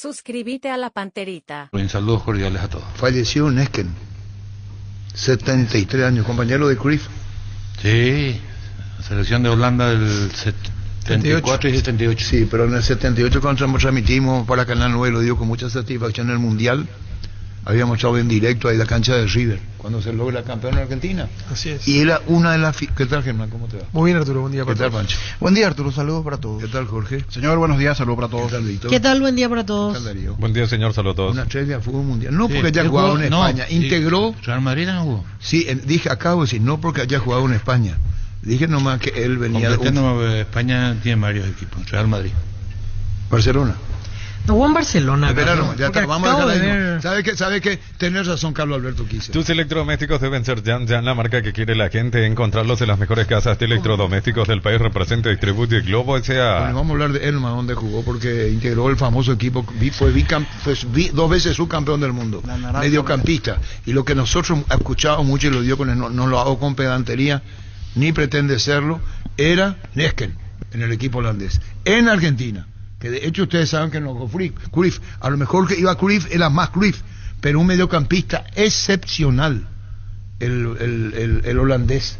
Suscríbete a la Panterita. Saludos cordiales a todos. Falleció Nesken, 73 años, compañero de Cruyff. Sí, la selección de Holanda del 74 y 78. Sí, pero en el 78 cuando transmitimos para Canal 9, lo digo con mucha satisfacción, en el Mundial, habíamos echado en directo ahí la cancha de River, cuando se logra campeón en Argentina. Así es. Y era una de las... ¿Qué tal, Germán? ¿Cómo te va? Muy bien, Arturo, buen día para ¿Qué tal, todos. Pancho? Buen día, Arturo, saludos para todos. ¿Qué tal, Jorge? Señor, buenos días, saludos para ¿Qué todos. tal, Víctor? ¿Qué tal? Buen día para ¿Qué todos. tal, Darío? Buen día, señor, saludos a todos. Una estrella de fútbol mundial. No porque haya él jugado en jugó- España. sí, Integró... Real Madrid no jugó. Sí, dije, acabo de decir, no porque haya jugado en España. Dije nomás que él venía de Completando, España tiene varios equipos. Real Madrid. Barcelona. No jugó en Barcelona. Espera Carlos, nomás, ya porque está, vamos a acabo dejar de ahí. ver- ¿Sabe qué? Tenés razón, Carlos Alberto Quise. Tus electrodomésticos deben ser Jan, la marca que quiere la gente. Encontrarlos en las mejores casas de electrodomésticos del país. Representa y distribuye Globo Bueno, S.A. vamos a hablar de Elma, donde jugó, porque integró el famoso equipo, fue 2 veces subcampeón del mundo, La naranja, mediocampista. Y lo que nosotros escuchamos mucho y lo dio con no lo hago con pedantería, ni pretende serlo, era Nesken, en el equipo holandés. En Argentina, que de hecho ustedes saben que no jugó Cruyff, a lo mejor que iba Cruyff era más Cruyff, pero un mediocampista excepcional, el holandés,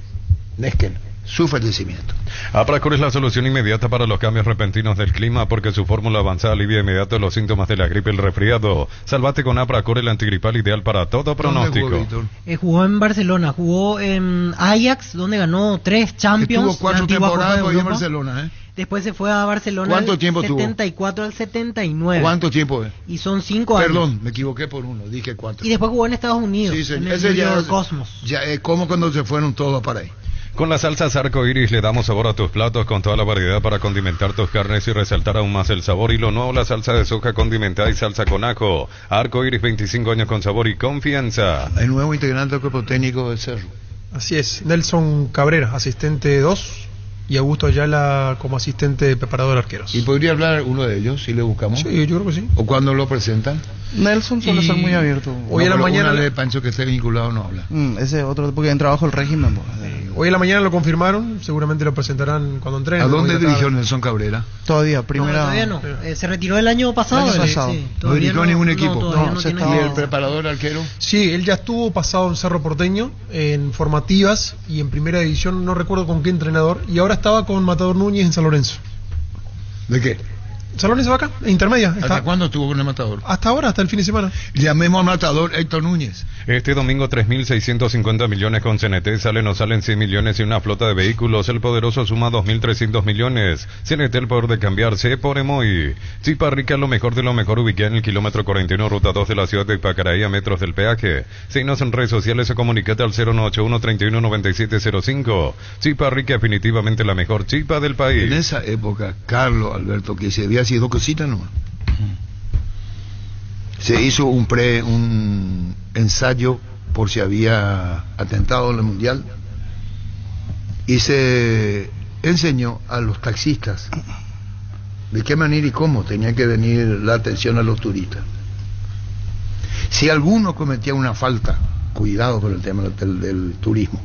Nesken, su fallecimiento. Apracur es la solución inmediata para los cambios repentinos del clima porque su fórmula avanzada alivia inmediato los síntomas de la gripe y el resfriado. Salvate con Apracur, el antigripal ideal para todo ¿Dónde pronóstico. jugó, Víctor? Jugó en Barcelona, jugó en Ajax, donde ganó 3 Champions. Estuvo 4 la antigua Copa de temporadas ahí en Europa. Barcelona, ¿eh? Después se fue a Barcelona ¿Cuánto del tiempo tuvo? 74 al 79. ¿Cuánto tiempo es? Y son 5 años. Perdón, me equivoqué por uno, dije 4. Y después jugó en Estados Unidos, Sí, señor. en el Ese New ya York es- Cosmos. Ya es como cuando se fueron todos para ahí. Con las salsas Arco Iris le damos sabor a tus platos con toda la variedad para condimentar tus carnes y resaltar aún más el sabor. Y lo nuevo, la salsa de soja condimentada y salsa con ajo. Arco Iris, 25 años con sabor y confianza. El nuevo integrante del cuerpo técnico del Cerro. Así es, Nelson Cabrera, asistente 2, y Augusto Ayala como asistente preparador de arqueros. ¿Y podría hablar uno de ellos si le buscamos? Sí, yo creo que sí. ¿O cuando lo presentan? Nelson suele Y- ser muy abierto. Hoy en la pero mañana- una de Pancho que esté vinculado no habla. Ese otro, porque en trabajo el régimen. Pues, Hoy en la mañana lo confirmaron, seguramente lo presentarán cuando entrenen. ¿A dónde Hoy de la dirigió tarde. Nelson Cabrera? todavía, No, primera. todavía no. Se retiró el año pasado. El año él, pasado. sí, ¿No todavía dirigió a ningún equipo? todavía No, no se tiene está- ¿Y equipo. el preparador arquero? Sí, él ya estuvo pasado en Cerro Porteño, en formativas y en primera división, no recuerdo con qué entrenador, y ahora estaba con Matador Núñez en San Lorenzo. ¿De qué? San Lorenzo va acá, intermedia. ¿Hasta Está, cuándo estuvo con el matador? hasta ahora, hasta el fin de semana. Llamemos al matador Héctor Núñez. Este domingo 3.650 millones con CNT, salen o salen 100 millones y una flota de vehículos. El poderoso suma 2.300 millones. CNT, el poder de cambiarse por Emoy. Chipa Rica, lo mejor de lo mejor, ubicada en el kilómetro 41, ruta 2 de la ciudad de Pacaraí, a metros del peaje. Síguenos en redes sociales o comunicate al 0981-319705. Chipa Rica, definitivamente la mejor chipa del En país. esa época, Carlos Alberto que se había sido cositas nomás. Se hizo un ensayo por si había atentado en el mundial y se enseñó a los taxistas de qué manera y cómo tenía que venir la atención a los turistas. Si alguno cometía una falta, cuidado con el tema del turismo,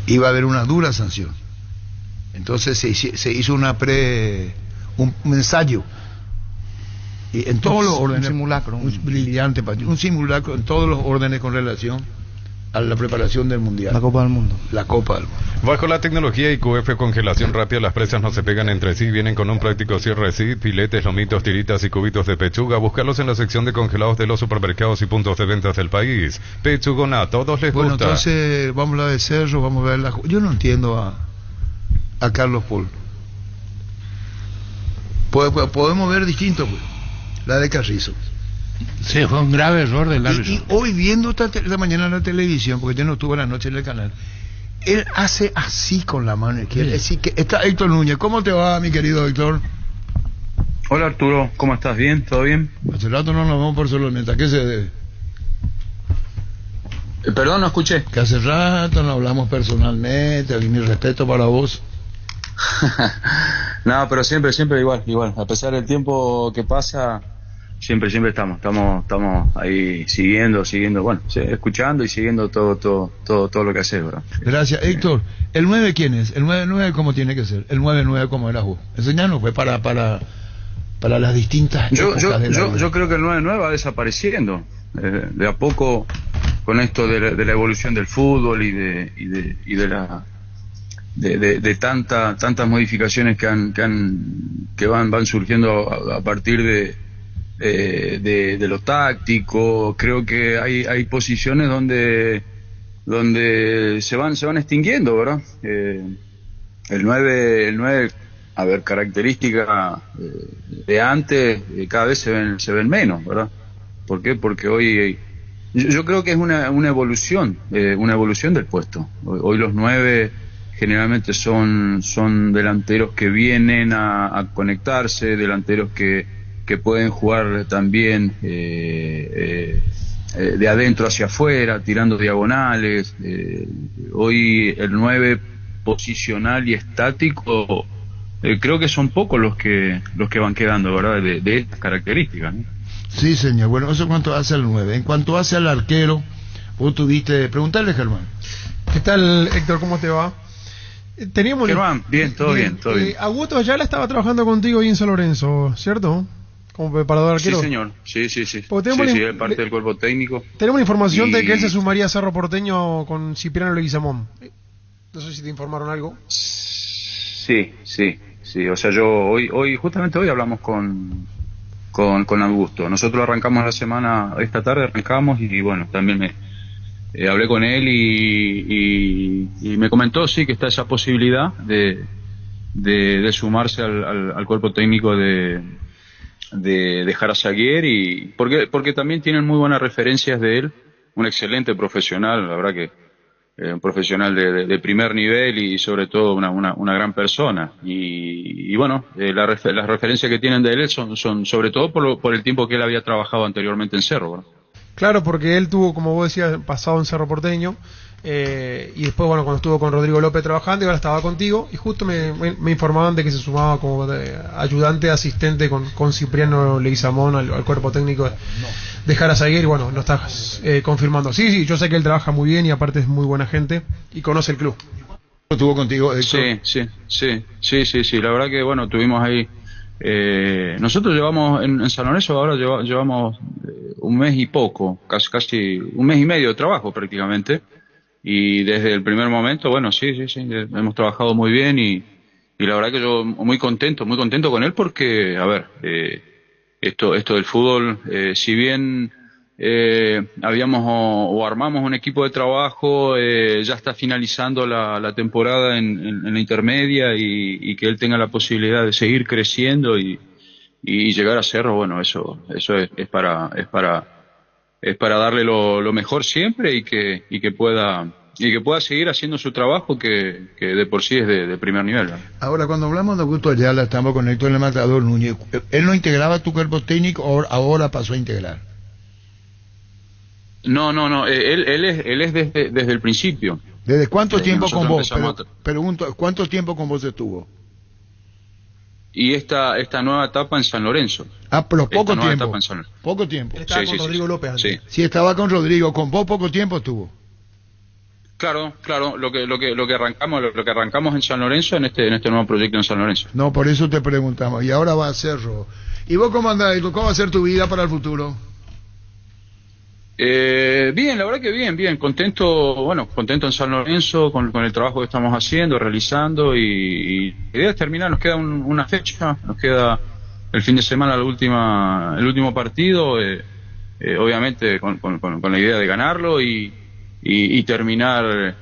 iba a haber una dura sanción. Entonces se hizo un ensayo y en todos los órdenes, simulacro. un brillante, un simulacro en todos los órdenes con relación a la preparación del mundial, La Copa del Mundo. la Copa del Mundo. Bajo la tecnología IQF congelación rápida, las presas no se pegan entre sí, vienen con un práctico cierre SID, filetes, lomitos, tiritas y cubitos de pechuga. Búscalos en la sección de congelados de los supermercados y puntos de ventas del país. Pechugona, a todos les Bueno, gusta. entonces vamos a hablar de Cerro, vamos a ver yo no entiendo a Carlos Paul. Podemos ver distinto, pues. La de Carrizo. Sí, fue un grave error del Y árbitro. hoy viendo esta mañana en la televisión, porque yo no estuve la noche en el canal, él hace así con la mano izquierda. Es decir, que está Héctor Núñez. ¿Cómo te va, mi querido Héctor? Hola Arturo, ¿cómo estás? ¿Bien? ¿Todo bien? Hace rato no nos vemos personalmente. ¿A qué se debe? Perdón, no escuché. Que hace rato no hablamos personalmente. Mi respeto para vos. No, pero siempre igual. A pesar del tiempo que pasa, siempre estamos ahí siguiendo, bueno, sí, escuchando y siguiendo todo lo que haces, ¿verdad? Gracias. Héctor, ¿el 9 quién es? ¿El 9 cómo tiene que ser? ¿El 9 cómo era vos? Enseñanos, pues, para para las distintas épocas de la vida. Yo creo que el 9-9 va desapareciendo de a poco con esto de la evolución del fútbol y de tantas modificaciones que van surgiendo a partir de lo táctico. Creo que hay posiciones donde se van extinguiendo, ¿verdad? El 9, a ver, características de antes cada vez se ven menos, ¿verdad? ¿Por qué? Porque hoy yo creo que es una evolución del puesto. Hoy los 9 generalmente son delanteros que vienen a conectarse, delanteros que pueden jugar también de adentro hacia afuera, tirando diagonales. Hoy el 9 posicional y estático, creo que son pocos los que van quedando, ¿verdad? De estas características, ¿no? Sí, señor. Bueno, eso en cuanto hace al 9. En cuanto hace al arquero, vos tuviste... Preguntarle, Germán. ¿Qué tal, Héctor? ¿Cómo te va? Teníamos... Germán, bien, todo bien. Augusto Ayala estaba trabajando contigo ahí en San Lorenzo, ¿cierto? Como preparador arquero. Sí, señor. Sí. Sí, es parte del cuerpo técnico. Tenemos la información de que él se sumaría a Cerro Porteño con Cipriano Leguizamón. No sé si te informaron algo. Sí. O sea, justamente hoy hablamos con Augusto. Nosotros arrancamos la semana, esta tarde arrancamos y bueno, también hablé con él y me comentó sí que está esa posibilidad de sumarse al cuerpo técnico de Jarazaguer, y porque también tienen muy buenas referencias de él, un excelente profesional, la verdad que un profesional de primer nivel y sobre todo una gran persona, y bueno, las referencias que tienen de él son sobre todo por el tiempo que él había trabajado anteriormente en Cerro, ¿verdad? Claro, porque él tuvo, como vos decías, pasado en Cerro Porteño, y después, bueno, cuando estuvo con Rodrigo López trabajando, y ahora estaba contigo, y justo me informaban de que se sumaba como ayudante, asistente con Cipriano Leguizamón al cuerpo técnico de Jarazaguer, y bueno, lo estás confirmando. Sí, yo sé que él trabaja muy bien y aparte es muy buena gente y conoce el club. ¿Estuvo contigo, Héctor? Sí, la verdad que bueno, tuvimos ahí... nosotros llevamos en San Lorenzo ahora llevamos un mes y poco, casi un mes y medio de trabajo prácticamente, y desde el primer momento, bueno, sí, hemos trabajado muy bien y la verdad que yo muy contento con él porque, a ver, esto del fútbol, si bien habíamos o armamos un equipo de trabajo, ya está finalizando la temporada en la intermedia y que él tenga la posibilidad de seguir creciendo y llegar a Cerro, bueno, eso es para darle lo mejor siempre y que pueda seguir haciendo su trabajo que de por sí es de primer nivel, ¿no? Ahora, cuando hablamos de Augusto Ayala, estamos con Héctor El Matador Núñez. ¿Él no integraba tu cuerpo técnico o ahora pasó a integrar? No, él es desde el principio. ¿Desde cuánto tiempo con vos? Pregunto, ¿cuánto tiempo con vos estuvo? Y esta nueva etapa en San Lorenzo. Pero poco tiempo. Poco tiempo. Él estaba con Rodrigo López antes. Sí, estaba con Rodrigo. Con vos poco tiempo estuvo. Claro, lo que arrancamos en San Lorenzo, en este nuevo proyecto en San Lorenzo. No, por eso te preguntamos. Y ahora va a Cerro. ¿Y vos cómo andás? ¿Cómo va a ser tu vida para el futuro? Bien, la verdad que bien, contento en San Lorenzo con el trabajo que estamos haciendo, realizando, y la idea es terminar. Nos queda una fecha, nos queda el fin de semana el último partido, obviamente con la idea de ganarlo y terminar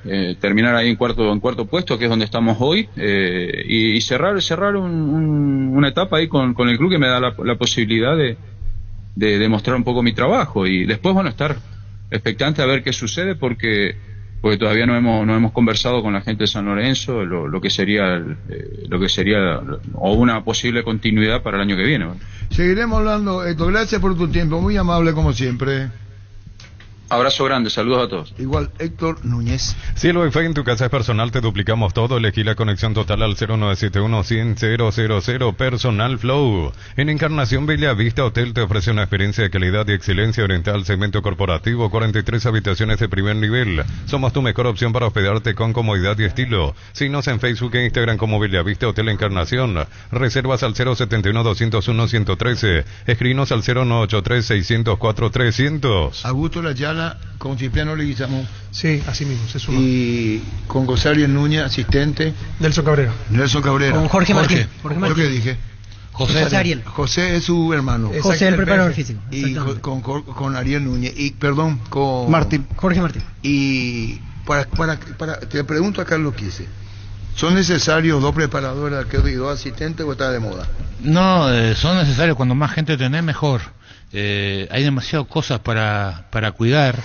ahí en cuarto puesto, que es donde estamos hoy, y cerrar una etapa ahí con el club que me da la posibilidad de demostrar un poco mi trabajo, y después, bueno, estar expectante a ver qué sucede porque todavía no hemos conversado con la gente de San Lorenzo lo que sería o una posible continuidad para el año que viene, ¿no? Seguiremos hablando, Héctor. Gracias por tu tiempo, muy amable como siempre. Abrazo grande, saludos a todos. Igual, Héctor Núñez. Si el Wi-Fi en tu casa es personal, te duplicamos todo. Elegí la conexión total al 0971-100-000 Personal Flow. En Encarnación Bellavista Hotel te ofrece una experiencia de calidad y excelencia oriental, segmento corporativo, 43 habitaciones de primer nivel. Somos tu mejor opción para hospedarte con comodidad y estilo. Síguenos en Facebook e Instagram como Bellavista Hotel Encarnación. Reservas al 071-201-113. Escribinos al 0983-604-300. Augusto Layala, con Cipriano Leguizamón. Sí, así mismo, se suma. Y con Gosario Núñez, asistente. Nelson Cabrera. Nelson Cabrera. Con Jorge Martín. ¿Yo qué dije? José Ariel. José es su hermano. José el preparador físico. Y con Ariel Núñez. Y, perdón, con... Martín. Jorge Martín. Y te pregunto a Carlos Quise. ¿Son necesarios 2 preparadores de arquero y 2 asistentes o está de moda? No, son necesarios. Cuando más gente tenés, mejor. Hay demasiadas cosas para cuidar.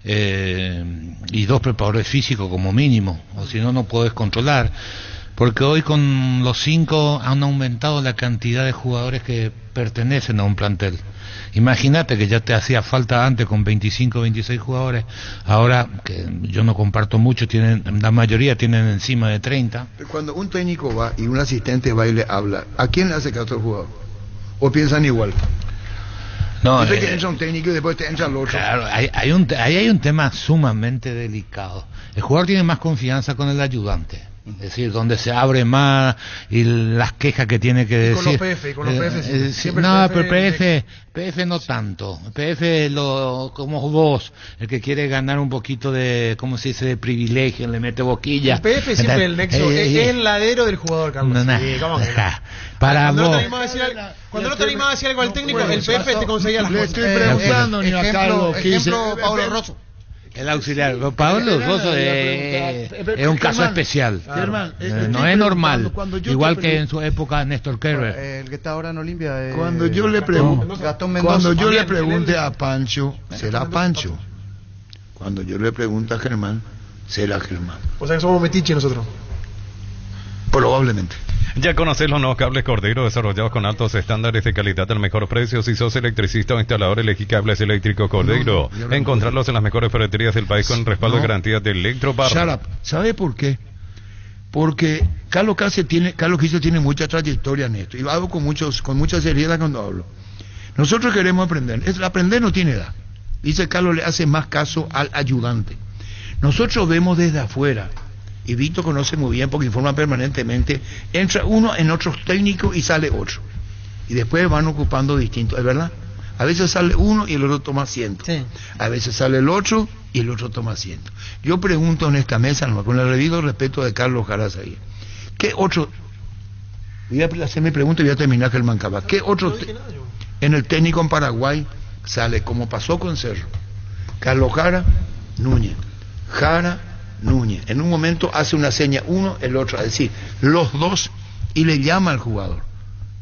Y 2 preparadores físicos como mínimo. O si no, no podés controlar. Porque hoy con los 5 han aumentado la cantidad de jugadores que pertenecen a un plantel. Imagínate que ya te hacía falta antes con 25, 26 jugadores. Ahora, que yo no comparto mucho, la mayoría tienen encima de 30. Cuando un técnico va y un asistente va y le habla, ¿a quién le hace caso al jugador? ¿O piensan igual? No, que entra un técnico y después te entra el otro. Claro, ahí hay un tema sumamente delicado. El jugador tiene más confianza con el ayudante. Es decir, donde se abre más y las quejas que tiene que decir. Con los PF, siempre no, pero PF no tanto. PF como vos, el que quiere ganar un poquito de, ¿cómo se dice?, de privilegio, le mete boquilla. El PF siempre el nexo, es el ladero del jugador, Carlos. Para cuando vos. Cuando no te animás a decir algo al técnico, el PF te conseguía las cosas. Le estoy preguntando ni a Carlos Quise. Ejemplo, Pablo Rosso. El auxiliar. Pablo Rosso es un caso especial. No es normal. Igual que en su época Néstor Kerber. El que está ahora en Olimpia. Cuando yo le pregunto, Gastón Mendoza. cuando yo le pregunte a Pancho, será Pancho. Cuando yo le pregunte a Germán, será Germán. O sea que somos metiche nosotros. Probablemente. Ya conoces los nuevos cables Cordero desarrollados con altos estándares de calidad al mejor precio. Si sos electricista o instalador, elegí cables eléctricos Cordero. Encontrarlos en las mejores ferreterías del país con respaldo de garantía de Electropar. Shut up. ¿Sabe por qué? Porque Carlos Quise tiene mucha trayectoria en esto. Y lo hago con mucha seriedad cuando hablo. Nosotros queremos aprender. Aprender no tiene edad. Dice Carlos, le hace más caso al ayudante. Nosotros vemos desde afuera. Y Vito conoce muy bien porque informa permanentemente. Entra uno en otros técnicos y sale otro. Y después van ocupando distintos, ¿es verdad? A veces sale uno y el otro toma asiento. Sí. A veces sale el otro y el otro toma asiento. Yo pregunto en esta mesa, con el debido respeto de Carlos Jarazagui, ¿qué otro? Voy a hacer mi pregunta y voy a terminar Germán Cabal. ¿Qué otro en el técnico en Paraguay sale como pasó con Cerro? Carlos Jara, Núñez. Jara, Núñez. En un momento hace una seña uno, el otro, es decir, los dos, y le llama al jugador.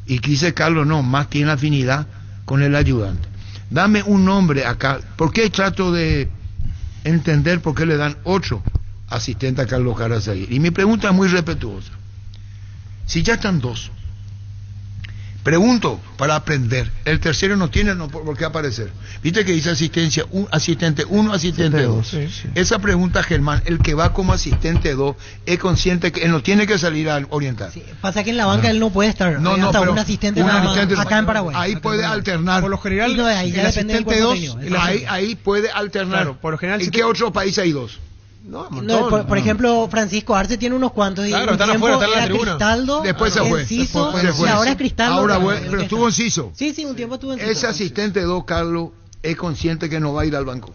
Y dice Carlos, no, más tiene afinidad con el ayudante. Dame un nombre acá. ¿Por qué trato de entender por qué le dan 8 asistentes a Carlos Jarazagui? Y mi pregunta es muy respetuosa. Si ya están 2, pregunto para aprender. El tercero no tiene por qué aparecer. Viste que dice asistencia, asistente 1, asistente 2. Sí, sí. Esa pregunta, Germán, el que va como asistente 2 es consciente que él no tiene que salir a orientar. Sí, pasa que en la banca él no puede estar. Hasta un asistente, acá en Paraguay. Ahí puede alternar. Por lo general, el asistente 2, ahí puede alternar. Claro, por lo general, ¿En qué otro país hay 2? Por ejemplo, Francisco Arce tiene unos cuantos. Claro, están afuera, están en la tribuna. Cristaldo, después se fue. Ciso, y ahora es Cristaldo. Ahora, pero estuvo en Ciso. Sí, un tiempo estuvo en Ciso. Ese asistente 2, Carlos, es consciente que no va a ir al banco.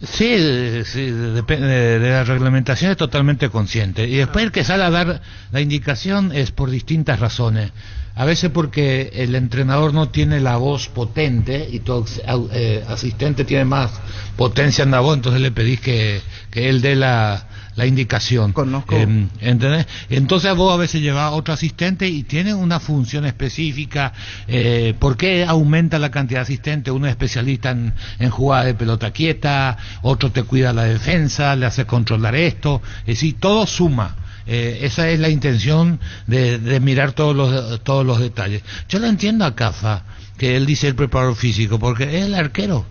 Sí, depende de la reglamentación, es totalmente consciente. Y después el que sale a dar la indicación es por distintas razones. A veces porque el entrenador no tiene la voz potente y tu asistente tiene más potencia en la voz, entonces le pedís que él dé la indicación. Conozco. ¿Entendés? Entonces vos a veces llevas a otro asistente y tiene una función específica. ¿Por qué aumenta la cantidad de asistentes? Uno es especialista en jugada de pelota quieta, otro te cuida la defensa, le hace controlar esto. Es decir, todo suma. Esa es la intención de mirar todos los detalles. Yo lo entiendo a Cafa, que él dice el preparador físico, porque es el arquero.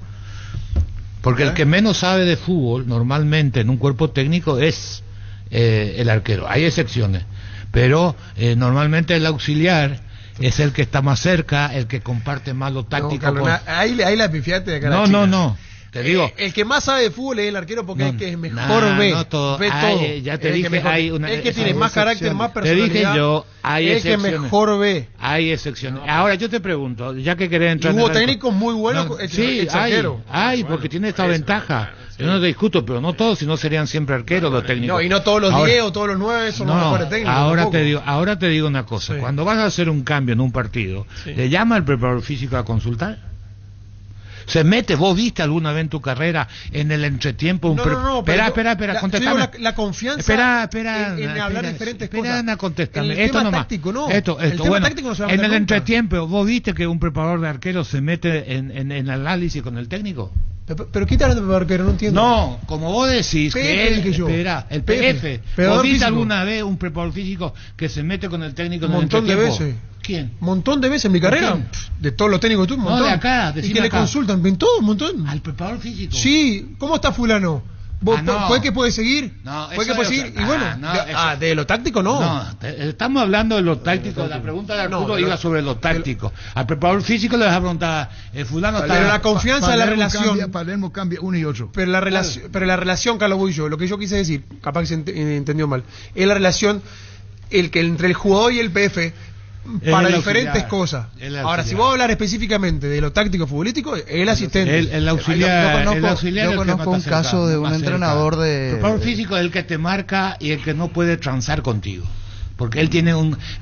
Porque el que menos sabe de fútbol, normalmente en un cuerpo técnico, es el arquero. Hay excepciones, pero normalmente el auxiliar es el que está más cerca, el que comparte más lo táctico. Carlos, ahí la pifiaste de cara. No. Te digo, el que más sabe de fútbol es el arquero porque es el que mejor ve. No todo. Ve todo. Ya te dije, hay una. Es que tiene más carácter, más personalidad. Te dije yo, hay excepciones. Es el que mejor ve. Hay excepciones. Ahora yo te pregunto, ya que querés entrar. Y hubo técnicos muy buenos. Sí, hay, porque tiene esta ventaja. Yo no te discuto, pero no todos, si no serían siempre arqueros los técnicos. No, y no todos los 10 o todos los 9 son los mejores técnicos. Ahora te digo una cosa. Cuando vas a hacer un cambio en un partido, ¿le llama al preparador físico a consultar? Se mete, vos viste alguna vez en tu carrera en el entretiempo espera, contéstame. La confianza espera, en hablar diferentes cosas. Espera, contéstame. El Esto tema nomás. táctico, no. Esto, el tema bueno, táctico no se va a en meter el nunca. entretiempo, vos viste que un preparador de arquero se mete en el análisis con el técnico. Pero ¿qué tal de arquero? No entiendo. No, como vos decís que él, espera, el PF. ¿Vos viste alguna vez un preparador físico que se mete con el técnico en el entretiempo? Un montón de veces. ¿Quién? Un montón de veces en mi carrera. De todos los técnicos que tuve, un montón. No, de acá, y que le consultan, ven todo, un montón. ¿Al preparador físico? Sí, ¿cómo está fulano? ¿Puede que puede seguir? No, ¿Puede que puede seguir? Y bueno, de lo táctico no. Estamos hablando de lo táctico. La pregunta de Arturo iba sobre lo táctico. Al preparador físico le vas a preguntar, fulano está... Pero la confianza de la relación... Palermo cambia uno y otro. Pero la relación, Carlos Bullo, lo que yo quise decir, capaz que se entendió mal, es la relación entre el jugador y el PF para diferentes cosas. Ahora, si vos hablar específicamente de lo táctico futbolístico, el asistente. El auxiliar. Yo conozco un caso de un entrenador de... El preparador físico es el que te marca y el que no puede transar contigo. Porque él tiene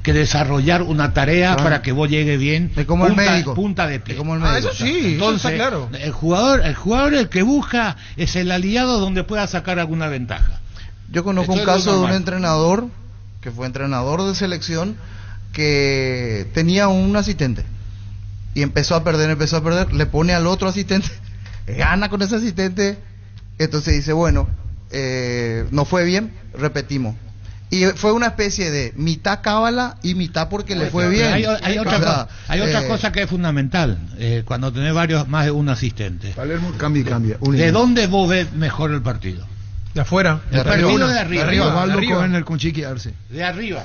que desarrollar una tarea para que vos llegue bien. Es como el médico. Punta de pie. Como el médico. Eso sí, entonces, eso está claro. El jugador el que busca es el aliado donde pueda sacar alguna ventaja. Yo conozco un caso de un entrenador que fue entrenador de selección que tenía un asistente y empezó a perder, le pone al otro asistente, gana con ese asistente, entonces dice, bueno, no fue bien, repetimos. Y fue una especie de mitad cábala y mitad porque le fue bien. Hay otra cosa que es fundamental, cuando tenés más de un asistente. Palermo cambia. ¿De dónde vos ves mejor el partido? De afuera. El partido de arriba. Con Chiqui Arce. De arriba.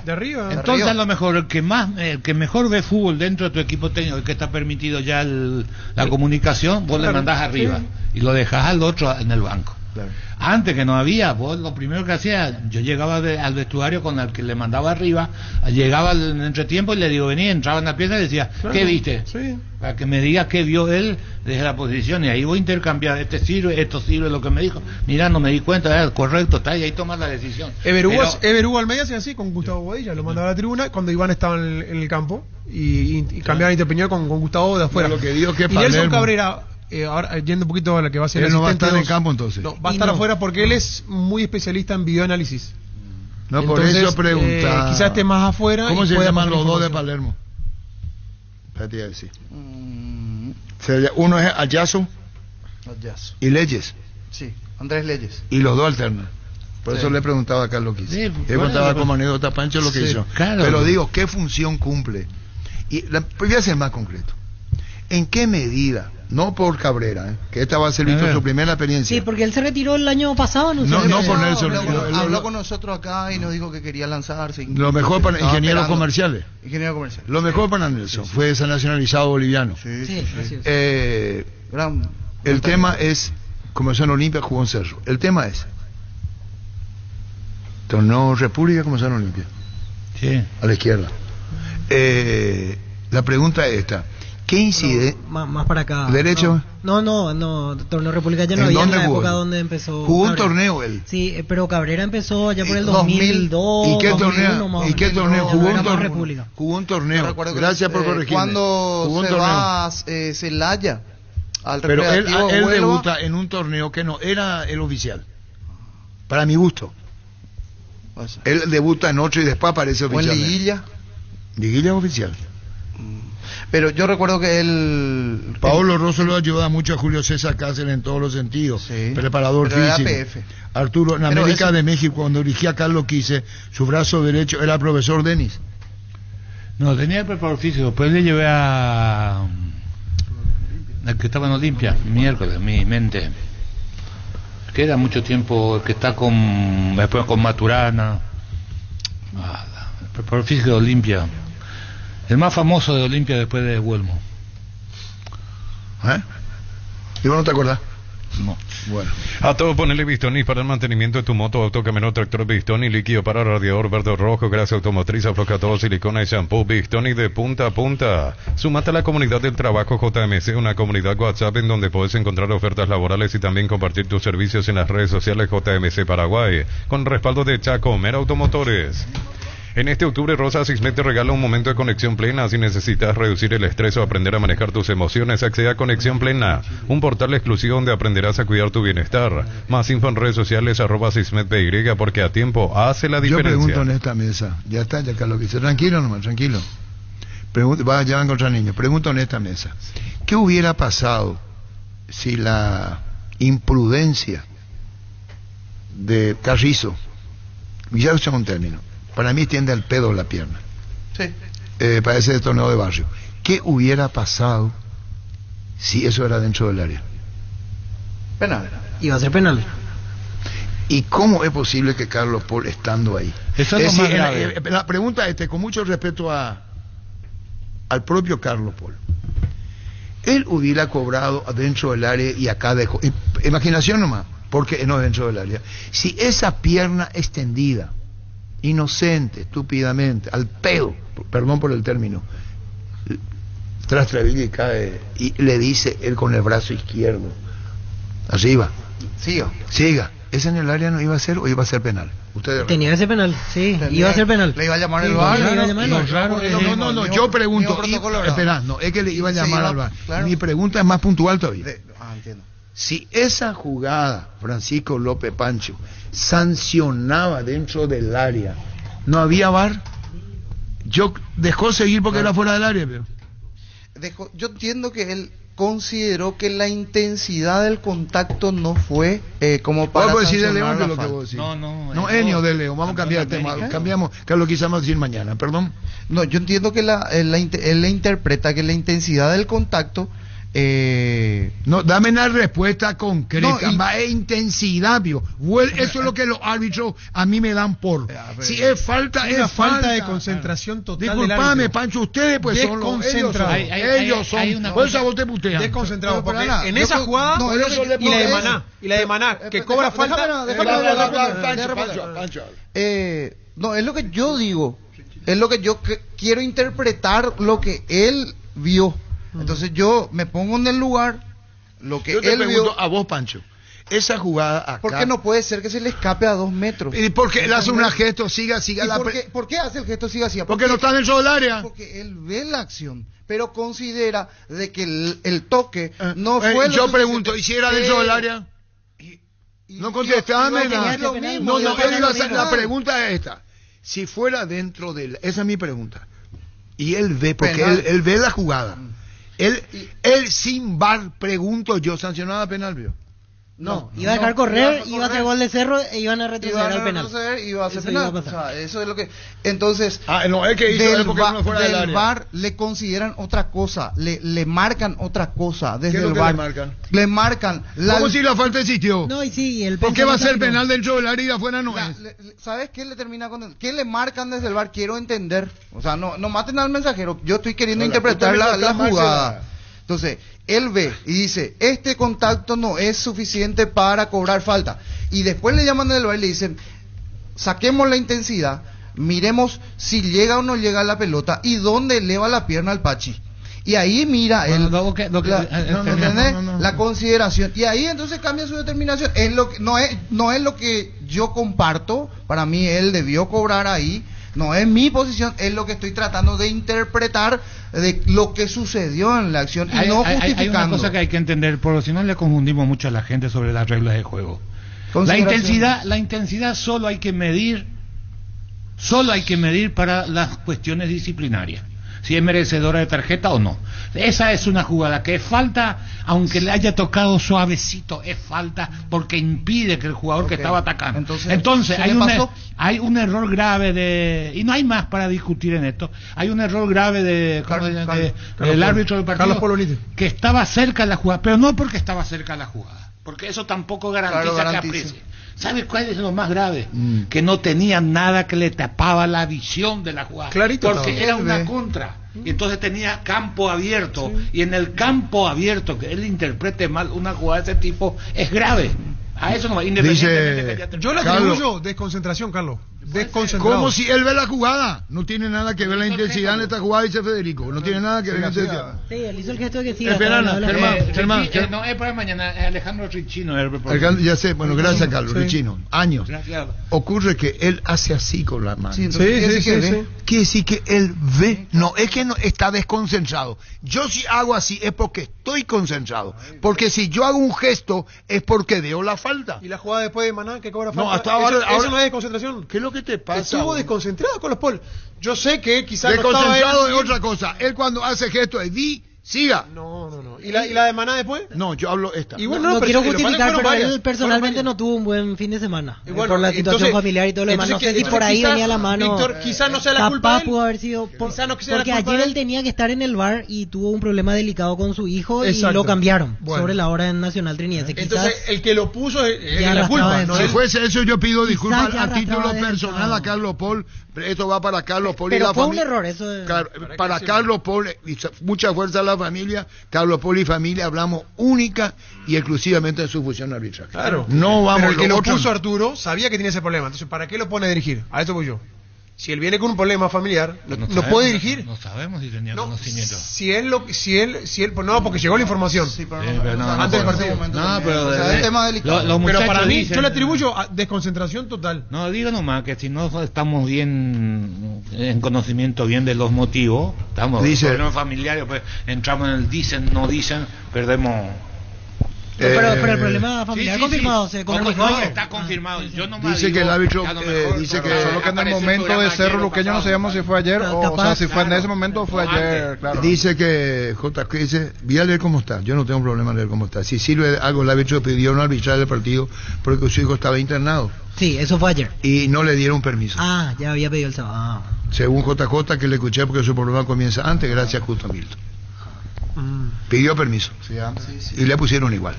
Entonces, a lo mejor el que mejor ve fútbol dentro de tu equipo técnico, el que está permitido ya la comunicación, vos le mandás arriba y lo dejás al otro en el banco. Claro. Antes que no había, vos lo primero que hacía, yo llegaba al vestuario con el que le mandaba arriba, llegaba al entretiempo y le digo, vení, entraba en la pieza y decía, ¿qué viste? Sí. Para que me diga qué vio él desde la posición, y ahí voy a intercambiar, esto sirve lo que me dijo, mirá, no me di cuenta, correcto, está, y ahí tomas la decisión. Ever Hugo Almeida hacía así con Gustavo Bodilla, lo mandaba a la tribuna cuando Iván estaba en el campo y cambiaba de interpeñón con Gustavo de afuera. Lo que digo que y Nelson Cabrera, ahora yendo un poquito a la que va a ser él no va a estar en el campo entonces. No, va a estar afuera porque él es muy especialista en videoanálisis. No, entonces, por eso pregunta. Quizás esté más afuera. ¿Cómo se llaman los dos de Palermo? Espérate a decir. Uno es Ayazo y Leyes. Sí, Andrés Leyes. Y los dos alternan. Por eso le preguntaba a Carlos Quis. Le preguntaba como anécdota a Pancho lo que hizo. Claro. Pero digo, ¿qué función cumple? Y voy a ser más concreto. ¿En qué medida? No por Cabrera, que esta va a ser su primera experiencia. Sí, porque él se retiró el año pasado. No por Nelson. Habló con nosotros acá y nos dijo que quería lanzarse. Lo mejor para ingenieros comerciales. Ingeniero comercial. Lo mejor para Nelson fue ese nacionalizado boliviano. El tema es, Comercial Olimpia jugó en Cerro. El tema es, torneo República, Comercial Olimpia. Sí. A la izquierda. La pregunta es esta. ¿Qué incide? Más para acá. ¿Derecho? No, Torneo República ya no había en la época donde empezó. Jugó un torneo él. Sí, pero Cabrera empezó allá por el 2002. ¿Y qué torneo? Jugó un torneo. República. Jugó un torneo. Gracias por corregirme. Cuando se va Celaya al pero Recreativo él debuta en un torneo que no era el oficial. Para mi gusto. Él debuta en otro y después aparece oficial. ¿O en Liguilla? Liguilla oficial. Pero yo recuerdo que él... Paolo Rosso lo ayuda mucho a Julio César Cáceres en todos los sentidos. Sí, preparador físico. Arturo, en América de México, cuando dirigía a Carlos Quise, su brazo derecho era el profesor Denis. No, tenía el preparador físico. Después le llevé a... el que estaba en Olimpia, miércoles, mi mente. queda mucho tiempo, que está después con Maturana, por físico de Olimpia, el más famoso de Olimpia después de Huelmo. ¿Y vos no te acordás? No. Bueno. A todo ponele Bistoni para el mantenimiento de tu moto, auto, camioneta, tractor Bistoni, líquido para radiador verde o rojo, grasa automotriz, aflojador, silicona y shampoo Bistoni de punta a punta. Sumate a la comunidad del trabajo JMC, una comunidad WhatsApp en donde puedes encontrar ofertas laborales y también compartir tus servicios en las redes sociales JMC Paraguay, con respaldo de Chacomer Automotores. En este octubre, Rosa Sismet te regala un momento de conexión plena. Si necesitas reducir el estrés o aprender a manejar tus emociones, accede a Conexión Plena, un portal exclusivo donde aprenderás a cuidar tu bienestar. Más info en redes sociales, @SismetPY, porque a tiempo hace la diferencia. Yo pregunto en esta mesa, ya está, ya Carlos dice, tranquilo nomás, tranquilo. Ya van contra niños. Pregunto en esta mesa, ¿qué hubiera pasado si la imprudencia de Carrizo, ya usé un término, para mí tiende al pedo la pierna? Sí. Para ese torneo de barrio. ¿Qué hubiera pasado si eso era dentro del área? Penal. Iba a ser penal. ¿Y cómo es posible que Carlos Paul estando ahí? Eso es lo más grave. La pregunta con mucho respeto al propio Carlos Paul. Él hubiera cobrado dentro del área y acá dejó. Imaginación nomás, porque no dentro del área. Si esa pierna extendida, inocente, estúpidamente, al pedo, perdón por el término, tras Trevilla y cae y le dice él con el brazo izquierdo, arriba, siga, ¿ese en el área no iba a ser o iba a ser penal? Ustedes tenía que ser penal, sí, iba a ser penal. Le iba a llamar el Sí, VAR. le iba a llamar. No, yo pregunto, espera, no, es que le iba a llamar al VAR. Claro. Mi pregunta es más puntual todavía. Entiendo. Si esa jugada, Francisco López Pancho, sancionaba dentro del área, ¿no había VAR? Yo dejó seguir porque era fuera del área, pero Yo entiendo que él consideró que la intensidad del contacto no fue como para vos decís de sancionar León, la que lo que falta. vos decís. No, Enio de León, vamos a cambiar de tema, cambiamos, que lo quizás decir mañana, perdón. No, yo entiendo que él le interpreta que la intensidad del contacto no, dame una respuesta concreta, No, más intensidad, vio. Eso es lo que los árbitros a mí me dan por. Si es falta, Una es falta de concentración total del Disculpame, árbitro. Pancho, ustedes pues son los Desconcentrado. ellos son. Por eso a vos te putean. Desconcentrado, Pero, porque Ana, en yo esa creo- jugada no, eso le- y la de no, Maná, y la de Maná, que cobra falta. déjame hablar. No, es lo que yo digo, es lo que yo quiero interpretar lo que él vio. Entonces yo me pongo en el lugar lo que Yo te él pregunto vio. a vos, Pancho, esa jugada acá. ¿Por qué no puede ser que se le escape a 2 metros? ¿Y por qué él hace un gesto, siga ¿Y la por qué hace el gesto siga así? Porque no está dentro del área. Porque él ve la acción, pero considera de que el toque no fue lo yo pregunto, suficiente. ¿y si era dentro del área? No contestame iba a nada. tener lo mismo, No, iba a tener lo mismo. la pregunta es esta. Si fuera dentro del... Esa es mi pregunta. Y él ve, porque él ve la jugada. Él sin VAR, pregunto yo, sancionada penal, ¿vio? No, iba a dejar correr, iba a hacer gol de Cerro e iban a retroceder al penal. Iba a hacer Eso iba penal. a O pasar. sea, eso es lo que... Entonces, No, es que hizo él porque no fuera del área. VAR le consideran otra cosa, le marcan otra cosa desde ¿Qué es lo el que VAR. le marcan? Le marcan ¿Cómo si la falta existió? No, y sí, el ¿Por qué va a ser pensamiento- penal dentro del área y de afuera no es? ¿Sabes qué le termina con qué le marcan desde el VAR? Quiero entender. O sea, no maten al mensajero. Yo estoy queriendo interpretar la jugada. Entonces, él ve y dice, este contacto no es suficiente para cobrar falta. Y después le llaman del VAR y le dicen, saquemos la intensidad, miremos si llega o no llega la pelota y dónde eleva la pierna al Pachi. Y ahí mira la consideración. Y ahí entonces cambia su determinación. Es lo que, no es lo que yo comparto. Para mí él debió cobrar ahí. No es mi posición, es lo que estoy tratando de interpretar de lo que sucedió en la acción y no justificando. Hay una cosa que hay que entender, porque si no le confundimos mucho a la gente sobre las reglas de juego. La intensidad solo hay que medir para las cuestiones disciplinarias. Si es merecedora de tarjeta o no. Esa es una jugada que es falta, aunque le haya tocado suavecito, es falta porque impide que el jugador que estaba atacando. Entonces hay un error grave y no hay más para discutir en esto. Hay un error grave del árbitro del partido Carlos Poloniti, que estaba cerca de la jugada, pero no porque estaba cerca de la jugada. porque eso tampoco garantiza, Claro, que garantiza. aprecie. ¿Sabes cuál es lo más grave? Que no tenía nada que le tapaba la visión de la jugada. Clarito porque estaba. era una contra. Y entonces tenía campo abierto. Y en el campo abierto, que él interprete mal una jugada de ese tipo, es grave. A eso no va, independientemente que haya Yo le Carlos. atribuyo desconcentración, Carlos. Desconcentrado. Como si él ve la jugada. No tiene nada que ver la intensidad en esta jugada, dice Federico. No tiene nada que ver la intensidad. Sí, él hizo el gesto de que sí. Espera, hasta la- Germán. no, es para mañana, es Alejandro Richino. Ya sé, bueno, gracias Carlos, Sí. Richino. Años. Gracias. Ocurre que él hace así con la mano. Sí, entonces quiere decir que ve. Quiere decir que él ve. No, es que no está desconcentrado. Yo si hago así es porque estoy concentrado. Porque si yo hago un gesto es porque veo la falta. Y la jugada después de Maná que cobra No, falta. hasta ahora- Eso ahora- no es desconcentración. ¿Qué es lo que te pasa? Estuvo vos? desconcentrado con los Paul. Yo sé que quizás no estaba Desconcentrado él. es otra cosa. Él cuando hace gesto es siga. No. ¿Y la de Maná después? No, yo hablo esta. Y bueno, No pero quiero lo que pasa es que justificar, fueron pero varias, él personalmente fueron no tuvo un buen fin de semana. Y bueno, por la situación entonces- familiar y todo lo demás. No entonces sé si por ahí quizás, venía la mano. Víctor, quizás no sea la culpa de él. pudo haber sido. Quizás no sea la Porque culpa ayer de él él. tenía que estar en el bar y tuvo un problema delicado con su hijo Exacto. y lo cambiaron Bueno. sobre la hora en Nacional Trinidense. Entonces, el que lo puso es Ya la arrastraba culpa, de ¿no? Si él. fuese eso, yo pido Quizás disculpas ya a título arrastraba desde personal el a Carlos Paul. Esto va para Carlos Paul y Pero la fue un familia. error, eso es- Claro, para Carlos Paul, mucha fuerza a la familia. Carlos Paul y familia hablamos única y exclusivamente de su función arbitral. Claro. No vamos Pero el que lo lo otro puso no. Arturo sabía que tenía ese problema. Entonces, ¿para qué lo pone a dirigir? A eso voy yo. Si él viene con un problema familiar, ¿lo sabemos, puede dirigir? No sabemos si tenía No, conocimiento. si él, pues no, porque llegó la información. Sí, pero Pero no, antes del no, partido. No, pero o sea, es tema delicado. los Pero muchachos para mí, dicen- yo le atribuyo a desconcentración total. No, digo nomás que si no estamos bien en conocimiento bien de los motivos, estamos Dice- problemas familiares, pues entramos en el dicen, no dicen, perdemos. Pero el problema familiar Sí, sí, confirmado, sí. se comunicó No, ayer. está confirmado. Yo nomás Dice digo que el árbitro, a lo mejor, dice que- claro, Solo que en el aparece momento de programa Cerro ayer o Luqueño no pasado. sabemos si fue ayer o Capaz, sea, si fue en claro. ese momento o fue O ayer, antes. claro. Dice que JK dice, voy a leer cómo está. Yo no tengo problema en leer cómo está. Si sirve de algo, el árbitro pidió no arbitrar el partido porque su hijo estaba internado Sí, eso fue ayer. y no le dieron permiso. Ah, ya había pedido el sábado. Ah. Según JJ, que le escuché porque su problema comienza antes, gracias a Justo Milton. Pidió permiso Sí, antes. y le pusieron igual.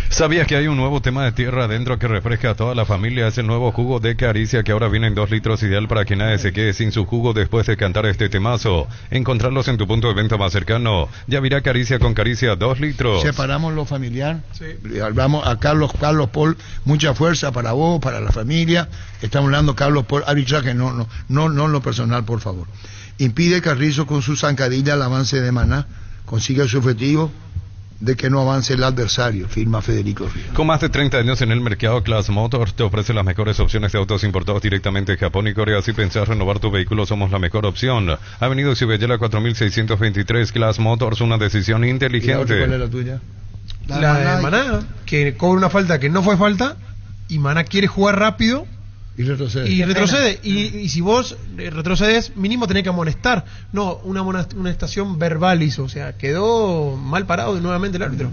¿Sabías que hay un nuevo tema de tierra adentro que refresca a toda la familia? Es el nuevo jugo de Caricia que ahora viene en 2 litros, ideal para que nadie se quede sin su jugo después de cantar este temazo. Encontrarlos en tu punto de venta más cercano. Ya virá Caricia con Caricia 2 litros. Separamos lo familiar. Sí. Hablamos a Carlos Paul, mucha fuerza para vos, para la familia. Estamos hablando Carlos Paul, arbitraje, no en lo personal, por favor. Impide Carrizo con su zancadilla el avance de Maná. Consigue su objetivo de que no avance el adversario, firma Federico Ríos. Con más de 30 años en el mercado, Class Motors te ofrece las mejores opciones de autos importados directamente de Japón y Corea. Si pensás renovar tu vehículo, somos la mejor opción. Avenida Ciudadela 4623, Class Motors, una decisión ¿Y la otra cuál es inteligente. la tuya? La de Maná, que cobra una falta que no fue falta, y Maná quiere jugar rápido Y retrocede. y retrocede. Y si vos retrocedes, mínimo tenés que amonestar. No, una amonestación verbal hizo. O sea, quedó mal parado nuevamente el árbitro.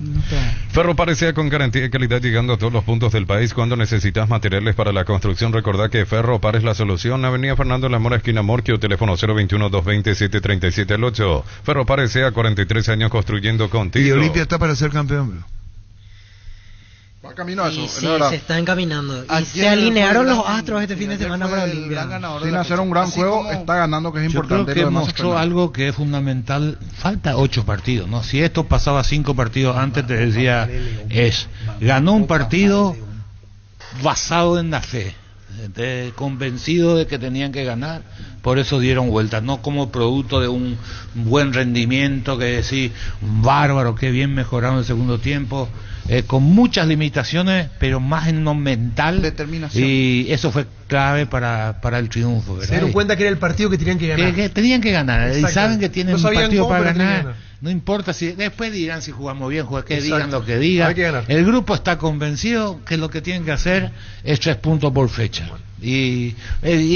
Ferro Parecea con garantía y calidad llegando a todos los puntos del país. Cuando necesitas materiales para la construcción, recordá que Ferro Par es la solución. Avenida Fernando La Mora, esquina Morquio, teléfono 021-220-737-8. Ferro Parecea, 43 años construyendo Y contigo. Olimpia está para ser campeón, bro. Va camino a eso, Y es sí, la verdad. se está encaminando. Y Ayer se alinearon fue el los gran- astros este fin de ayer semana fue para el Olimpia. gran ganador de Sin la hacer un fecha. gran Así juego, como- está ganando, que es Yo importante. creo que lo demás es mostró penal. algo que es fundamental. Falta 8 partidos, ¿no? Si esto pasaba 5 partidos antes, te decía, ganó un partido basado en la fe, convencido de que tenían que ganar, por eso dieron vuelta, no como producto de un buen rendimiento, que decir, bárbaro, qué bien mejoraron el segundo tiempo, con muchas limitaciones, pero más en lo mental, Determinación. y eso fue clave para el triunfo, ¿verdad? Se dieron cuenta que era el partido que tenían que ganar. Que tenían que ganar, y Exacto. saben que tienen No un sabían partido cómo, para pero tenían que ganar. ganar. No importa si después dirán si jugamos bien, que Exacto. digan lo que digan. Hay que ganar. El grupo está convencido que lo que tienen que hacer es 3 puntos por fecha. Y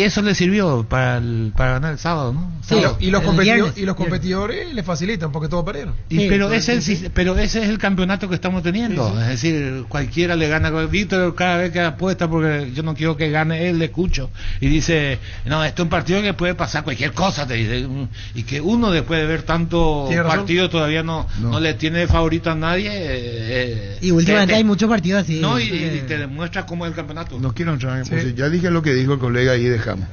eso le sirvió para ganar el sábado, ¿no? Sí, Sábado. y los viernes. competidores les facilitan porque todos perdieron. Pero ese es el campeonato que estamos teniendo. Sí, sí. Es decir, cualquiera le gana. Víctor cada vez que apuesta, porque yo no quiero que gane él, le escucho. Y dice, no, esto es un partido que puede pasar cualquier cosa, te dice. Y que uno después de ver tanto partido todavía no le tiene favorito a nadie. Y últimamente hay muchos partidos así. No, y te demuestra cómo es el campeonato. No quiero entrar, pues, ya dije lo que dijo el colega y dejamos.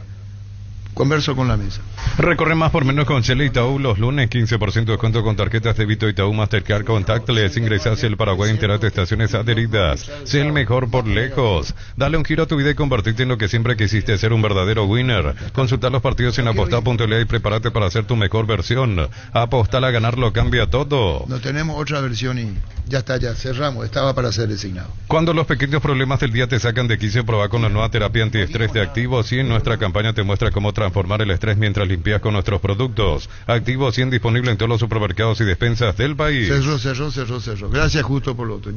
Converso con la mesa. Recorre más por menos con Shell Itaú los lunes, 15% de descuento con tarjetas de débito Itaú Mastercard Contactless. Ingresa a Shell Paraguay, entérate estaciones adheridas. Sé el mejor por lejos. Dale un giro a tu vida y convertirte en lo que siempre quisiste, ser un verdadero winner. Consulta los partidos en aposta.la y prepárate para hacer tu mejor versión. Apostar a ganar lo cambia todo. No tenemos otra versión y ya está, ya cerramos. Estaba para ser designado. Cuando los pequeños problemas del día te sacan de quicio, probá con la nueva terapia antiestrés de Activo 100. Nuestra campaña te muestra cómo transformar el estrés mientras limpias con nuestros productos. Activo 100 disponible en todos los supermercados y despensas del país. Cerró. Gracias justo por lo otro.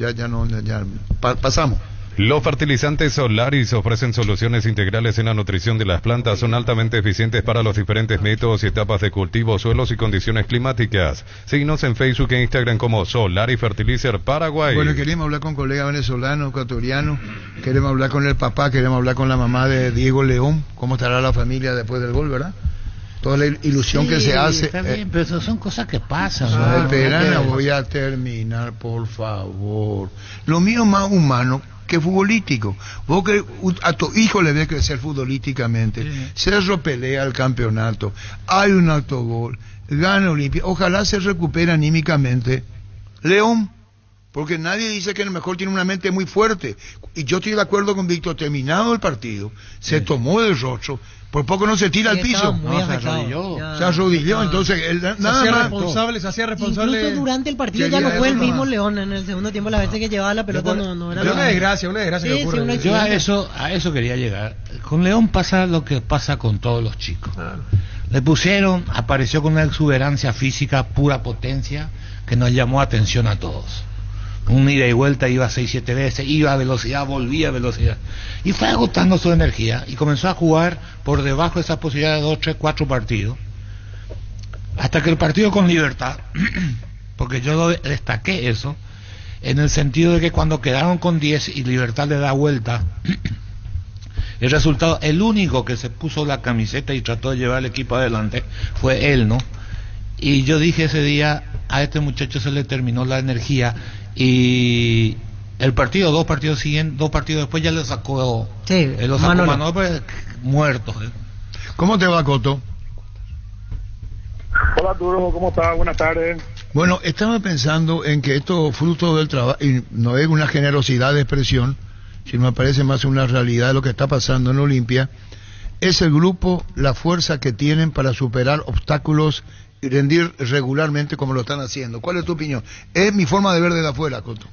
Pasamos. Los fertilizantes Solaris ofrecen soluciones integrales en la nutrición de las plantas. Son altamente eficientes para los diferentes métodos y etapas de cultivo, suelos y condiciones climáticas. Síguenos en Facebook e Instagram como Solari Fertilizer Paraguay. Bueno, queremos hablar con colegas venezolanos, ecuatorianos. Queremos hablar con el papá, queremos hablar con la mamá de Diego León. ¿Cómo estará la familia después del gol, verdad? Toda la ilusión que se hace. Está bien, pero eso son cosas que pasan. Espera, voy a terminar, por favor. Lo mío es más humano que futbolístico. Vos que a tu hijo le ves crecer futbolísticamente. Cerro pelea el campeonato. Hay un autogol. Gana Olimpia. Ojalá se recupere anímicamente León. Porque nadie dice que a lo mejor tiene una mente muy fuerte. Y yo estoy de acuerdo con Víctor. Terminado el partido, se tomó del rostro. Por poco no se tira al piso. Se arrodilló. Entonces, se hacía responsable. Incluso durante el partido ya no fue el mismo León. En el segundo tiempo, las veces que llevaba la pelota no era una desgracia que ocurre. Yo a eso quería llegar. Con León pasa lo que pasa con todos los chicos. Le pusieron, apareció con una exuberancia física, pura potencia, que nos llamó atención a todos. Un ida y vuelta, iba 6-7 veces, iba a velocidad, volvía a velocidad, y fue agotando su energía y comenzó a jugar por debajo de esa posibilidad de 2, 3, 4 partidos, hasta que el partido con Libertad, porque yo destaqué eso, en el sentido de que cuando quedaron con 10 y Libertad le da vuelta, el resultado, el único que se puso la camiseta y trató de llevar el equipo adelante fue él, ¿no? Y yo dije ese día, a este muchacho se le terminó la energía. Y el partido, dos partidos después ya le sacó, Manolo, pues, muerto. ¿Cómo te va, Coto? Hola, Arturo, ¿cómo estás? Buenas tardes. Bueno, estaba pensando en que esto fruto del trabajo, y no es una generosidad de expresión, sino me parece más una realidad de lo que está pasando en Olimpia, es el grupo, la fuerza que tienen para superar obstáculos y rendir regularmente como lo están haciendo. ¿Cuál es tu opinión? Es mi forma de ver desde afuera, Coto.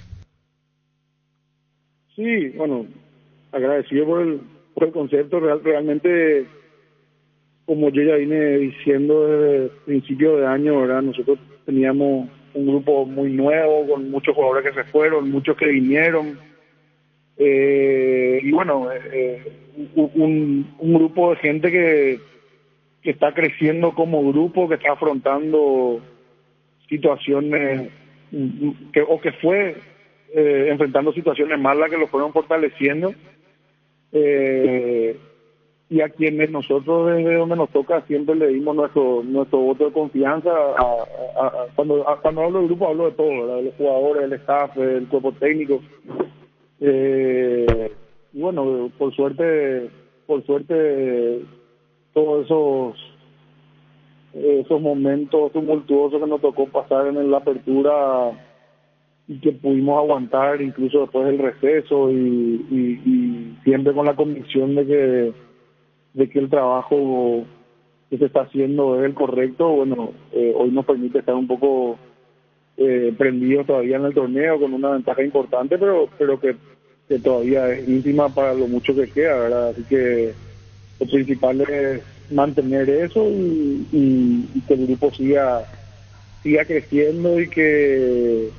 Sí, bueno, agradecido por el concepto. Realmente, como yo ya vine diciendo desde el principio de año, ¿verdad? Nosotros teníamos un grupo muy nuevo, con muchos jugadores que se fueron, muchos que vinieron. Y bueno, un grupo de gente que está creciendo como grupo, que está afrontando situaciones que fue enfrentando situaciones malas que lo fueron fortaleciendo, y a quienes nosotros desde donde nos toca siempre le dimos nuestro voto de confianza. Cuando hablo del grupo hablo de todo, ¿verdad? De los jugadores, el staff, el cuerpo técnico, y bueno, por suerte todos esos momentos tumultuosos que nos tocó pasar en la apertura y que pudimos aguantar incluso después del receso, y siempre con la convicción de que el trabajo que se está haciendo es el correcto. Bueno, hoy nos permite estar un poco prendidos todavía en el torneo con una ventaja importante, pero que todavía es ínfima para lo mucho que queda, ¿verdad? Así que lo principal es mantener eso y que el grupo siga creciendo, y que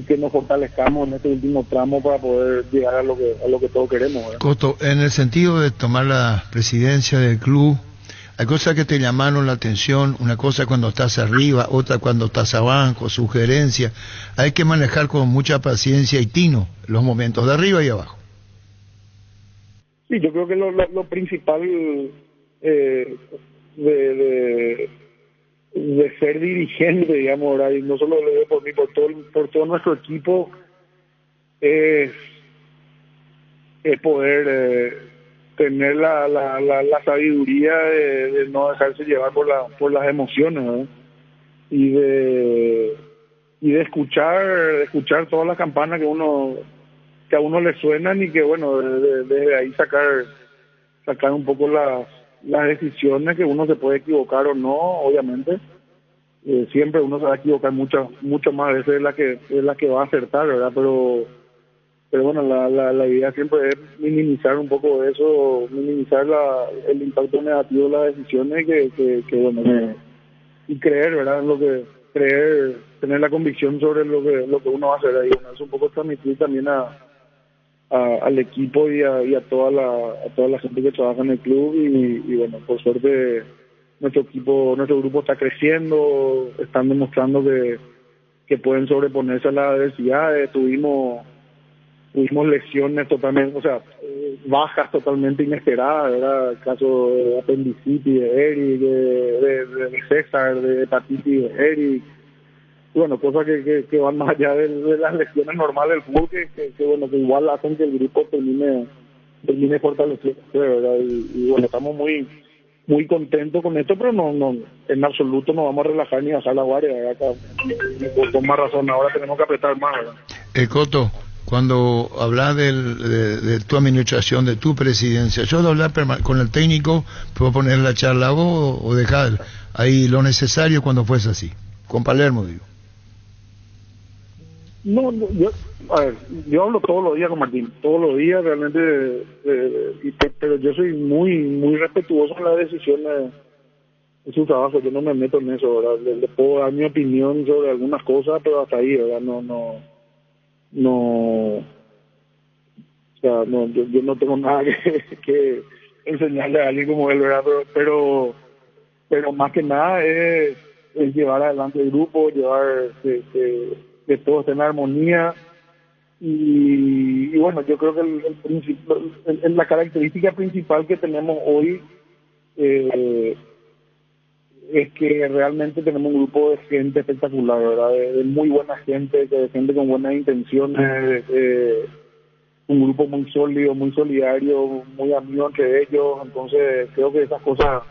que nos fortalezcamos en este último tramo para poder llegar a lo que todos queremos, ¿verdad? Coto, en el sentido de tomar la presidencia del club, hay cosas que te llamaron la atención, una cosa cuando estás arriba, otra cuando estás abajo, sugerencias. Hay que manejar con mucha paciencia y tino los momentos de arriba y abajo. Sí, yo creo que lo principal de ser dirigente, digamos, ¿verdad? Y no solo lo digo por mí, por todo nuestro equipo, es poder tener la sabiduría de no dejarse llevar por las emociones, ¿verdad? Y de escuchar todas las campanas que a uno le suenan, y que bueno, desde ahí sacar un poco las decisiones, que uno se puede equivocar o no, obviamente. Siempre uno se va a equivocar mucho más veces de la que va a acertar, ¿verdad? Pero bueno, la idea siempre es minimizar un poco eso, minimizar el impacto negativo de las decisiones, que bueno, y creer, ¿verdad? Tener la convicción sobre lo que uno va a hacer ahí. Bueno, es un poco transmitir también al equipo y a toda la gente que trabaja en el club, y bueno, por suerte nuestro grupo está creciendo, están demostrando que pueden sobreponerse a las adversidades. Tuvimos lesiones totalmente, o sea, bajas totalmente inesperadas, ¿verdad? El caso de apendicitis de Eric, de César, de hepatitis de Eric. Y bueno, cosas que van más allá de las lesiones normales del fútbol, que bueno, que igual hacen que el grupo termine fortaleciendo, ¿verdad? Y bueno, estamos muy contentos con esto, pero no en absoluto no vamos a relajar ni bajar la guardia, ¿verdad? Con más razón, ahora tenemos que apretar más, ¿verdad? Coto, cuando hablas de tu administración, de tu presidencia, yo de hablar con el técnico, ¿puedo poner la charla a vos o dejar ahí lo necesario cuando fuese así? Con Palermo, digo. No, yo hablo todos los días con Martín, todos los días realmente, pero yo soy muy respetuoso en las decisiones de su trabajo. Yo no me meto en eso, ¿verdad? Le puedo dar mi opinión sobre algunas cosas, pero hasta ahí, ¿verdad? No, o sea, yo no tengo nada que enseñarle a alguien como él, ¿verdad? Pero más que nada es llevar adelante el grupo, llevar que todo esté en armonía, y bueno, yo creo que la característica principal que tenemos hoy es que realmente tenemos un grupo de gente espectacular, ¿verdad? De muy buena gente, de gente con buenas intenciones, un grupo muy sólido, muy solidario, muy amigo entre ellos. Entonces creo que esas cosas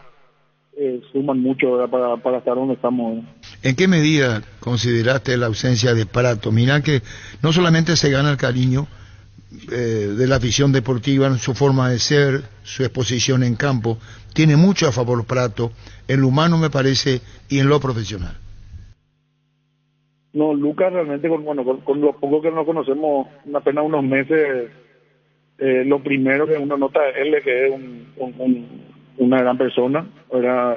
suman mucho, ¿verdad? Para estar donde estamos, ¿verdad? ¿En qué medida consideraste la ausencia de Prato? Mirá que no solamente se gana el cariño de la afición deportiva en su forma de ser, su exposición en campo, tiene mucho a favor Prato, en lo humano me parece, y en lo profesional. No, Lucas realmente, con lo poco que nos conocemos, apenas unos meses, lo primero que uno nota de él es que es una gran persona, ¿verdad?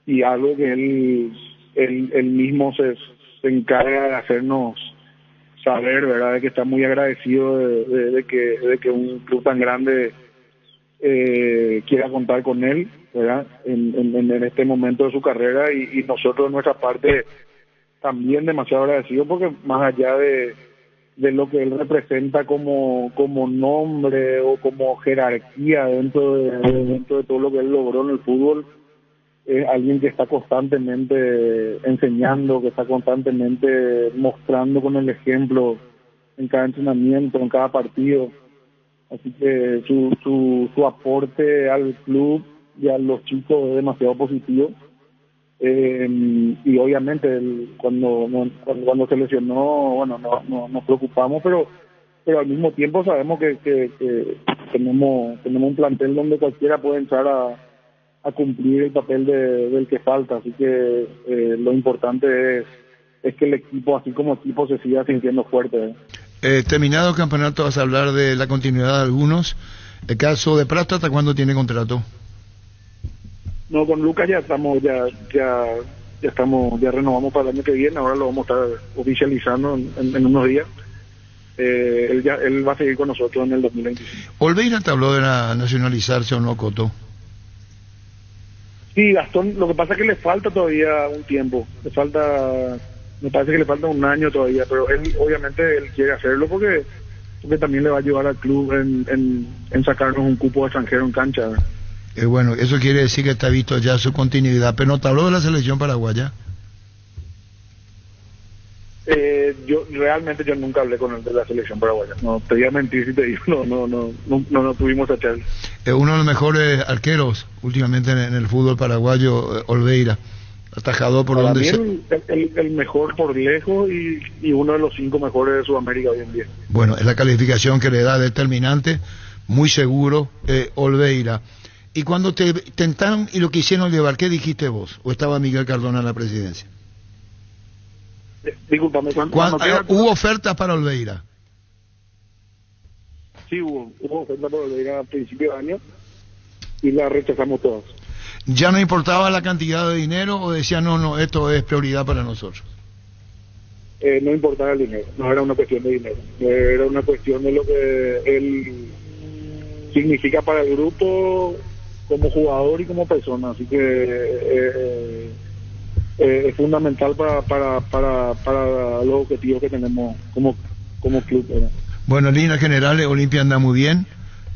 Y algo que él mismo se encarga de hacernos saber, ¿verdad? De que está muy agradecido de que un club tan grande quiera contar con él, ¿verdad? En este momento de su carrera, y nosotros de nuestra parte también demasiado agradecidos, porque más allá de lo que él representa como nombre o como jerarquía dentro de todo lo que él logró en el fútbol, es alguien que está constantemente enseñando, que está constantemente mostrando con el ejemplo en cada entrenamiento, en cada partido. Así que su aporte al club y a los chicos es demasiado positivo. Y obviamente cuando se lesionó, bueno, nos preocupamos, pero al mismo tiempo sabemos que tenemos un plantel donde cualquiera puede entrar a cumplir el papel del que falta. Así que lo importante es que el equipo, así como equipo, se siga sintiendo fuerte. Terminado el campeonato, vas a hablar de la continuidad de algunos. El caso de Prato, ¿hasta cuándo tiene contrato? No, con Lucas ya estamos, ya ya renovamos para el año que viene, ahora lo vamos a estar oficializando en unos días. Él va a seguir con nosotros en el 2025. ¿Olveira te habló de nacionalizarse o no, Coto? Sí, Gastón, lo que pasa es que le falta todavía un tiempo, me parece que le falta un año todavía, pero él obviamente él quiere hacerlo porque también le va a ayudar al club en sacarnos un cupo extranjero en cancha. Bueno, eso quiere decir que está visto ya su continuidad, pero no te habló de la selección paraguaya. Yo nunca hablé con él de la selección paraguaya. No te voy a mentir si te digo, no tuvimos a charla. Uno de los mejores arqueros últimamente en el fútbol paraguayo, Olveira, atajador por Para donde mí el mejor por lejos y uno de los 5 mejores de Sudamérica hoy en día. Bueno, es la calificación que le da determinante, muy seguro, Olveira. Y cuando te tentaron y lo quisieron llevar, ¿qué dijiste vos? ¿O estaba Miguel Cardona en la presidencia? Discúlpame, ¿hubo ofertas para Olveira? Sí, hubo ofertas para Olveira a principios de año y la rechazamos todas. ¿Ya no importaba la cantidad de dinero o decía no, esto es prioridad para nosotros? No importaba el dinero, no era una cuestión de dinero, era una cuestión de lo que él significa para el grupo como jugador y como persona, así que es fundamental para los objetivos que tenemos como club, ¿verdad? Bueno, en líneas generales, Olimpia anda muy bien,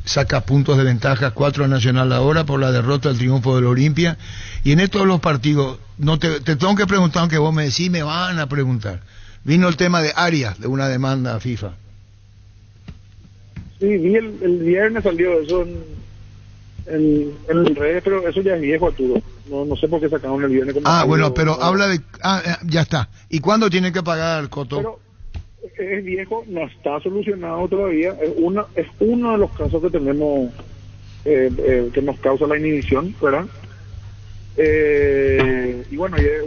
saca puntos de ventaja, 4 a Nacional ahora por la derrota, el triunfo del Olimpia, y en estos los partidos, no te tengo que preguntar, aunque vos me decís, me van a preguntar, vino el tema de Arias, de una demanda a FIFA. Sí, vi el viernes salió eso en redes, pero eso ya es viejo, Arturo. No sé por qué sacaron el viernes. Bueno, pero habla de... ya está. ¿Y cuándo tiene que pagar, Coto? Pero es viejo, no está solucionado todavía. Es uno de los casos que tenemos que nos causa la inhibición, ¿verdad? Y bueno, es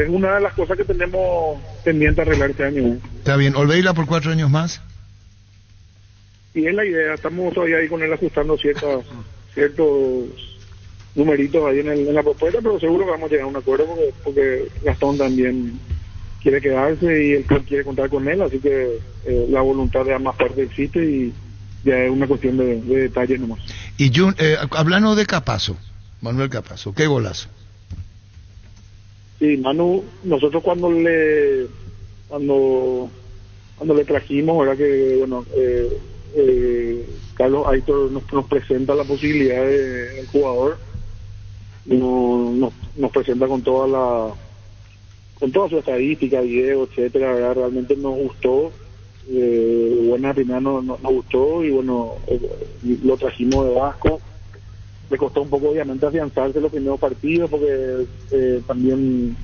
una de las cosas que tenemos pendiente arreglar este año. Está bien. ¿Olveira por 4 años más? Y es la idea. Estamos todavía ahí con él ajustando ciertos numeritos ahí en la propuesta, pero seguro que vamos a llegar a un acuerdo porque Gastón también quiere quedarse y el club quiere contar con él, así que la voluntad de ambas partes existe y ya es una cuestión de detalles nomás. Y hablando de Capazo, Manuel Capazo, qué golazo. Sí, Manu, nosotros cuando le trajimos, ¿verdad? Que bueno, Carlos Aitor nos presenta la posibilidad del jugador, nos presenta con toda su estadística, video, etcétera, ¿verdad? Realmente nos gustó, buena primera nos gustó y bueno, lo trajimos de Vasco. Le costó un poco obviamente afianzarse los primeros partidos porque también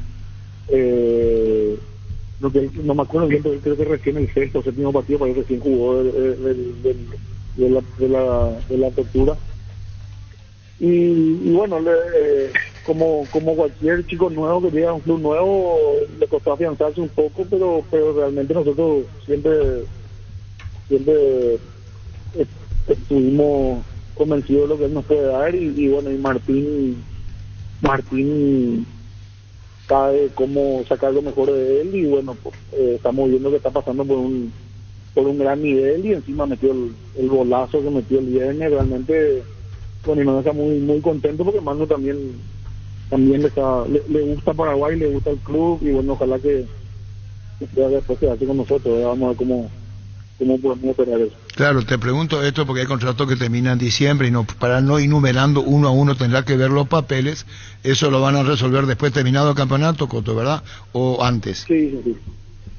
no me acuerdo bien, pero creo que recién el sexto o séptimo partido para recién jugó de la apertura y bueno, como cualquier chico nuevo que llega a un club nuevo le costó afianzarse un poco, pero realmente nosotros siempre estuvimos convencidos de lo que él nos puede dar y bueno, y Martín sabe cómo sacar lo mejor de él y bueno, pues, estamos viendo que está pasando por un gran nivel y encima metió el golazo que metió el viernes. Realmente bueno, y nos deja muy contento porque Manu también le gusta Paraguay, le gusta el club y bueno, ojalá que después quedarse con nosotros, vamos a ver cómo podemos operar eso. Claro, te pregunto esto porque hay contratos que terminan en diciembre y para no ir numerando uno a uno tendrá que ver los papeles. Eso lo van a resolver después terminado el campeonato, Coto, ¿verdad? ¿O antes? Sí.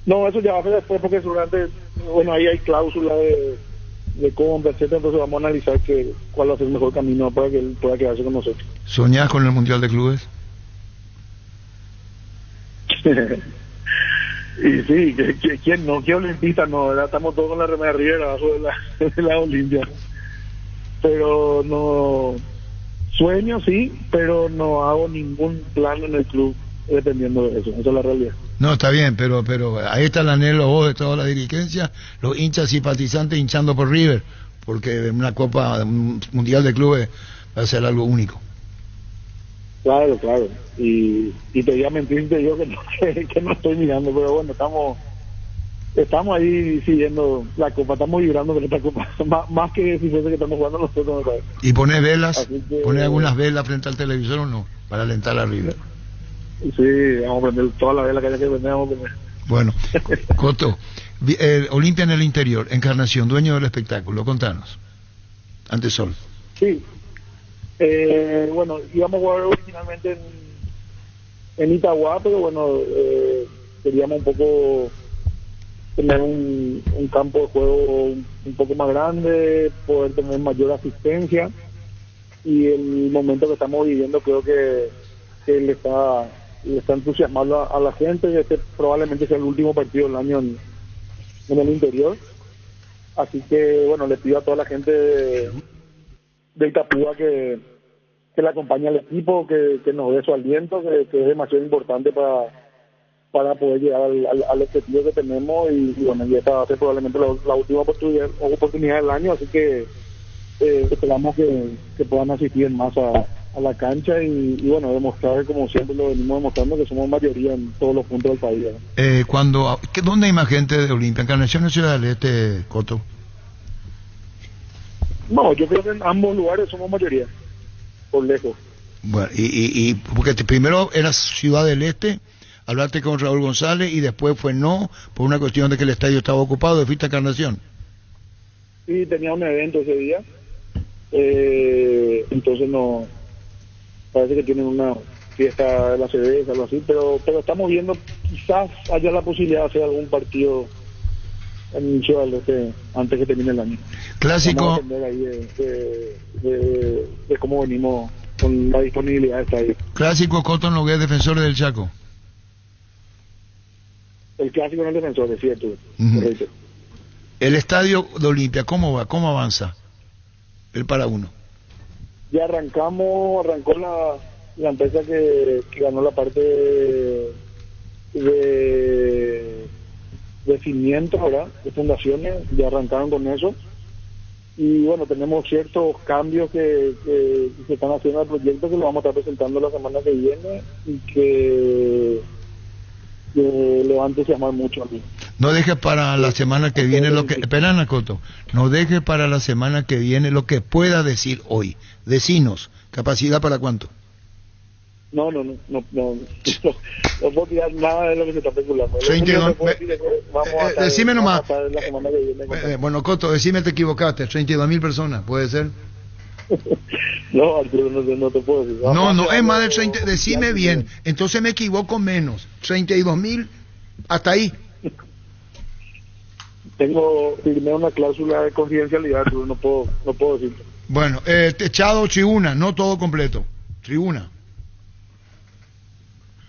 No, eso ya va a ser después porque seguramente, bueno, ahí hay cláusula de compra, etcétera, entonces vamos a analizar cuál va a ser el mejor camino para que él pueda quedarse con nosotros. ¿Soñás con el Mundial de Clubes? Y sí, ¿quién no? ¿Qué olimpista no? ¿Verdad? Estamos todos con la remera arriba abajo de la Olimpia. Pero no... Sueño sí, pero no hago ningún plan en el club dependiendo de eso. Esa es la realidad. No, está bien, pero ahí está el anhelo vos de toda la dirigencia, los hinchas simpatizantes hinchando por River, porque una Copa Mundial de Clubes va a ser algo único. Claro, claro. Y te voy a mentir, te digo que no, que no estoy mirando, pero bueno, estamos ahí siguiendo la copa, estamos vibrando con esta copa, más que si fuese que estamos jugando nosotros, me parece. ¿Y pones velas? Que, ¿Pones algunas velas frente al televisor o no? Para alentar arriba. Sí, vamos a prender toda la vela que haya que prender, vamos a prender. Bueno, Coto, Olimpia en el interior, Encarnación, dueño del espectáculo, contanos. Antesol. Sí. Bueno, íbamos a jugar originalmente en Itagua, pero bueno, queríamos un poco tener un campo de juego un poco más grande, poder tener mayor asistencia, y el momento que estamos viviendo creo que le está entusiasmando a la gente, y este probablemente sea el último partido del año en el interior, así que bueno, le pido a toda la gente de Itapúa que le acompañe al equipo, que nos dé su aliento, que es demasiado importante para poder llegar al objetivo que tenemos, y bueno, y esta va a ser probablemente la última oportunidad del año, así que esperamos que puedan asistir más a la cancha y bueno, demostrar, como siempre lo venimos demostrando, que somos mayoría en todos los puntos del país, ¿no? ¿Dónde hay más gente de Olimpia? ¿Encarnación o Ciudad del Este, Coto? No, yo creo que en ambos lugares somos mayoría, por lejos. Bueno, y porque primero eras Ciudad del Este, hablaste con Raúl González y después fue no, por una cuestión de que el estadio estaba ocupado, de fuiste a Encarnación. Sí, tenía un evento ese día, entonces no, parece que tienen una fiesta de la cerveza, algo así, pero estamos viendo, quizás haya la posibilidad de hacer algún partido en Ciudad del Este antes que termine el año. Clásico. Vamos a depender ahí de cómo venimos con la disponibilidad de estadio. Clásico Coto Nogués, Defensores del Chaco. El clásico en el Defensor, es cierto. Correcto. El estadio de Olimpia, ¿cómo va? ¿Cómo avanza? El para uno. Ya arrancó la empresa que ganó la parte de cimientos, ¿verdad? De fundaciones, ya arrancaron con eso. Y bueno, tenemos ciertos cambios que se están haciendo al proyecto, que lo vamos a estar presentando la semana que viene, y que le va a entusiasmar mucho a mí. No dejes para la semana que viene lo que... Espera, Nacoto. No dejes para la semana que viene lo que pueda decir hoy. Decinos, ¿capacidad para cuánto? No puedo tirar nada de lo que se está especulando. Decime nomás. La semana que viene, bueno, Coto, decime te equivocaste. 32.000 personas, ¿puede ser? No, Arturo, no te puedo decir. No, es más de 30. Decime bien. Entonces me equivoco menos. 32.000, hasta ahí. Firmé una cláusula de confidencialidad, Arturo, no puedo decir. Bueno, techado, tribuna, no todo completo. Tribuna.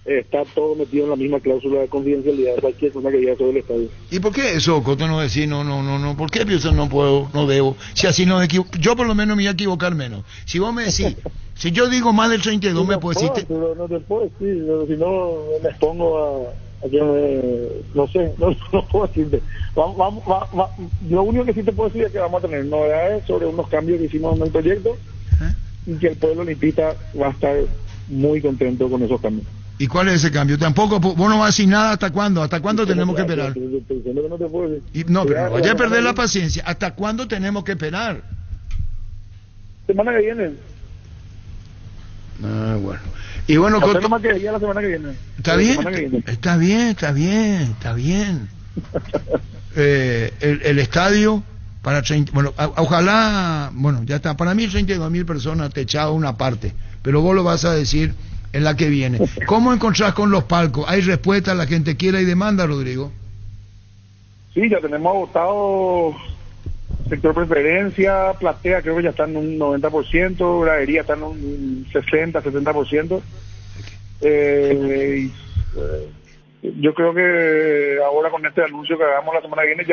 Está todo metido en la misma cláusula de confidencialidad, cualquier cosa que diga sobre el estadio. ¿Y por qué eso, Coto, no decir no? ¿Por qué pienso no puedo, no debo? Si así no me equivoco, yo por lo menos me voy a equivocar menos. Si vos me decís, si yo digo más del 32, sí, me puedes decir... No te puedo decir, pero si no me expongo a que no sé, no puedo decirte. Lo único que sí te puedo decir es que vamos a tener novedades sobre unos cambios que hicimos en el proyecto, y que el pueblo olimpista va a estar muy contento con esos cambios. ¿Y cuál es ese cambio? Tampoco, vos no vas a decir nada. ¿Hasta cuándo? ¿Hasta cuándo tenemos que esperar? No, pero no vaya a perder la paciencia. ¿Hasta cuándo tenemos que esperar? Semana que viene. Bueno. Y bueno, la semana que viene. Está bien. El estadio para 30, bueno, ojalá, bueno, ya está. Para mí 32.000 personas techado una parte, pero vos lo vas a decir en la que viene. ¿Cómo encontrás con los palcos? ¿Hay respuesta? ¿La gente quiere y demanda, Rodrigo? Sí, ya tenemos agotado sector preferencia, platea creo que ya está en un 90%, gradería está en un 60-70%. Yo creo que ahora con este anuncio que hagamos la semana que viene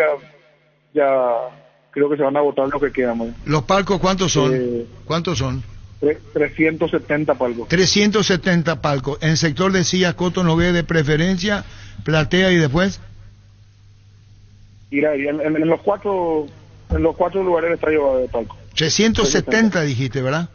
ya creo que se van a agotar lo que quedan. ¿Los palcos cuántos son? ¿Cuántos son? 370 palcos. 370 palcos. En sector decía Coto Nogués de preferencia, platea y después. Y en los cuatro lugares del estadio de palco. 370 dijiste, ¿verdad?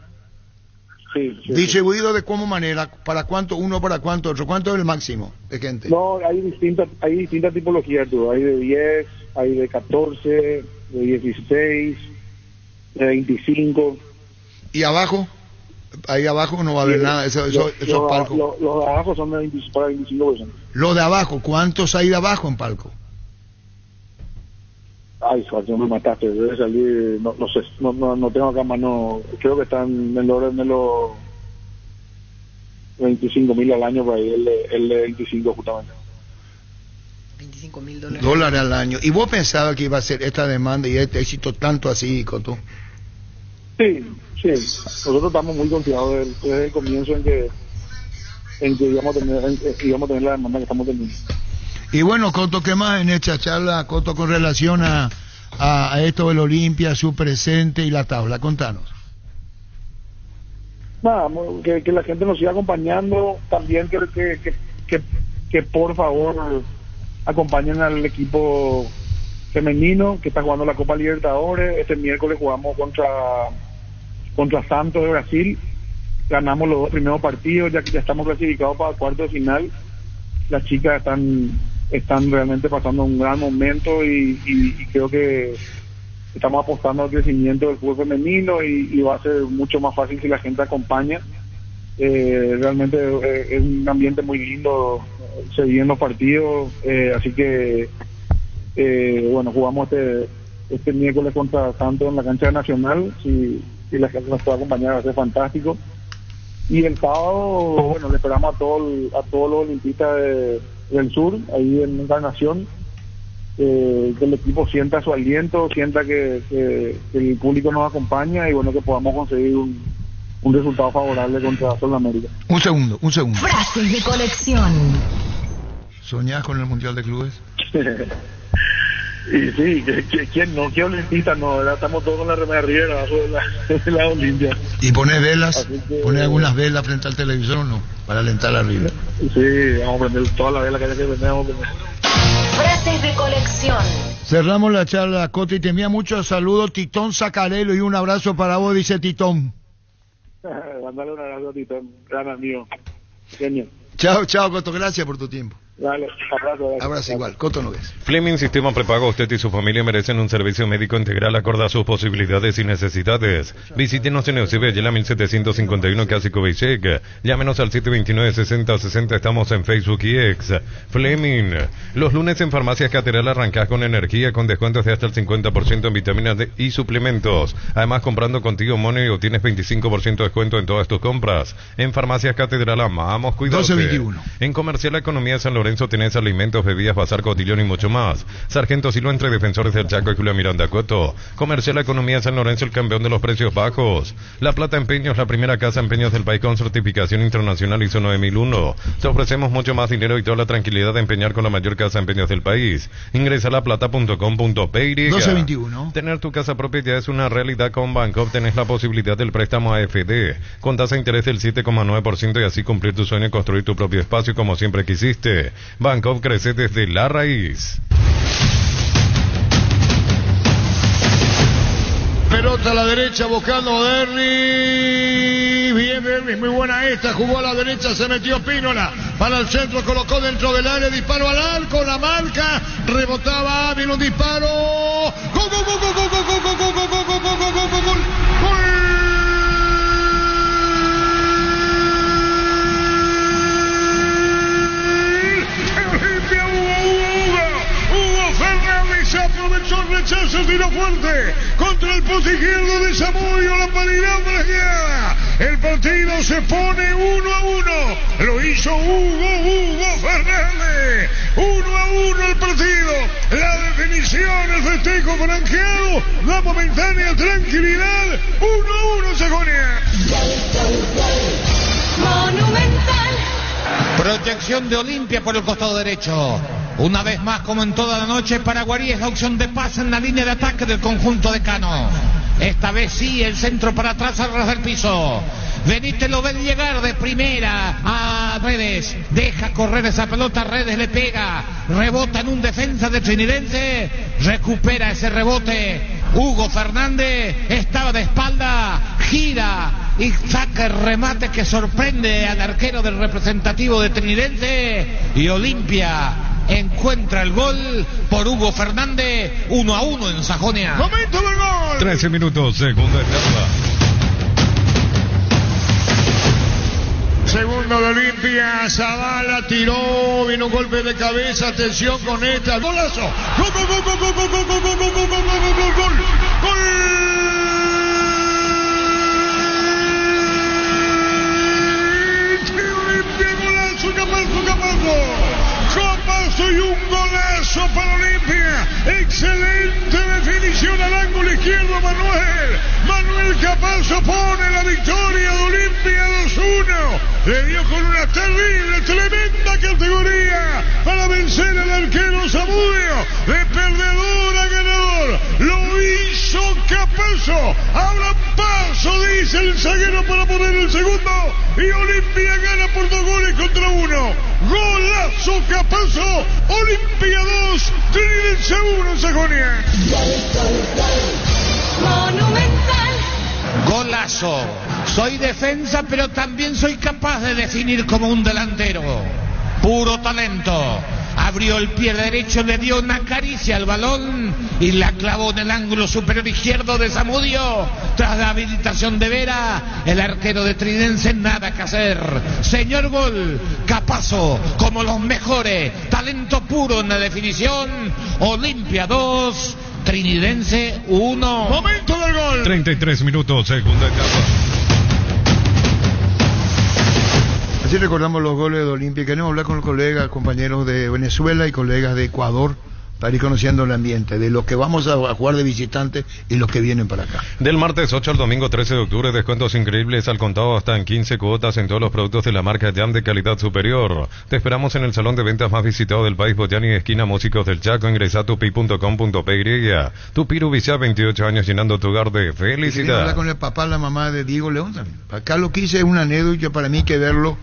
Sí. ¿Distribuido de cómo manera? ¿Para cuánto uno, para cuánto otro? ¿Cuánto es el máximo de gente? No, hay distintas tipologías, Arturo. Hay de 10, hay de 14, de 16, de 25. ¿Y abajo? Ahí abajo no va a haber nada, esos palcos. Los de abajo son para 25 personas. Los de abajo, ¿cuántos hay de abajo en palco? Ay, Sebastián, me mataste, debe salir, no sé, no tengo acá mano, creo que están en el orden de los 25.000 al año, por ahí, el de 25 justamente. $25,000 al año. ¿Y vos pensabas que iba a ser esta demanda y este éxito tanto así, Coto? Sí, nosotros estamos muy confiados desde el comienzo en que íbamos a tener la demanda que estamos teniendo. Y bueno, Coto, ¿qué más en esta charla, Coto, con relación a esto del Olimpia, su presente y la tabla? Contanos. Nada, que la gente nos siga acompañando, también que por favor acompañen al equipo femenino que está jugando la Copa Libertadores. Este miércoles jugamos contra Santos de Brasil, ganamos los 2 primeros partidos, ya que ya estamos clasificados para el cuarto de final. Las chicas están realmente pasando un gran momento y creo que estamos apostando al crecimiento del fútbol femenino y va a ser mucho más fácil si la gente acompaña. Realmente es un ambiente muy lindo, se viven los partidos, así que bueno, jugamos este miércoles contra Santos en la cancha Nacional. Si la gente nos puede acompañar va a ser fantástico. Y el sábado, bueno, le esperamos a todos los olimpistas del sur, ahí en Encarnación, que el equipo sienta su aliento, sienta que el público nos acompaña y bueno, que podamos conseguir un resultado favorable contra Sudamérica. Un segundo. Frases de colección. ¿Soñás con el Mundial de Clubes? Y sí, ¿quién no? ¿Qué olimpista no? ¿Verdad? Estamos todos con la remera Riera de la Olimpia. ¿Y pones velas? ¿Pones algunas velas frente al televisor o no? Para alentar la Riera. Sí, vamos a prender toda la vela que haya que prender, vamos a prender. Frases de colección. Cerramos la charla, Coto, y te envía muchos saludos, Titón Sacarelo, y un abrazo para vos, dice Titón. Mandale un abrazo a Titón, gran amigo. Genio. Chao, Coto, gracias por tu tiempo. Dale, abrazo. Abrazo igual, Coto Nogués. Fleming Sistema Prepago. Usted y su familia merecen un servicio médico integral acorde a sus posibilidades y necesidades. Visítenos en Eusebio Ayala 1751, casi Coveycheck. Llámenos al 729-6060. Estamos en Facebook y X. Fleming. Los lunes en Farmacias Catedral arrancás con energía, con descuentos de hasta el 50% en vitaminas y suplementos. Además, comprando contigo Money obtienes 25% de descuento en todas tus compras. En Farmacias Catedral amamos cuidarte. 1221. En Comercial Economía San Lorenzo tenés alimentos, bebidas, bazar, cotillón y mucho más. Sargento Silva entre Defensores del Chaco y Julio Miranda Coto. Comercial Economía San Lorenzo, el campeón de los precios bajos. La Plata Empeños, la primera casa empeños del país con certificación internacional ISO 9001. Te ofrecemos mucho más dinero y toda la tranquilidad de empeñar con la mayor casa empeños del país. Ingresa a laplata.com.py. 1221. Tener tu casa propia ya es una realidad. Con Bancopp tenés la posibilidad del préstamo AFD con tasa de interés del 7,9% y así cumplir tu sueño y construir tu propio espacio como siempre quisiste. Bancopp crece desde la raíz. Pelota a la derecha buscando Derry. Bien, muy buena esta. Jugó a la derecha, se metió Pínola. Para el centro, colocó dentro del área. Disparo al arco, la marca. Rebotaba, viene un disparo. ¡Gol, gol, gol, gol, gol, gol, gol, gol, gol, gol, gol, gol, gol, gol, gol! Aprovechó el rechazo, tiró fuerte contra el poste izquierdo de Zamudio, la paridad plagiada. El partido se pone 1-1. Lo hizo Hugo Fernández. 1-1 el partido. La definición, el festejo franqueado, la momentánea tranquilidad. 1-1 Sajonia. Monumental. Proyección de Olimpia por el costado derecho. Una vez más, como en toda la noche, Paraguarí es la opción de pase en la línea de ataque del conjunto de Cano. Esta vez sí, el centro para atrás al ras del piso. Benítez lo ve llegar de primera a Redes. Deja correr esa pelota, Redes le pega. Rebota en un defensa de Trinidense. Recupera ese rebote. Hugo Fernández estaba de espalda. Gira. y saca el remate que sorprende al arquero del representativo de Trinidense, y Olimpia encuentra el gol por Hugo Fernández. 1-1 en Sajonia. ¡Momento del gol! 13 minutos, segunda etapa. Segundo de Olimpia, Zavala tiró, vino un golpe de cabeza, atención con esta, golazo. ¡Gol, gol, gol, gol, gol, gol, gol, gol, gol, gol, gol, gol, gol, gol! ¡Gol! Olimpia, golazo, Capazo y un golazo para Olimpia. Excelente definición al ángulo izquierdo, Manuel Capazo pone la victoria de Olimpia 2-1. Le dio con una terrible, tremenda categoría para vencer al arquero Zamudio. De perdedor a ganador. Lo hizo Capazo. Ahora paso, dice el zaguero, para poner el segundo. Y Olimpia gana por 2-1. Golazo Capazo. Olimpia 2, Trinidense 1 en Sajonia. Monumental. Golazo. Soy defensa, pero también soy capaz de definir como un delantero. Puro talento. Abrió el pie derecho, le dio una caricia al balón y la clavó en el ángulo superior izquierdo de Zamudio. Tras la habilitación de Vera, el arquero de Trinidense, nada que hacer. Señor gol, Capazo, como los mejores. Talento puro en la definición. Olimpia 2, Trinidense 1. Momento del gol. 33 minutos, segunda etapa. Así recordamos los goles de Olimpia. Queremos hablar con colegas, compañeros de Venezuela y colegas de Ecuador para ir conociendo el ambiente de los que vamos a jugar de visitantes y los que vienen para acá. Del martes 8 al domingo 13 de octubre, descuentos increíbles al contado hasta en 15 cuotas en todos los productos de la marca Jam de calidad superior. Te esperamos en el salón de ventas más visitado del país, Botiani, esquina Músicos del Chaco. Ingresa a tupi.com.py. Tupi Ubicá, 28 años llenando tu hogar de felicidad. Hablar con el papá, la mamá de Diego León también. Acá lo que hice es una anécdota para mí, que verlo,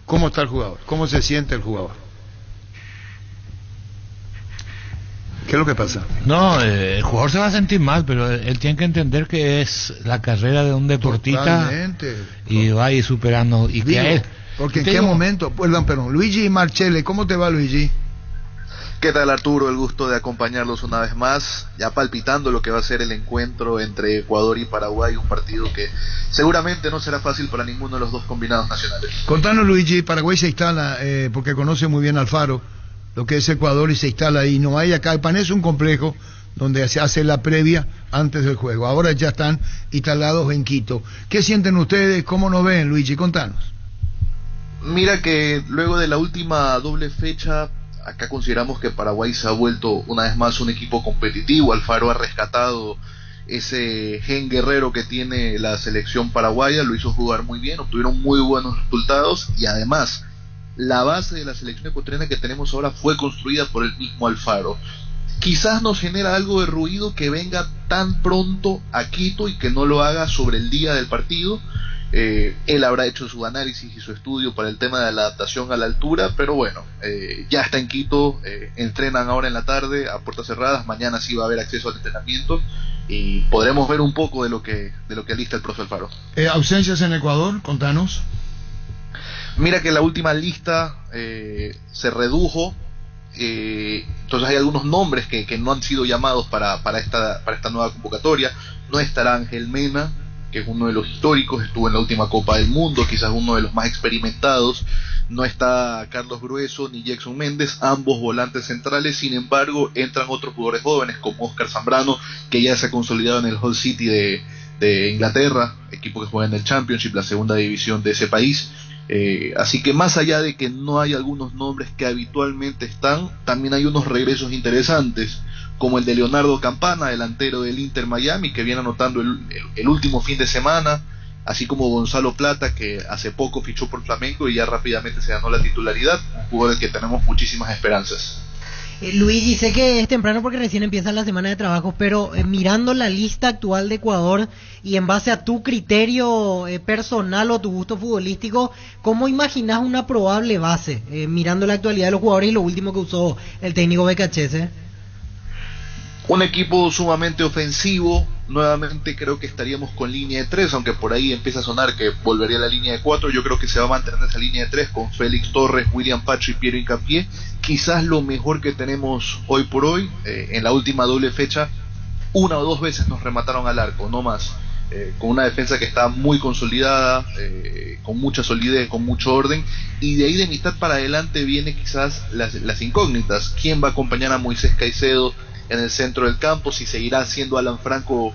cómo está el jugador, cómo se siente el jugador. ¿Qué es lo que pasa? No, el jugador se va a sentir mal, pero él tiene que entender que es la carrera de un deportista. Totalmente. Y va a ir superando. Y que a él, porque en qué momento, perdón, Luigi Marchelle, ¿cómo te va, Luigi? ¿Qué tal, Arturo? El gusto de acompañarlos una vez más, ya palpitando lo que va a ser el encuentro entre Ecuador y Paraguay, un partido que seguramente no será fácil para ninguno de los dos combinados nacionales. Contanos, Luigi, Paraguay se instala, porque conoce muy bien Alfaro, lo que es Ecuador, y se instala ahí. No hay acá, Pané es un complejo donde se hace la previa antes del juego. Ahora ya están instalados en Quito. ¿Qué sienten ustedes? ¿Cómo nos ven, Luigi? Contanos. Mira que luego de la última doble fecha, acá consideramos que Paraguay se ha vuelto una vez más un equipo competitivo. Alfaro ha rescatado ese gen guerrero que tiene la selección paraguaya, lo hizo jugar muy bien, obtuvieron muy buenos resultados, y además la base de la selección ecuatoriana que tenemos ahora fue construida por el mismo Alfaro. Quizás nos genera algo de ruido que venga tan pronto a Quito y que no lo haga sobre el día del partido. Él habrá hecho su análisis y su estudio para el tema de la adaptación a la altura, pero bueno, ya está en Quito, entrenan ahora en la tarde a puertas cerradas, mañana sí va a haber acceso al entrenamiento y podremos ver un poco de lo que alista el profe Alfaro. ¿Ausencias en Ecuador? Contanos. Mira que la última lista se redujo, entonces hay algunos nombres que no han sido llamados para esta nueva convocatoria. No estará Ángel Mena, que es uno de los históricos, estuvo en la última Copa del Mundo, quizás uno de los más experimentados. No está Carlos Grueso ni Jackson Méndez, ambos volantes centrales. Sin embargo, entran otros jugadores jóvenes como Oscar Zambrano, que ya se ha consolidado en el Hull City de Inglaterra, equipo que juega en el Championship, la segunda división de ese país. Así que más allá de que no hay algunos nombres que habitualmente están, también hay unos regresos interesantes, como el de Leonardo Campana, delantero del Inter Miami, que viene anotando el último fin de semana, así como Gonzalo Plata, que hace poco fichó por Flamengo y ya rápidamente se ganó la titularidad, un jugador del que tenemos muchísimas esperanzas. Luigi, sé que es temprano porque recién empieza la semana de trabajo, pero mirando la lista actual de Ecuador y en base a tu criterio personal o tu gusto futbolístico, ¿cómo imaginas una probable base? Mirando la actualidad de los jugadores y lo último que usó el técnico Becachese. Un equipo sumamente ofensivo. Nuevamente creo que estaríamos con línea de 3, aunque por ahí empieza a sonar que volvería a la línea de 4. Yo creo que se va a mantener esa línea de 3 con Félix Torres, William Pacho y Piero Hincapié. Quizás lo mejor que tenemos hoy por hoy. En la última doble fecha, 1 o 2 veces nos remataron al arco, no más. Con una defensa que está muy consolidada, con mucha solidez, con mucho orden, y de ahí de mitad para adelante viene quizás las incógnitas. ¿Quién va a acompañar a Moisés Caicedo en el centro del campo? Si seguirá siendo Alan Franco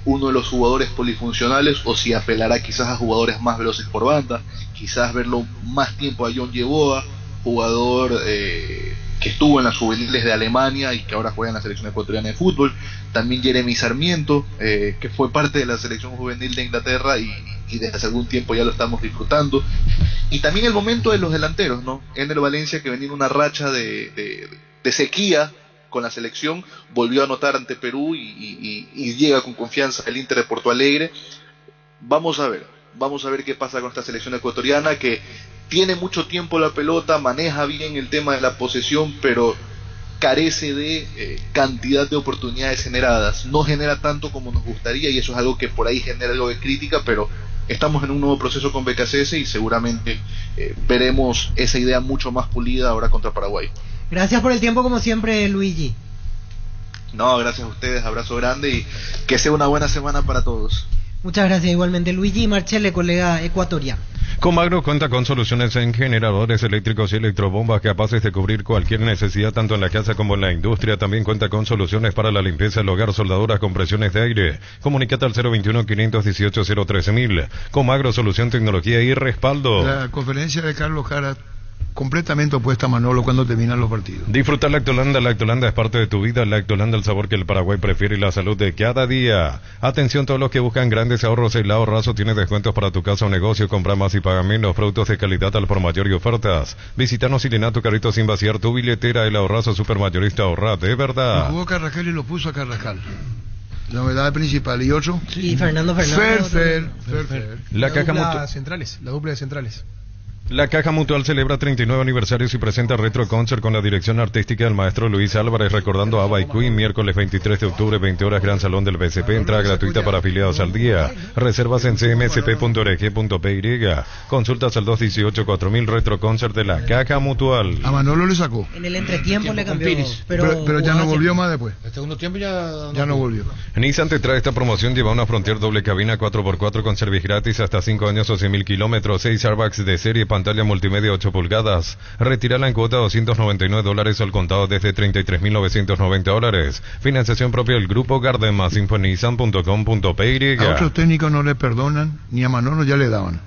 uno de los jugadores polifuncionales, o si apelará quizás a jugadores más veloces por banda, quizás verlo más tiempo a John Yeboah, jugador que estuvo en las juveniles de Alemania y que ahora juega en la selección ecuatoriana de fútbol. También Jeremy Sarmiento, que fue parte de la selección juvenil de Inglaterra y desde hace algún tiempo ya lo estamos disfrutando. Y también el momento de los delanteros, ¿no? Ener Valencia, que venía en una racha de sequía con la selección, volvió a anotar ante Perú y llega con confianza el Inter de Porto Alegre. Vamos a ver qué pasa con esta selección ecuatoriana, que tiene mucho tiempo la pelota, maneja bien el tema de la posesión, pero carece de cantidad de oportunidades generadas. No genera tanto como nos gustaría, y eso es algo que por ahí genera algo de crítica, pero estamos en un nuevo proceso con BKCS y seguramente veremos esa idea mucho más pulida ahora contra Paraguay. Gracias por el tiempo, como siempre, Luigi. No, gracias a ustedes, abrazo grande y que sea una buena semana para todos. Muchas gracias igualmente, Luigi Marchelle, colega ecuatoriano. Comagro cuenta con soluciones en generadores eléctricos y electrobombas capaces de cubrir cualquier necesidad tanto en la casa como en la industria. También cuenta con soluciones para la limpieza del hogar, soldaduras, compresiones de aire. Comunícate al 021-518-013.000. Comagro, solución, tecnología y respaldo. La conferencia de Carlos Jara completamente opuesta a Manolo cuando terminan los partidos. Disfrutar Lactolanda. Lactolanda es parte de tu vida. Lactolanda, el sabor que el Paraguay prefiere y la salud de cada día. Atención todos los que buscan grandes ahorros. El Helado Razo tiene descuentos para tu casa o negocio. Compra más y paga menos. Productos de calidad al por mayor y ofertas. Visítanos y llena tu carrito sin vaciar tu billetera. Helado Razo, supermayorista, ahorra de verdad. Lo jugó Carrascal y lo puso a Carrascal. La novedad principal. ¿Y otro? Y Fernando Fer. La caja la dupla de centrales. La Caja Mutual celebra 39 aniversarios y presenta Retro Concert con la dirección artística del maestro Luis Álvarez, recordando a Ava y Queen, miércoles 23 de octubre, 20 horas, Gran Salón del BCP, entrada gratuita para afiliados al día. Reservas en cmsp.org.py. Consultas al 218-4000. Retro Concert de la Caja Mutual. A Manolo le sacó. En el entretiempo le cambió. Pero ya no volvió más después. El segundo tiempo ya no volvió. Nissan te trae esta promoción. Lleva una Frontier doble cabina 4x4 con service gratis hasta 5 años o 100.000 kilómetros. 6 airbags de serie, pantalla multimedia 8 pulgadas. Retírala en cuota $299 al contado desde $33.990. Financiación propia del Grupo Garden. Más info en nissan.com.py. A otros técnicos no le perdonan, ni a Manolo ya le daban.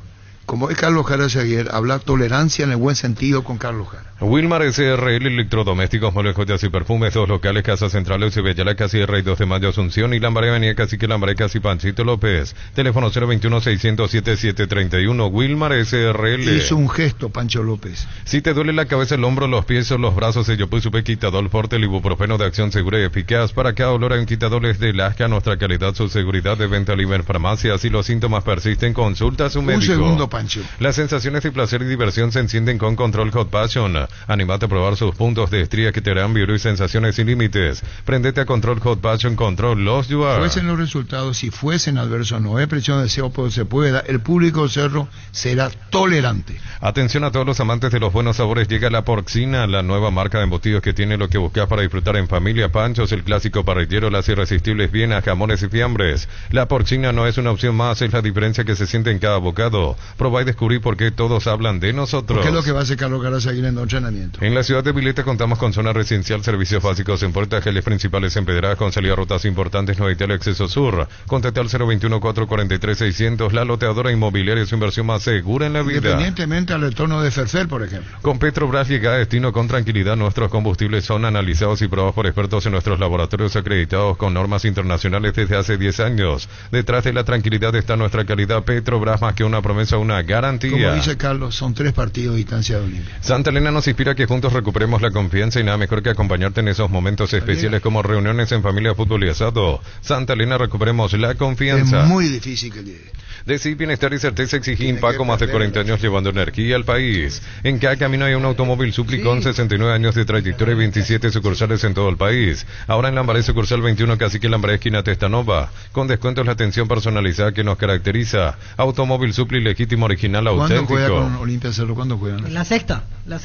Como es Carlos Jara ayer, hablar tolerancia en el buen sentido con Carlos Jara. Wilmar SRL, electrodomésticos, muebles, joyas y perfumes, 2 locales, Casa Central, Eusebio Casi, Rey 2 de Mayo, Asunción y Lambaré, Avenida Cacique, Lambaré, Casi, Panchito López. Teléfono 021-600-7731, Wilmar SRL. Hizo un gesto, Pancho López. Si te duele la cabeza, el hombro, los pies o los brazos, Yopusupe Quitadol Forte, el ibuprofeno de acción segura y eficaz. Para cada dolor en quitadores de Lasca, nuestra calidad, su seguridad de venta libre en farmacias. Si los síntomas persisten, consulta a su médico. Un segundo, Pancho. Las sensaciones de placer y diversión se encienden con Control Hot Passion. Anímate a probar sus puntos de estría que te darán virus y sensaciones sin límites. Prendete a Control Hot Passion, Control Lost You Are. Fuesen los resultados, si fuesen adversos, no es presión de deseo, pues se pueda. El público cerro será tolerante. Atención a todos los amantes de los buenos sabores. Llega la Porcina, la nueva marca de embutidos que tiene lo que buscas para disfrutar en familia. Panchos, el clásico parrillero, las irresistibles vienas, jamones y fiambres. La Porcina no es una opción más, es la diferencia que se siente en cada bocado. Probá y descubrí por qué todos hablan de nosotros. ¿Qué es lo que va a hacer Carlos Jara seguir en el entrenamiento? En la ciudad de Vileta contamos con zona residencial, servicios básicos en puertas, geles principales empedradas con salida a rutas importantes, no Italia, acceso sur. Contacte al 021-443-600, la loteadora inmobiliaria, su inversión más segura en la vida. Independientemente al retorno de Ferfer, por ejemplo. Con Petrobras llega a destino con tranquilidad. Nuestros combustibles son analizados y probados por expertos en nuestros laboratorios acreditados con normas internacionales desde hace 10 años. Detrás de la tranquilidad está nuestra calidad. Petrobras, más que una promesa, una garantía. Como dice Carlos, son 3 partidos de distancia de Olimpia. Santa Elena nos inspira que juntos recuperemos la confianza y nada mejor que acompañarte en esos momentos especiales como reuniones en familia, fútbol y asado. Santa Elena, recuperemos la confianza. Es muy difícil que llegue. Decí Bienestar y Certeza exigí Impaco, más de 40 años llevando energía al país. En cada camino hay un automóvil Supli con 69 años de trayectoria y 27 sucursales en todo el país. Ahora en Lambaré sucursal 21, Cacique Lambaré, esquina Testanova. Con descuentos la atención personalizada que nos caracteriza. Automóvil Supli legítimo, original, auténtico. ¿Cuándo juega con Olimpia Cerro? ¿Cuándo juegan? La sexta.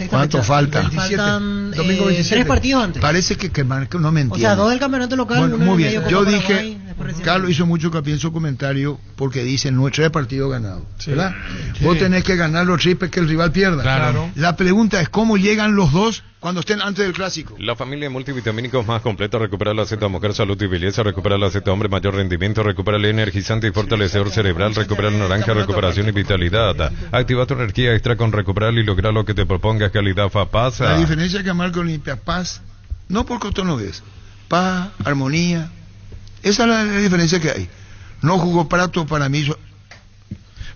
¿Cuánto fecha. falta? Faltan Domingo 27. 3 partidos antes. Parece que Marco no me entiende. O sea, 2 del campeonato local, Bueno, uno muy en el bien. medio Yo Copa dije, Paraguay, después recién. Carlos hizo mucho hincapié en su comentario porque dice 3 partidos ganados, Sí. ¿verdad? Sí. Vos tenés que ganar los triples que el rival pierda. Claro. La pregunta es cómo llegan los dos cuando estén antes del clásico. La familia de multivitamínicos más completa: recupera la Z Mujer, Salud y Belleza, recupera la Z Hombre, mayor rendimiento, recupera el energizante y fortalecedor cerebral, recupera el naranja, recuperación y vitalidad. Activa tu energía extra con Recuperal y logra lo que te propongas, calidad Fapasa. La diferencia es que Marco limpia paz, no por cotonoves, paz, armonía. Esa es la diferencia que hay. No jugó Prato para mí.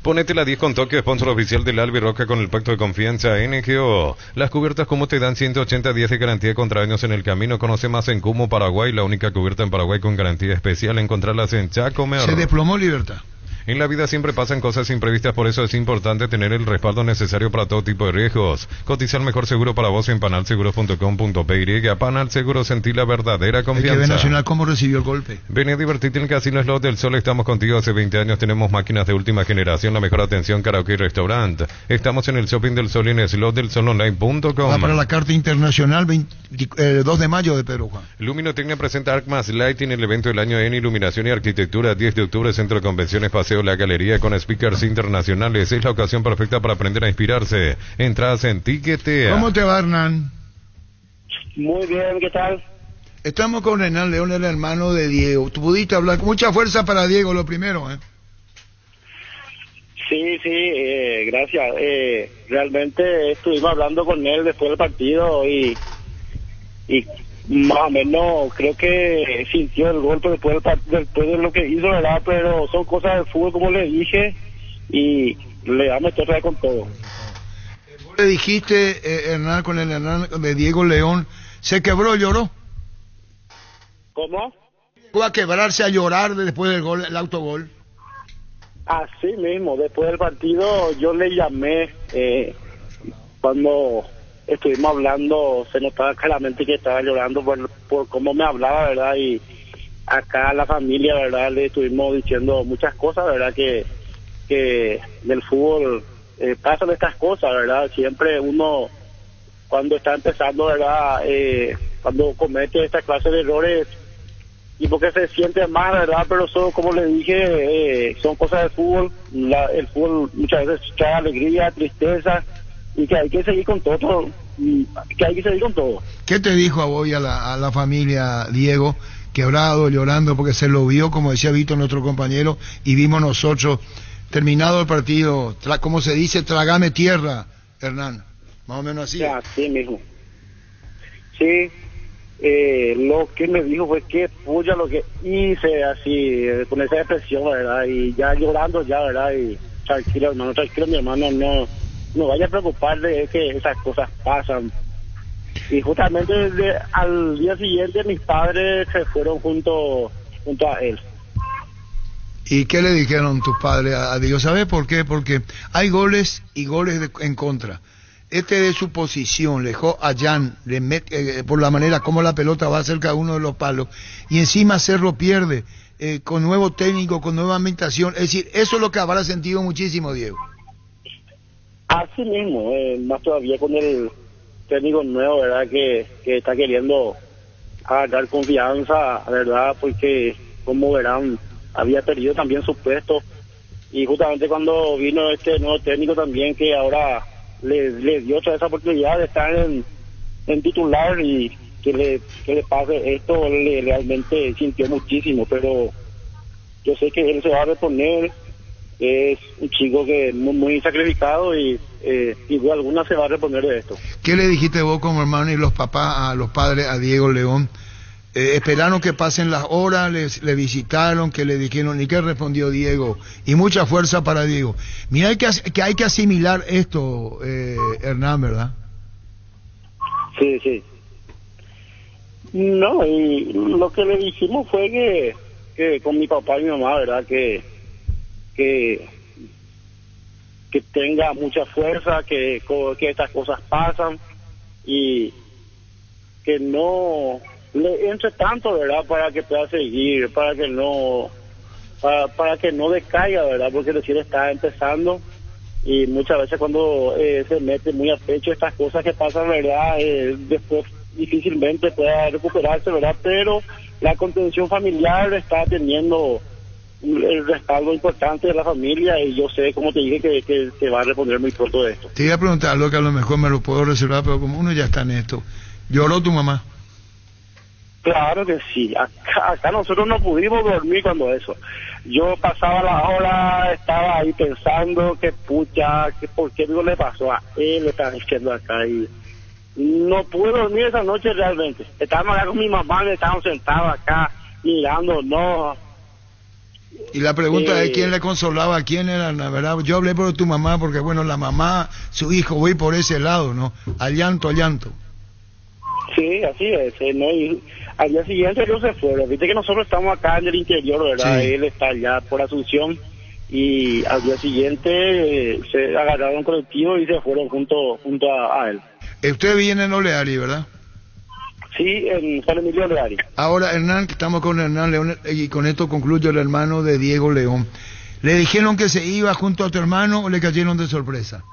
Ponete la 10 con toque, sponsor oficial del Albi Roca con el pacto de confianza NGO. Las cubiertas Cumo te dan 180 días de garantía contra daños en el camino. Conoce más en Cumo, Paraguay, la única cubierta en Paraguay con garantía especial. Encontrarlas en Chacomer. Se desplomó Libertad. En la vida siempre pasan cosas imprevistas, por eso es importante tener el respaldo necesario para todo tipo de riesgos. Cotiza el mejor seguro para vos en panalseguros.com.py. Panal Seguros, sentí la verdadera El que ve confianza. Nacional, ¿cómo recibió el golpe? Ven a divertirte en el Casino Slot del Sol. Estamos contigo hace 20 años. Tenemos máquinas de última generación, la mejor atención, karaoke y restaurante. Estamos en el Shopping del Sol y en slotdelsolonline.com. Va para la carta internacional 2 de mayo de Perú, Juan. Luminotecnia presenta Arcmas Lighting, el evento del año en iluminación y arquitectura. 10 de octubre, Centro de Convenciones, Paseo La Galería, con speakers internacionales. Es la ocasión perfecta para aprender a inspirarse. Entradas en Tiquetea. ¿Cómo te va, Hernán? Muy bien, ¿qué tal? Estamos con Hernán León, el hermano de Diego. Tú pudiste hablar con mucha fuerza para Diego, lo primero, ¿eh? Sí, gracias. Realmente estuvimos hablando con él después del partido y más o menos creo que sintió el golpe después de lo que hizo, ¿verdad? Pero son cosas del fútbol, como le dije, y le vamos a meter otra vez con todo. Le dijiste, Hernán, con el Hernán de Diego León, se quebró, lloró. ¿Cómo? Fue a quebrarse, a llorar después del gol, el autogol. Así mismo, después del partido yo le llamé, cuando estuvimos hablando se notaba claramente que estaba llorando por cómo me hablaba, ¿verdad? Y acá a la familia, ¿verdad? Le estuvimos diciendo muchas cosas, ¿verdad? Que del fútbol pasan estas cosas, ¿verdad? Siempre uno, cuando está empezando, ¿verdad? Cuando comete esta clase de errores, y porque se siente mal, ¿verdad? Pero eso, como le dije, son cosas del fútbol. El fútbol muchas veces trae alegría, tristeza, y que hay que seguir con todo, ¿Qué te dijo a vos y a la familia, Diego, quebrado, llorando, porque se lo vio, como decía Víctor, nuestro compañero, y vimos nosotros, terminado el partido, como se dice, tragame tierra, Hernán, más o menos así? Así mismo. Sí, lo que me dijo fue que puya lo que hice, así, con esa expresión, ¿verdad? Y ya llorando ya, ¿verdad? Y tranquilo, mi hermano, no vaya a preocupar de que esas cosas pasan. Y justamente al día siguiente mis padres se fueron junto a él. ¿Y qué le dijeron tus padres a Diego? ¿Sabes por qué? Porque hay goles y goles en contra. De su posición, le dejó a Jan, por la manera como la pelota va cerca de uno de los palos, y encima Cerro pierde, con nuevo técnico, con nueva ambientación. Es decir, eso es lo que habrá sentido muchísimo, Diego. Así mismo, más todavía con el técnico nuevo, ¿verdad? Que está queriendo dar confianza, ¿verdad? Porque, como verán, había perdido también su puesto, y justamente cuando vino este nuevo técnico también, que ahora le dio otra esa oportunidad de estar en titular, y que le pase esto, realmente sintió muchísimo, pero yo sé que él se va a reponer. Es un chico que es muy sacrificado y sin alguna se va a reponer de esto. ¿Qué le dijiste vos como hermano y los papás, a los padres, a Diego León? Esperaron que pasen las horas, le visitaron, que le dijeron, ¿y qué respondió Diego? Y mucha fuerza para Diego. Mira, que hay que asimilar esto, Hernán, ¿verdad? Sí. No, y lo que le dijimos fue que con mi papá y mi mamá, ¿verdad? Que tenga mucha fuerza, que estas cosas pasan y que no le entre tanto, ¿verdad? Para que pueda seguir, para que no decaiga, ¿verdad? Porque recién está empezando y muchas veces cuando se mete muy a pecho estas cosas que pasan, ¿verdad? Después difícilmente pueda recuperarse, ¿verdad? Pero la contención familiar está teniendo el respaldo importante de la familia y yo sé, como te dije, que se va a responder muy pronto de esto. Te iba a preguntar algo que a lo mejor me lo puedo reservar, pero como uno ya está en esto, ¿lloró tu mamá? Claro que sí, acá nosotros no pudimos dormir cuando eso. Yo pasaba la hora, estaba ahí pensando que pucha, que por qué algo le pasó a él, le estaba diciendo acá y no pude dormir esa noche realmente. Estábamos acá con mi mamá, estábamos sentados acá mirando, no. Y la pregunta es quién le consolaba, quién era, la verdad. Yo hablé por tu mamá porque, bueno, la mamá, su hijo, voy por ese lado, ¿no? Al llanto. Sí, así es, ¿no? Y al día siguiente ellos se fueron. Viste que nosotros estamos acá en el interior, ¿verdad? Sí. Él está allá por Asunción y al día siguiente se agarraron colectivo y se fueron junto a él. Usted viene en Oleari, ¿verdad? Sí, en San Emilio Oleari. Ahora, Hernán, estamos con Hernán León y con esto concluyo, el hermano de Diego León. ¿Le dijeron que se iba junto a tu hermano o le cayeron de sorpresa?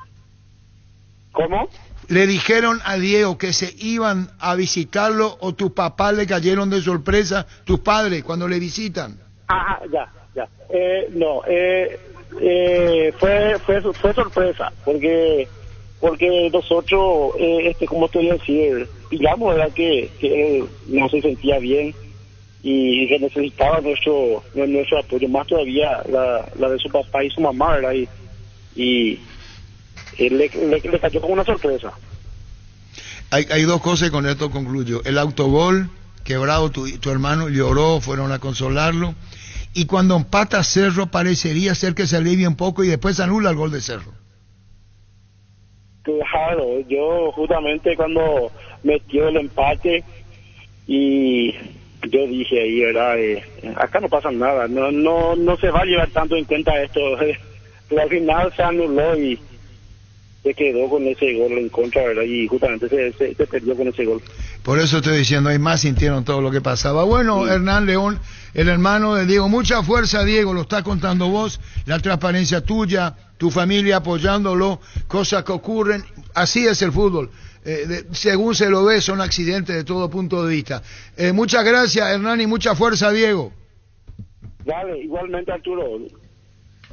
¿Cómo? ¿Le dijeron a Diego que se iban a visitarlo o tus papás le cayeron de sorpresa, tus padres, cuando le visitan? Ajá, ya. No, fue sorpresa, porque nosotros, como te voy a decir, digamos, ¿verdad? Que él no se sentía bien y que necesitaba nuestro apoyo, más todavía la de su papá y su mamá, ¿verdad? Y le cayó como una sorpresa. Hay dos cosas y con esto concluyo. El autogol, quebrado, tu hermano lloró, fueron a consolarlo. Y cuando empata Cerro, parecería ser que se alivia un poco y después anula el gol de Cerro. Claro, yo justamente cuando metió el empate y yo dije ahí, ¿verdad? Acá no pasa nada, no se va a llevar tanto en cuenta esto. Pero al final se anuló y se quedó con ese gol en contra, ¿verdad? Y justamente se perdió con ese gol. Por eso estoy diciendo, hay más, sintieron todo lo que pasaba. Bueno, sí. Hernán León, el hermano de Diego, mucha fuerza, Diego, lo está contando vos, la transparencia tuya, tu familia apoyándolo, cosas que ocurren, así es el fútbol. Según se lo ve, son accidentes de todo punto de vista. Muchas gracias, Hernán, y mucha fuerza, Diego. Dale, igualmente, Arturo.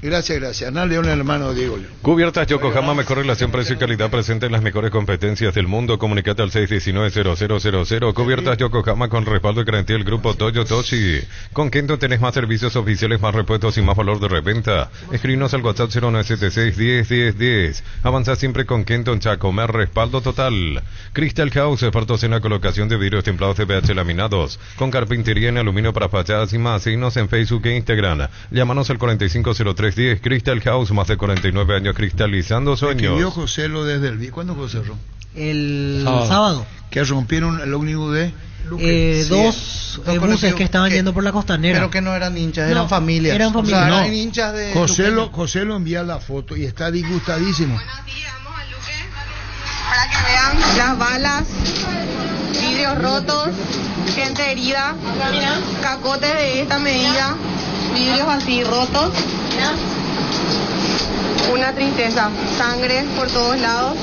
Gracias. Hernán León, el hermano de Diego León. Cubiertas Yokohama, mejor relación precio y calidad, presente en las mejores competencias del mundo. Comunicate al 619-0000. Cubiertas Yokohama con respaldo y garantía del grupo Toyo Toshi. Con Kento tenés más servicios oficiales, más repuestos y más valor de reventa. Escribinos al WhatsApp 0976-101010. Avanza siempre con Kento en Chacomer, respaldo total. Crystal House, expertos en la colocación de vidrios templados de PH laminados. Con carpintería en aluminio para fachadas y más. Síguenos en Facebook e Instagram. Llámanos al 450310. Crystal House, más de 49 años cristalizando sueños. Escribió José lo desde el... ¿Cuándo fue cerró? El sábado. Que rompieron el ómnibus de... Dos buses que estaban yendo por la Costanera. Pero que no eran hinchas, eran familias. Eran familias. O sea, eran hinchas de... José lo envía la foto y está disgustadísimo. Buenos días, vamos a Luque para que vean las balas, vidrios rotos, gente herida, cacotes de esta medida, vidrios así rotos. Una tristeza, sangre por todos lados,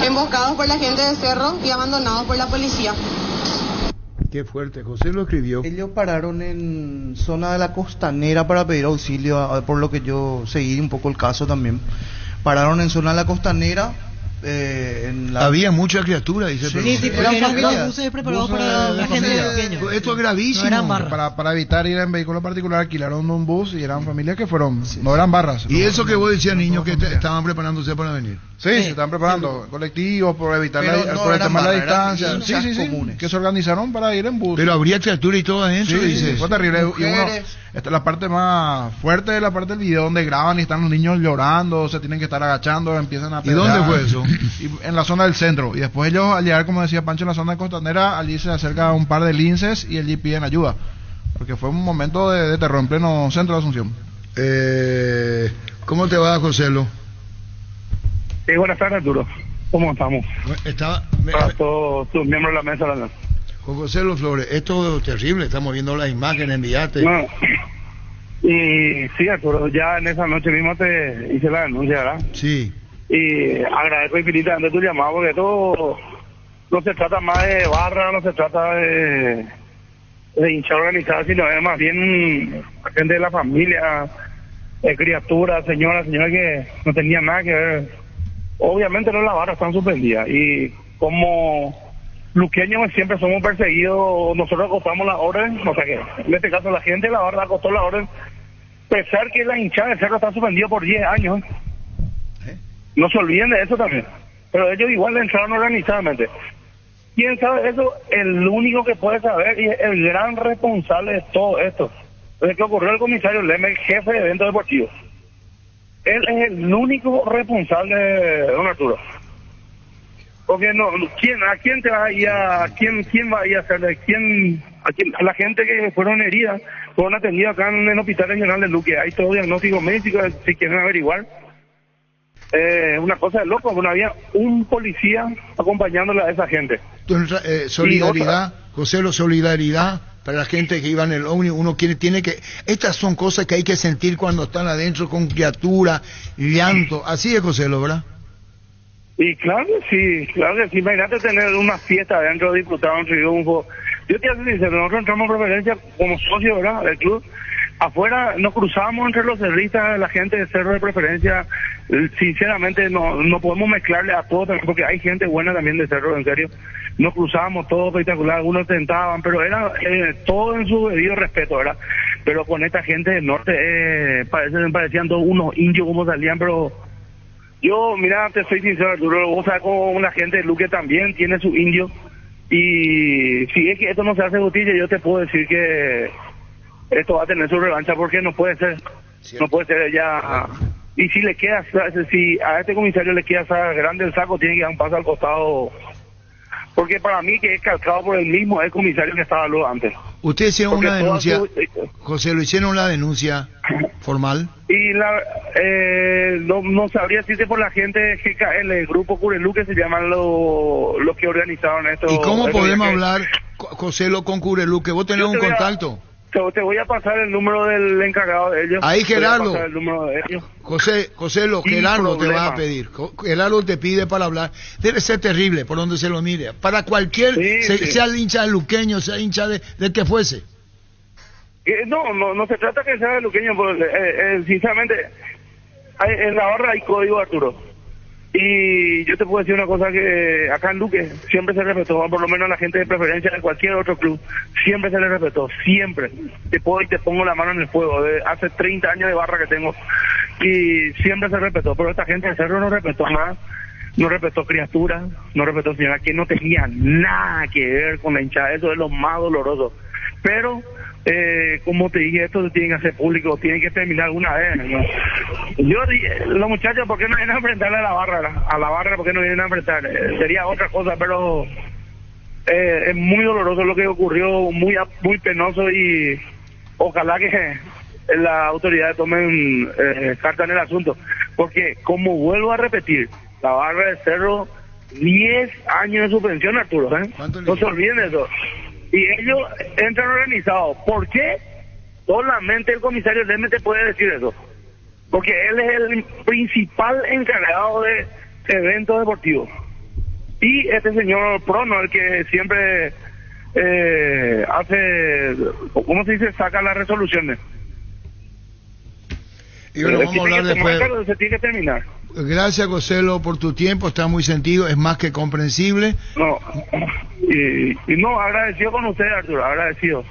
emboscados por la gente de Cerro y abandonados por la policía. Qué fuerte, José lo escribió. Ellos pararon en zona de la Costanera para pedir auxilio, por lo que yo seguí un poco el caso también. Pararon en zona de la Costanera. Había mucha criatura, dice. Sí, eran buses preparados para la gente pequeña. Esto es gravísimo. No eran para evitar ir en vehículo particular, alquilaron un bus y eran familias que fueron, no eran barras. Y eso que vos decías, niños, que estaban preparándose para venir. Sí, se estaban preparando colectivos por evitar por el tema de la distancia. Sí, que se organizaron para ir en bus. Pero habría criatura y todo adentro, dice. Fue terrible. Y esta es la parte más fuerte de la parte del video donde graban y están los niños llorando, se tienen que estar agachando, empiezan a pelear. ¿Y dónde fue eso? Y en la zona del centro. Y después ellos, al llegar, como decía Pancho, en la zona de Costanera, allí se acerca un par de linces y allí piden ayuda. Porque fue un momento de terror en pleno centro de Asunción. ¿Cómo te va, Joselo? Sí, buenas tardes, Arturo. ¿Cómo estamos? Para todos tus miembros de la mesa. Con Joselo Flores, esto es terrible, estamos viendo las imágenes, enviaste. No. Y sí, Arturo, ya en esa noche mismo te hice la denuncia, ¿verdad? Sí. Y agradezco infinitamente tu llamado, porque esto no se trata más de barra, no se trata de hincha organizada, sino es más bien gente de la familia, criaturas, señoras que no tenían nada que ver. Obviamente no, la barra están suspendidas, y como luqueños siempre somos perseguidos, nosotros acostamos la orden, o sea que en este caso la gente de la barra acostó la orden, pesar que la hinchada del Cerro está suspendida por 10 años. No se olviden de eso también, pero ellos igual entraron organizadamente. ¿Quién sabe eso? El único que puede saber y el gran responsable de todo esto, desde que ocurrió el comisario Leme, jefe de eventos deportivos. Él es el único responsable, don Arturo. Porque no, ¿a quién te va a ir quién va a ir a hacerle? A la gente que fueron heridas, fueron atendidas acá en el Hospital Regional de Luque. Hay todo diagnóstico médico, si quieren averiguar. Una cosa de loco, no había un policía acompañándole a esa gente. Solidaridad, José, solidaridad para la gente que iba en el ómnibus. Uno tiene que, estas son cosas que hay que sentir cuando están adentro con criaturas, llanto, así es, José, ¿verdad? Y claro que sí, imagínate tener una fiesta adentro, disfrutar un triunfo. Yo te voy a decir sincero, nosotros entramos en preferencia como socios, ¿verdad?, del club. Afuera nos cruzamos entre los cerristas, la gente de Cerro de Preferencia. Sinceramente no podemos mezclarle a todos también, porque hay gente buena también de Cerro, en serio. Nos cruzábamos, todo espectacular, algunos tentaban, pero era todo en su debido respeto, ¿verdad? Pero con esta gente del norte parecían todos unos indios como salían, pero yo, mira, te soy sincero, Arturo, vos sabes como la gente de Luque también tiene su indio, y si es que esto no se hace justicia, yo te puedo decir que esto va a tener su revancha, porque no puede ser, no puede ser ya. Y si le queda, si a este comisario le queda grande el saco, tiene que dar un paso al costado, porque para mí que es calcado por el mismo el comisario que estaba luego antes. ¿Ustedes hicieron una denuncia, José, lo hicieron una denuncia formal? Y no sabría decirte por la gente que el grupo Curelú, que se llaman los que organizaron esto. ¿Y cómo podemos hablar, José, con Curelú, que vos tenés un contacto? Te voy a pasar el número del encargado de ellos. Ahí Gerardo. José, Gerardo te va a pedir. Gerardo te pide para hablar. Debe ser terrible por donde se lo mire. Para cualquier, sea el hincha de luqueño, sea hincha de que fuese. No se trata que sea de luqueño, porque, sinceramente, en la barra hay código, Arturo. Y yo te puedo decir una cosa, que acá en Luque siempre se respetó, por lo menos a la gente de preferencia de cualquier otro club, siempre se le respetó, siempre. Te pongo la mano en el fuego, hace 30 años de barra que tengo, y siempre se respetó, pero esta gente de Cerro no respetó más, no respetó criaturas, no respetó señora, que no tenía nada que ver con la hinchada, eso es lo más doloroso. Pero como te dije, esto se tiene que hacer público, tiene que terminar alguna vez, ¿no? Yo dije, los muchachos, ¿por qué no vienen a enfrentarle a la barra? ¿Por qué no vienen a enfrentar? Sería otra cosa, pero es muy doloroso lo que ocurrió, muy penoso, y ojalá que las autoridades tomen carta en el asunto, porque como vuelvo a repetir, la barra de Cerro, 10 años de suspensión, Arturo, no se olviden de eso. Y ellos entran organizados. ¿Por qué? Solamente el comisario Leme te puede decir eso. Porque él es el principal encargado de eventos deportivos. Y este señor Prono, el que siempre hace, ¿cómo se dice? Saca las resoluciones. Y bueno, vamos a hablar después. Se tiene que terminar. Gracias, Joselo, por tu tiempo, está muy sentido, es más que comprensible. No, y no, agradecido con usted, Arturo, agradecido.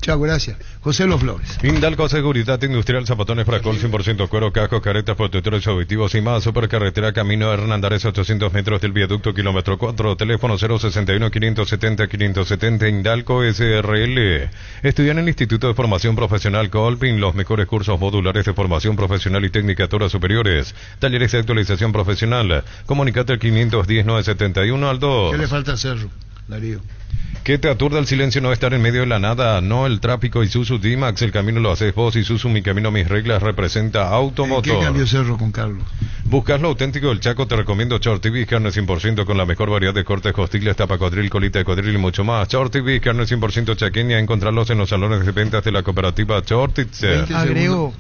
Chao, gracias. José Los Flores. Indalco Seguridad Industrial, zapatones Fracol, 100% cuero, cascos, caretas, protectores auditivos y más. Supercarretera Camino Hernandares, 800 metros del viaducto, kilómetro 4, teléfono 061-570-570, Indalco SRL. Estudia en el Instituto de Formación Profesional Colpin, los mejores cursos modulares de formación profesional y tecnicaturas superiores, talleres de actualización profesional. Comunicate al 510-971 al 2. ¿Qué le falta a Cerro, Darío? Que te aturda el silencio no estar en medio de la nada, no el tráfico. Isuzu D-Max, el camino lo haces vos. Isuzu, mi camino, mis reglas, representa Automotor. ¿Qué cambio cerro con Carlos? Buscas lo auténtico del Chaco, te recomiendo Short TV, carne 100% con la mejor variedad de cortes, costillas, tapacodril, colita de codril y mucho más. Short TV, carne 100% chaqueña, encontrarlos en los salones de ventas de la cooperativa Shortitz. Agrego,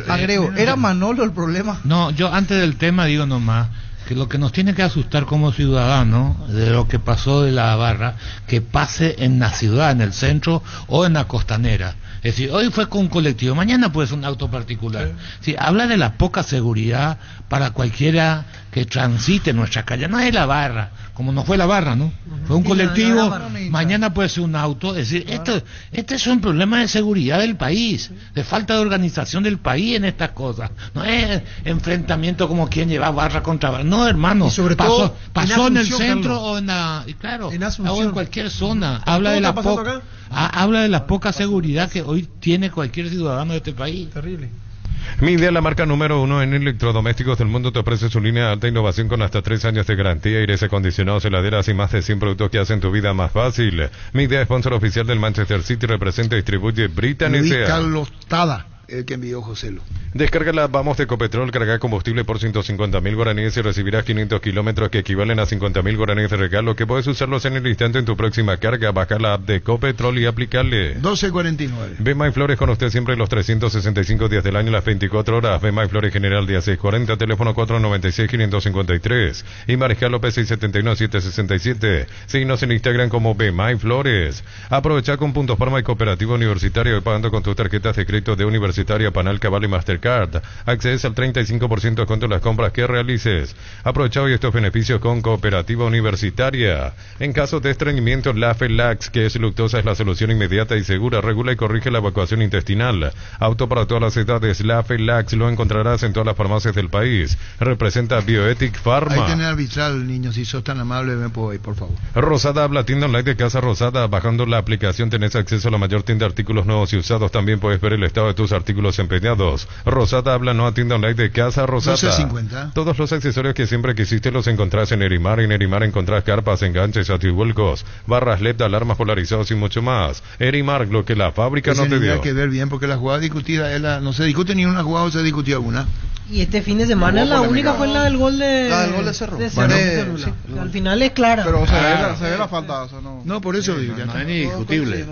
agrego, ¿era Manolo el problema? No, yo antes del tema digo nomás que lo que nos tiene que asustar como ciudadanos de lo que pasó de la barra, que pase en la ciudad, en el centro o en la costanera. Es decir, hoy fue con un colectivo, mañana puede ser un auto particular. Sí, habla de la poca seguridad para cualquiera que transite nuestra calle. No es la barra, como no fue la barra, ¿no? Fue un colectivo, mañana puede ser un auto. Es decir, este es un problema de seguridad del país, de falta de organización del país en estas cosas. No es enfrentamiento como quien lleva barra contra barra. No, hermano, pasó en el centro, Carlos, o en la, claro, o en cualquier zona. Habla de la poca seguridad que hoy tiene cualquier ciudadano de este país. Terrible. Midea, la marca número 1 en electrodomésticos del mundo, te ofrece su línea de alta innovación con hasta 3 años de garantía, aires acondicionados, heladeras y más de 100 productos que hacen tu vida más fácil. Midea, sponsor oficial del Manchester City, representa y distribuye Britannia. Luis Carlos Tada, el que envió Joselo. Descarga la Vamos de Ecopetrol, carga combustible por 150.000 guaraníes y recibirás 500 kilómetros que equivalen a 50.000 guaraníes de regalo, que puedes usarlos en el instante en tu próxima carga. Baja la app de Ecopetrol y aplicarle. 12.49. Bema y Flores con usted siempre los 365 días del año, las 24 horas. Bema y Flores General día 640, teléfono 496-553. Y Mariscal López 671-767. Síguenos en Instagram como Bema y Flores. Aprovecha con puntos Parma y Cooperativa Universitaria, hoy pagando con tus tarjetas de crédito de Universitaria, Panal, Cabal y Mastercard. Accedes al 35% de descuento en las compras que realices. Aprovecha hoy estos beneficios con Cooperativa Universitaria. En caso de estreñimiento, la Felax, que es luctosa, es la solución inmediata y segura. Regula y corrige la evacuación intestinal. Auto para todas las edades, la Felax, lo encontrarás en todas las farmacias del país. Representa Bioethic Pharma. Ahí tenés arbitral, niños, si sos tan amable, me puedo ir, por favor. Rosada habla, tienda online de Casa Rosada. Bajando la aplicación tenés acceso a la mayor tienda de artículos nuevos y usados. También puedes ver el estado de tus artículos empeñados. Rosada habla, no atienda online de Casa Rosada. 12.50. Todos los accesorios que siempre quisiste los encontrás en Erimar. En Erimar encontrás carpas, enganches, ativuelcos, barras LED, alarmas polarizados y mucho más. Erimar, lo que la fábrica no te dio. Hay que ver bien, porque la jugada discutida no se discute ni una jugada, o se discutió alguna. Y este fin de semana la única fue la del gol de Cerro. Bueno, al final es clara. Pero se ve la falta. No, por eso digo, no es ni discutible.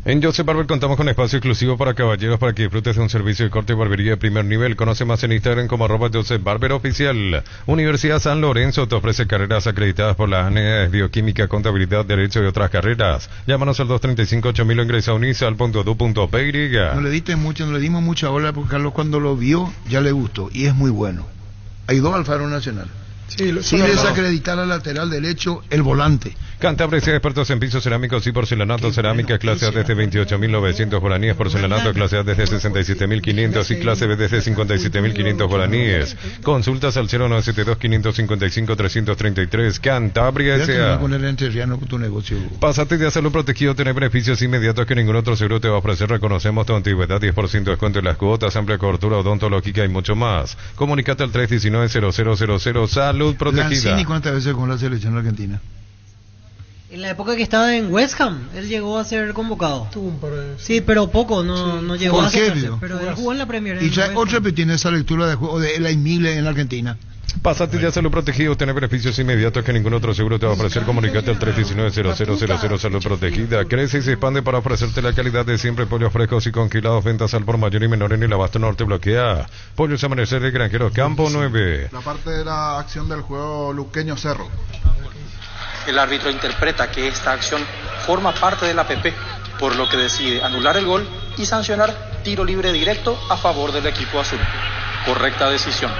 En Joseph Barber contamos con espacio exclusivo para caballeros para que disfrutes de un servicio de corte y barbería de primer nivel. Conoce más en Instagram como @Joseph Barber Oficial. Universidad San Lorenzo te ofrece carreras acreditadas por la ANE, bioquímica, contabilidad, derecho y otras carreras. Llámanos al 235-8000 o ingresa a unisa.edu.py. No le dimos mucha bola porque Carlos cuando lo vio ya le gustó y es muy bueno. Hay 2 Alfaro Nacional. Sin desacreditar al lateral derecho, el volante. Cantabria sea expertos en pisos cerámicos y porcelanato, cerámica clase A desde 28.900 guaraníes, porcelanato clase A desde 67.500 y clase B desde 57.500 guaraníes. Consultas al 0972-555-333. Cantabria S.A. Pásate de Salud Protegido, tener beneficios inmediatos que ningún otro seguro te va a ofrecer. Reconocemos tu antigüedad, 10% de descuento en las cuotas, amplia cobertura odontológica y mucho más. Comunicate al 319-0000. Salud Protegida. Lanzini, ¿cuántas veces con la selección argentina? En la época que estaba en West Ham, él llegó a ser convocado. Sí, pero poco, no llegó a ser. Pero él jugó en la Premier. Y trae otra que tiene esa lectura de juego de la Mille en la Argentina. Pásate ya Salud Protegido, tener beneficios inmediatos que ningún otro seguro te va a ofrecer. Comunicate al 319-0000. Salud Protegida. Crece y se expande para ofrecerte la calidad de siempre. Pollos frescos y congelados, ventas al por mayor y menor en el Abasto Norte. Bloquea Pollos Amanecer de Granjeros Campo 9. La parte de la acción del juego Luqueño Cerro. El árbitro interpreta que esta acción forma parte del APP, por lo que decide anular el gol y sancionar tiro libre directo a favor del equipo azul. Correcta decisión.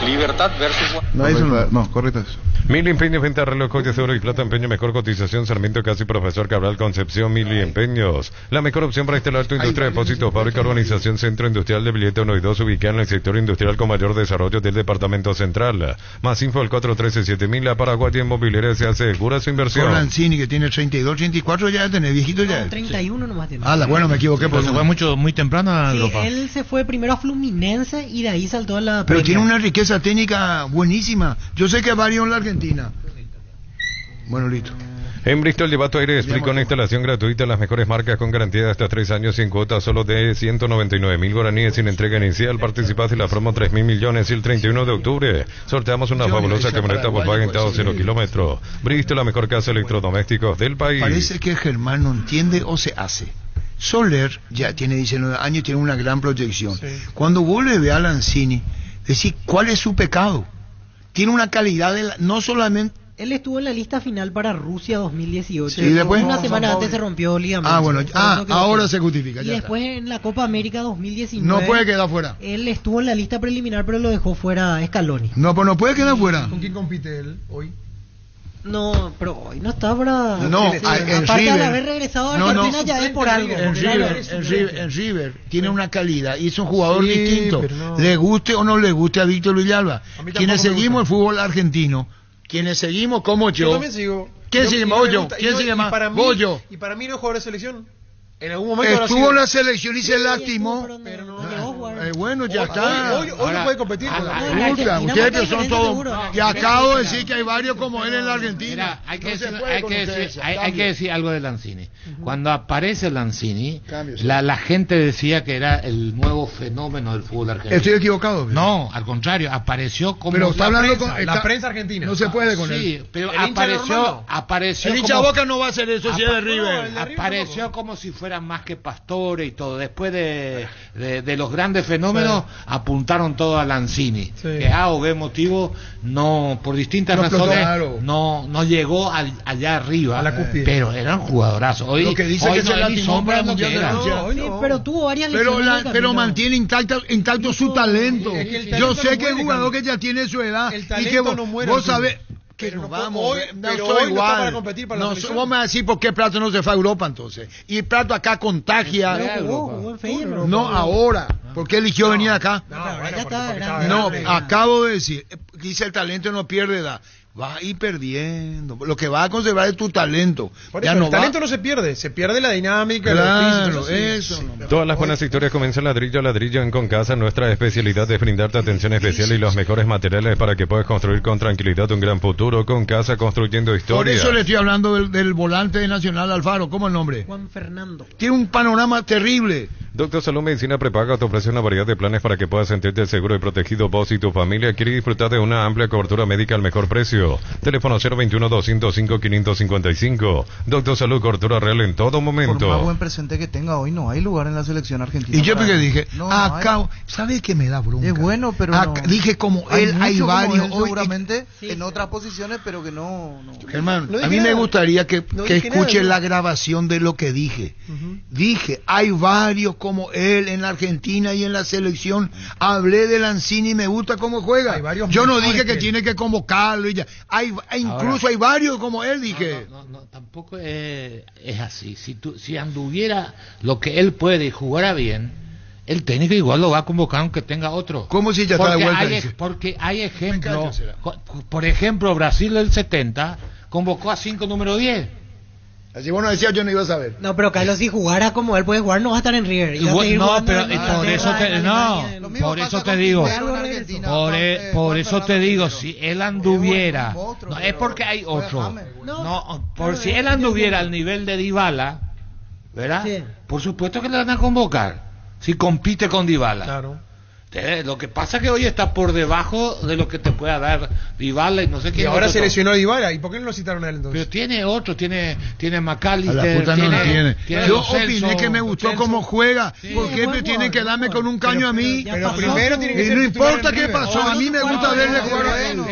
Libertad versus... No, correcto eso. Mili Empeños, venta reloj, joyas de oro y plata, empeño, mejor cotización, Sarmiento Casi, Profesor Cabral, Concepción, Mili Empeños. La mejor opción para instalar tu industria, depósito, fábrica, urbanización, centro industrial de billete 1 y 2, ubicada en el sector industrial con mayor desarrollo del departamento central. Más info al 413-7000, la Paraguaya Inmobiliaria se asegura su inversión. Lanzini, que tiene 32, 34, ya tiene, viejito ya. 31 nomás tiene. Bueno, me equivoqué. Porque fue muy temprano a Europa. Él se fue primero a Fluminense y de ahí saltó a la... Pero tiene una riqueza técnica buenísima. Yo sé que varios en la Argentina. Bueno, listo. En Bristol lleva tu aire explica una instalación gratuita en las mejores marcas con garantía de hasta 3 años sin cuotas solo de 199.000 guaraníes sin entrega inicial. Participás en la promo 3.000 millones y el 31 de octubre sorteamos una fabulosa camioneta Volkswagen Tahoe 0 kilómetros. Bristol, la mejor casa de electrodomésticos del país. Parece que Germán no entiende o se hace. Soler ya tiene 19 años, tiene una gran proyección. Sí. Cuando vos le ve a Lanzini, decís, ¿cuál es su pecado? Tiene una calidad, no solamente... Él estuvo en la lista final para Rusia 2018. Sí, y después una semana antes se rompió el ligamento. Ah, bueno, ahora se justifica. Y después en la Copa América 2019. No puede quedar fuera. Él estuvo en la lista preliminar, pero lo dejó fuera Scaloni. No, pues no puede quedar fuera. ¿Con quién compite él hoy? No, pero hoy no está para... No, aparte de haber regresado a Argentina ya es por algo. En River tiene una calidad y es un jugador distinto. No. Le guste o no le guste a Víctor Luis Alba. Quienes seguimos el fútbol argentino, quienes seguimos como yo. Yo también sigo. ¿Quién sigue más? ¿Quién sigue más? Bollo. Y para mí no es jugador de selección. En algún momento estuvo en la selección y se lastimó. Pero no llegó a jugar. Bueno, ya está. Hoy no puede competir. Ustedes son todos. Y acabo de decir que hay varios como él en la Argentina. Hay que decir algo de Lanzini. Cuando aparece Lanzini, la gente decía que era el nuevo fenómeno del fútbol argentino. ¿Estoy equivocado? No, al contrario, apareció como... Pero está hablando con la prensa argentina. No se puede con él. Sí, pero apareció el hincha Boca no va a hacer eso si es de River. Apareció como si fuera más que Pastore y todo. Después de los grandes fenómenos, apuntaron todo a Lanzini. Sí. Que A o B motivo, no, por distintas razones, no llegó allá arriba, a la cúspide. Pero eran jugadorazos. Hoy, lo que dice hoy que se lastimó para el Mundial de Francia. Pero tuvo varias lesiones. Pero mantiene intacto su talento. Yo sé que es un jugador que ya tiene su edad. El talento no muere. Vos sabés... Pero no vamos, hoy, pero soy hoy igual. No está para competir para la selección. Vos me vas a decir por qué Prato no se fue a Europa entonces. Y Prato acá contagia. No ahora. ¿Por qué eligió venir acá? No, acabo de decir. Dice el talento no pierde edad. Va a ir perdiendo. Lo que va a conservar es tu talento. Por eso, el talento no se pierde la dinámica. Claro, eso. Todas las buenas historias comienzan ladrillo a ladrillo en Concasa. Nuestra especialidad es brindarte atención especial y los mejores materiales para que puedas construir con tranquilidad un gran futuro. Concasa, construyendo historias. Por eso le estoy hablando del volante de Nacional Alfaro. ¿Cómo es el nombre? Juan Fernando. Tiene un panorama terrible. Doctor Salud Medicina Prepaga te ofrece una variedad de planes para que puedas sentirte seguro y protegido vos y tu familia. Quiere disfrutar de una amplia cobertura médica al mejor precio. Teléfono 021-205-555. Doctor Salud, cobertura real en todo momento. Por más buen presente que tenga hoy, no hay lugar en la selección argentina. Y yo porque dije, acá, ¿sabes qué me da bronca? Es bueno, pero no. Dije como él, hay varios. Él, seguramente en otras posiciones, pero que no. Germán, a mí me gustaría que escuche la grabación de lo que dije. Dije, hay varios como él en la Argentina y en la selección. Hablé de Lanzini y me gusta cómo juega. Yo no dije que tiene que convocarlo y ya. Incluso hay varios como él, dije. No, tampoco es así. Si anduviera lo que él puede y jugara bien, el técnico igual lo va a convocar aunque tenga otro. ¿Cómo si ya está de vuelta? Porque hay ejemplos. Por ejemplo, Brasil del 70 convocó a 5 número 10. Así vos no decías, yo no iba a saber. No, pero Carlos, si jugara como él puede jugar, no va a estar en River. Por eso te digo, si él anduviera, no es porque hay otro. Si él anduviera al nivel de Dybala, ¿verdad? Sí. Por supuesto que le van a convocar, si compite con Dybala. Claro. Lo que pasa es que hoy está por debajo de lo que te pueda dar Dybala y no sé quién. Y ahora se lesionó Dybala, ¿y por qué no lo citaron a él entonces? Pero tiene otro, tiene McAllister. A la puta no tiene. Yo opiné que me gustó cómo juega. ¿Por qué me tienen que darme con un caño a mí? Pero primero tiene que ser. No importa qué pasó, a mí me gusta verle jugar a él. No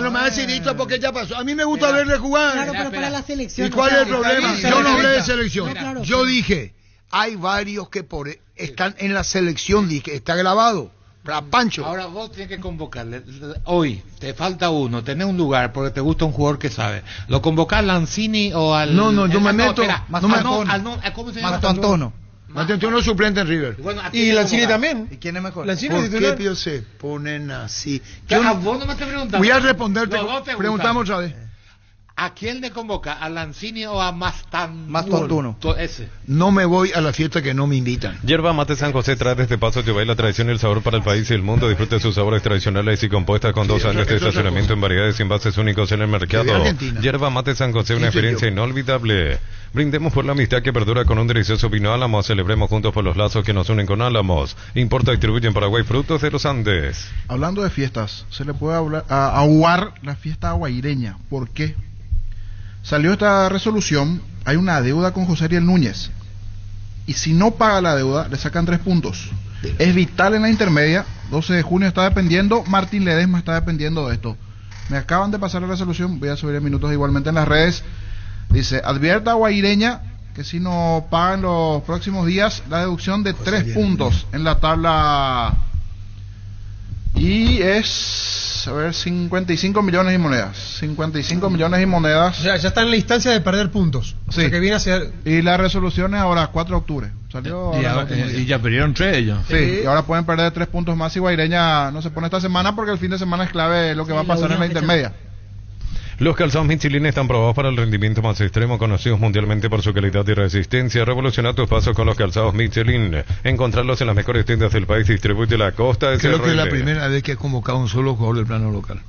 me vas a decir esto porque ya pasó. A mí me gusta verle jugar. Claro, pero para la selección. ¿Y cuál es el problema? Yo no hablé de selección. Yo dije, hay varios que están en la selección, dije, está grabado. Para Pancho. Ahora vos tienes que convocarle. Hoy te falta uno, tenés un lugar porque te gusta un jugador que sabe. ¿Lo convocás al Lanzini o al.? No, yo me meto. ¿Cómo se llama? Antono. Antono suplente en River. Bueno, y Lanzini también. ¿Y quién es mejor? ¿Por qué se ponen así? Vos no me estás preguntando. Voy a responderte. Preguntamos otra vez. ¿A quién le convoca? ¿A Lanzini o a Mastontuno? Ese. No me voy a la fiesta que no me invitan. Yerba Mate San José trae desde Paso Yubay la tradición y el sabor para el país y el mundo. Disfrute sus sabores tradicionales y compuestas con 2 años de estacionamiento en variedades y envases únicos en el mercado. Yerba Mate San José, una experiencia inolvidable. Brindemos por la amistad que perdura con un delicioso vino Álamos. Celebremos juntos por los lazos que nos unen con Álamos. Importa y distribuye en Paraguay frutos de los Andes. Hablando de fiestas, se le puede aguar la fiesta guaireña. ¿Por qué? Salió esta resolución, hay una deuda con José Ariel Núñez. Y si no paga la deuda, le sacan 3 puntos. Es vital en la intermedia. 12 de junio está dependiendo. Martín Ledesma está dependiendo de esto. Me acaban de pasar la resolución. Voy a subir en minutos igualmente en las redes. Dice, advierta a Guaireña que si no pagan los próximos días, la deducción de 3 puntos en la tabla. Y es, 55 millones y monedas. 55 millones y monedas. O sea, ya está en la instancia de perder puntos. Sí. O sea, que viene a ser... Y la resolución es ahora 4 de octubre. Salió Y ya perdieron 3 ellos. Sí, y ahora pueden perder 3 puntos más si Guaireña no se pone esta semana, porque el fin de semana es clave lo que va a pasar en la intermedia. Los calzados Michelin están probados para el rendimiento más extremo, conocidos mundialmente por su calidad y resistencia. Revoluciona tus pasos con los calzados Michelin. Encontrarlos en las mejores tiendas del país. Distribuye la Costa de Creo que es la primera vez que he convocado un solo jugador del plano local.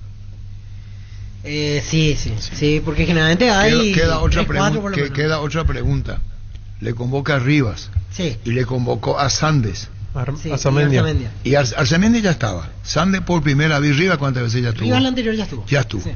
Sí, porque generalmente hay... Queda otra pregunta. Le convoca a Rivas. Sí. Y le convocó a Sandes. Arzamendia. Y Arzamendia ya estaba. Sandes por primera vez. Rivas, ¿cuántas veces ya estuvo? Rivas la anterior ya estuvo. Ya estuvo. Sí.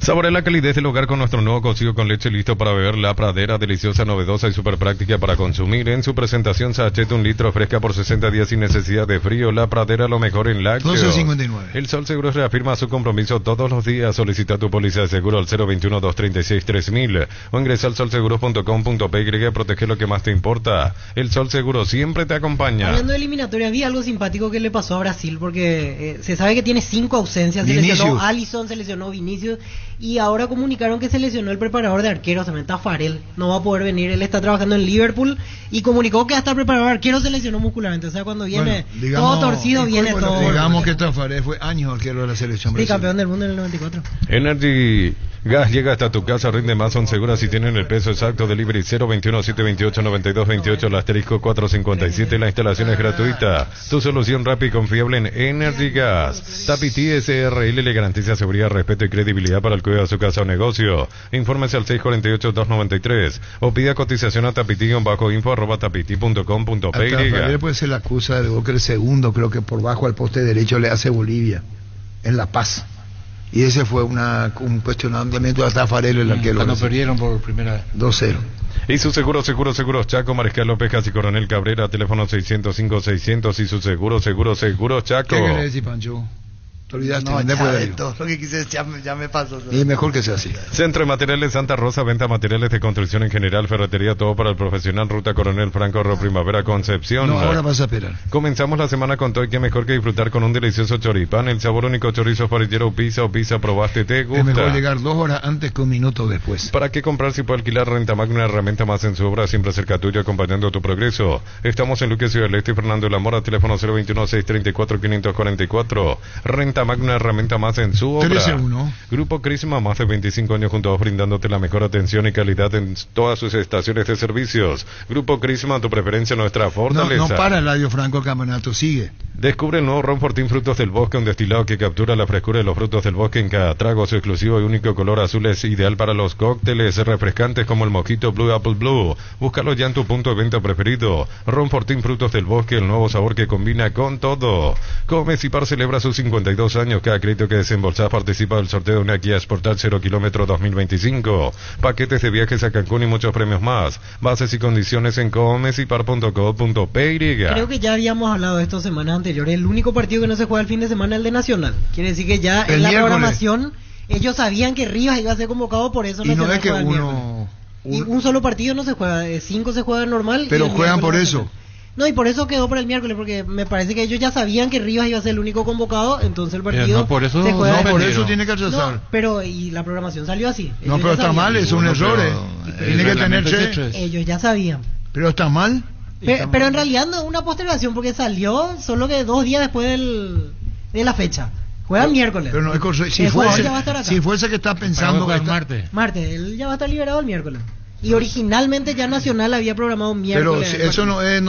Saborea la calidez del hogar con nuestro nuevo cocido con leche listo para beber. La Pradera, deliciosa, novedosa y súper práctica para consumir. En su presentación, sachet 1 litro fresca por 60 días sin necesidad de frío. La Pradera, lo mejor en lácteos. 12.59. El Sol Seguros reafirma su compromiso todos los días. Solicita tu póliza de seguro al 021-236-3000 o ingresa al solseguros.com.py y protege lo que más te importa. El Sol Seguro siempre te acompaña. Hablando de eliminatoria, había algo simpático que le pasó a Brasil, porque se sabe que tiene 5 ausencias. Se lesionó Alisson, se lesionó Vinicius, y ahora comunicaron que se lesionó el preparador de arqueros, también Tafarel, no va a poder venir. Él está trabajando en Liverpool y comunicó que hasta el preparador de arquero se lesionó muscularmente. O sea, cuando viene todo torcido, viene todo. Digamos que Tafarel fue años arquero de la selección brasileña. Sí, campeón del mundo en el 94. Energy Gas llega hasta tu casa, rinde más, son seguras si tienen el peso exacto. Delivery 021-728-9228, el asterisco 457. La instalación es gratuita. Tu solución rápida y confiable en Energy Gas. Tapiti SRL le garantiza seguridad, respeto y credibilidad para el cuidado de su casa o negocio. Infórmese al 648-293 o pida cotización a tapiti-info@tapiti.com.py. Tafarel puede ser la acusa de Boca el segundo, creo que por bajo al poste derecho le hace Bolivia en La Paz. Y ese fue un cuestionamiento a Tafarel, el arquero. Cuando perdieron por primera vez. 2-0. Y su seguros Chaco, Mariscal López, Casi Coronel Cabrera, teléfono 605-600 y su seguros Chaco. ¿Qué querés decir, Pancho? Te olvidaste. No, ya de todo lo que quise ya me pasó. Y mejor que sea así. Centro de Materiales Santa Rosa, venta materiales de construcción en general, ferretería, todo para el profesional. Ruta Coronel Franco, Primavera, Concepción. No, ahora vas a esperar. Comenzamos la semana con todo y qué mejor que disfrutar con un delicioso choripán. El sabor único chorizo parrillero o pizza, probaste, te gusta. Es mejor llegar 2 horas antes que 1 minuto después. ¿Para qué comprar si puede alquilar? Renta Magna, una herramienta más en su obra, siempre cerca tuyo, acompañando tu progreso. Estamos en Luque, Ciudad del Este y Fernando de la Mora, teléfono 021-634-544. Renta Magna, herramienta más en su obra. 13-1. Grupo Crisma, más de 25 años juntos brindándote la mejor atención y calidad en todas sus estaciones de servicios. Grupo Crisma, tu preferencia, nuestra fortaleza. No para el Radio Franco, el campeonato sigue. Descubre el nuevo Ron Fortín Frutos del Bosque, un destilado que captura la frescura de los frutos del bosque en cada trago. Su exclusivo y único color azul es ideal para los cócteles refrescantes como el Mojito Blue Apple Blue. Búscalo ya en tu punto de venta preferido. Ron Fortín Frutos del Bosque, el nuevo sabor que combina con todo. Comecipar celebra sus 52 años. Cada crédito que desembolsás participa del sorteo de una Kia Sportage 0 km 2025. Paquetes de viajes a Cancún y muchos premios más. Bases y condiciones en comecipar.co.py. Creo que ya habíamos hablado de esto semanas anteriores. El único partido que no se juega el fin de semana es el de Nacional. Quiere decir que ya en la programación ellos sabían que Rivas iba a ser convocado, por eso y no es que y un solo partido no se juega, 5 se juega normal. Pero juegan por eso. No, y por eso quedó para el miércoles, porque me parece que ellos ya sabían que Rivas iba a ser el único convocado, entonces el partido no, por eso, se juega. No, por eso tiene que rechazar. No, pero y la programación salió así. No, pero está mal, es un error. Tiene que tener ellos ya sabían. Pero está mal. Pero en realidad no es una postergación, porque salió solo que 2 días después de la fecha. Juega miércoles. Pero no es correcto. Si El jugador fuese, ya va a estar acá. si fuese que está pensando que está- Martes, él ya va a estar liberado el miércoles. Y originalmente ya Nacional había programado pero miércoles. si- eso no es,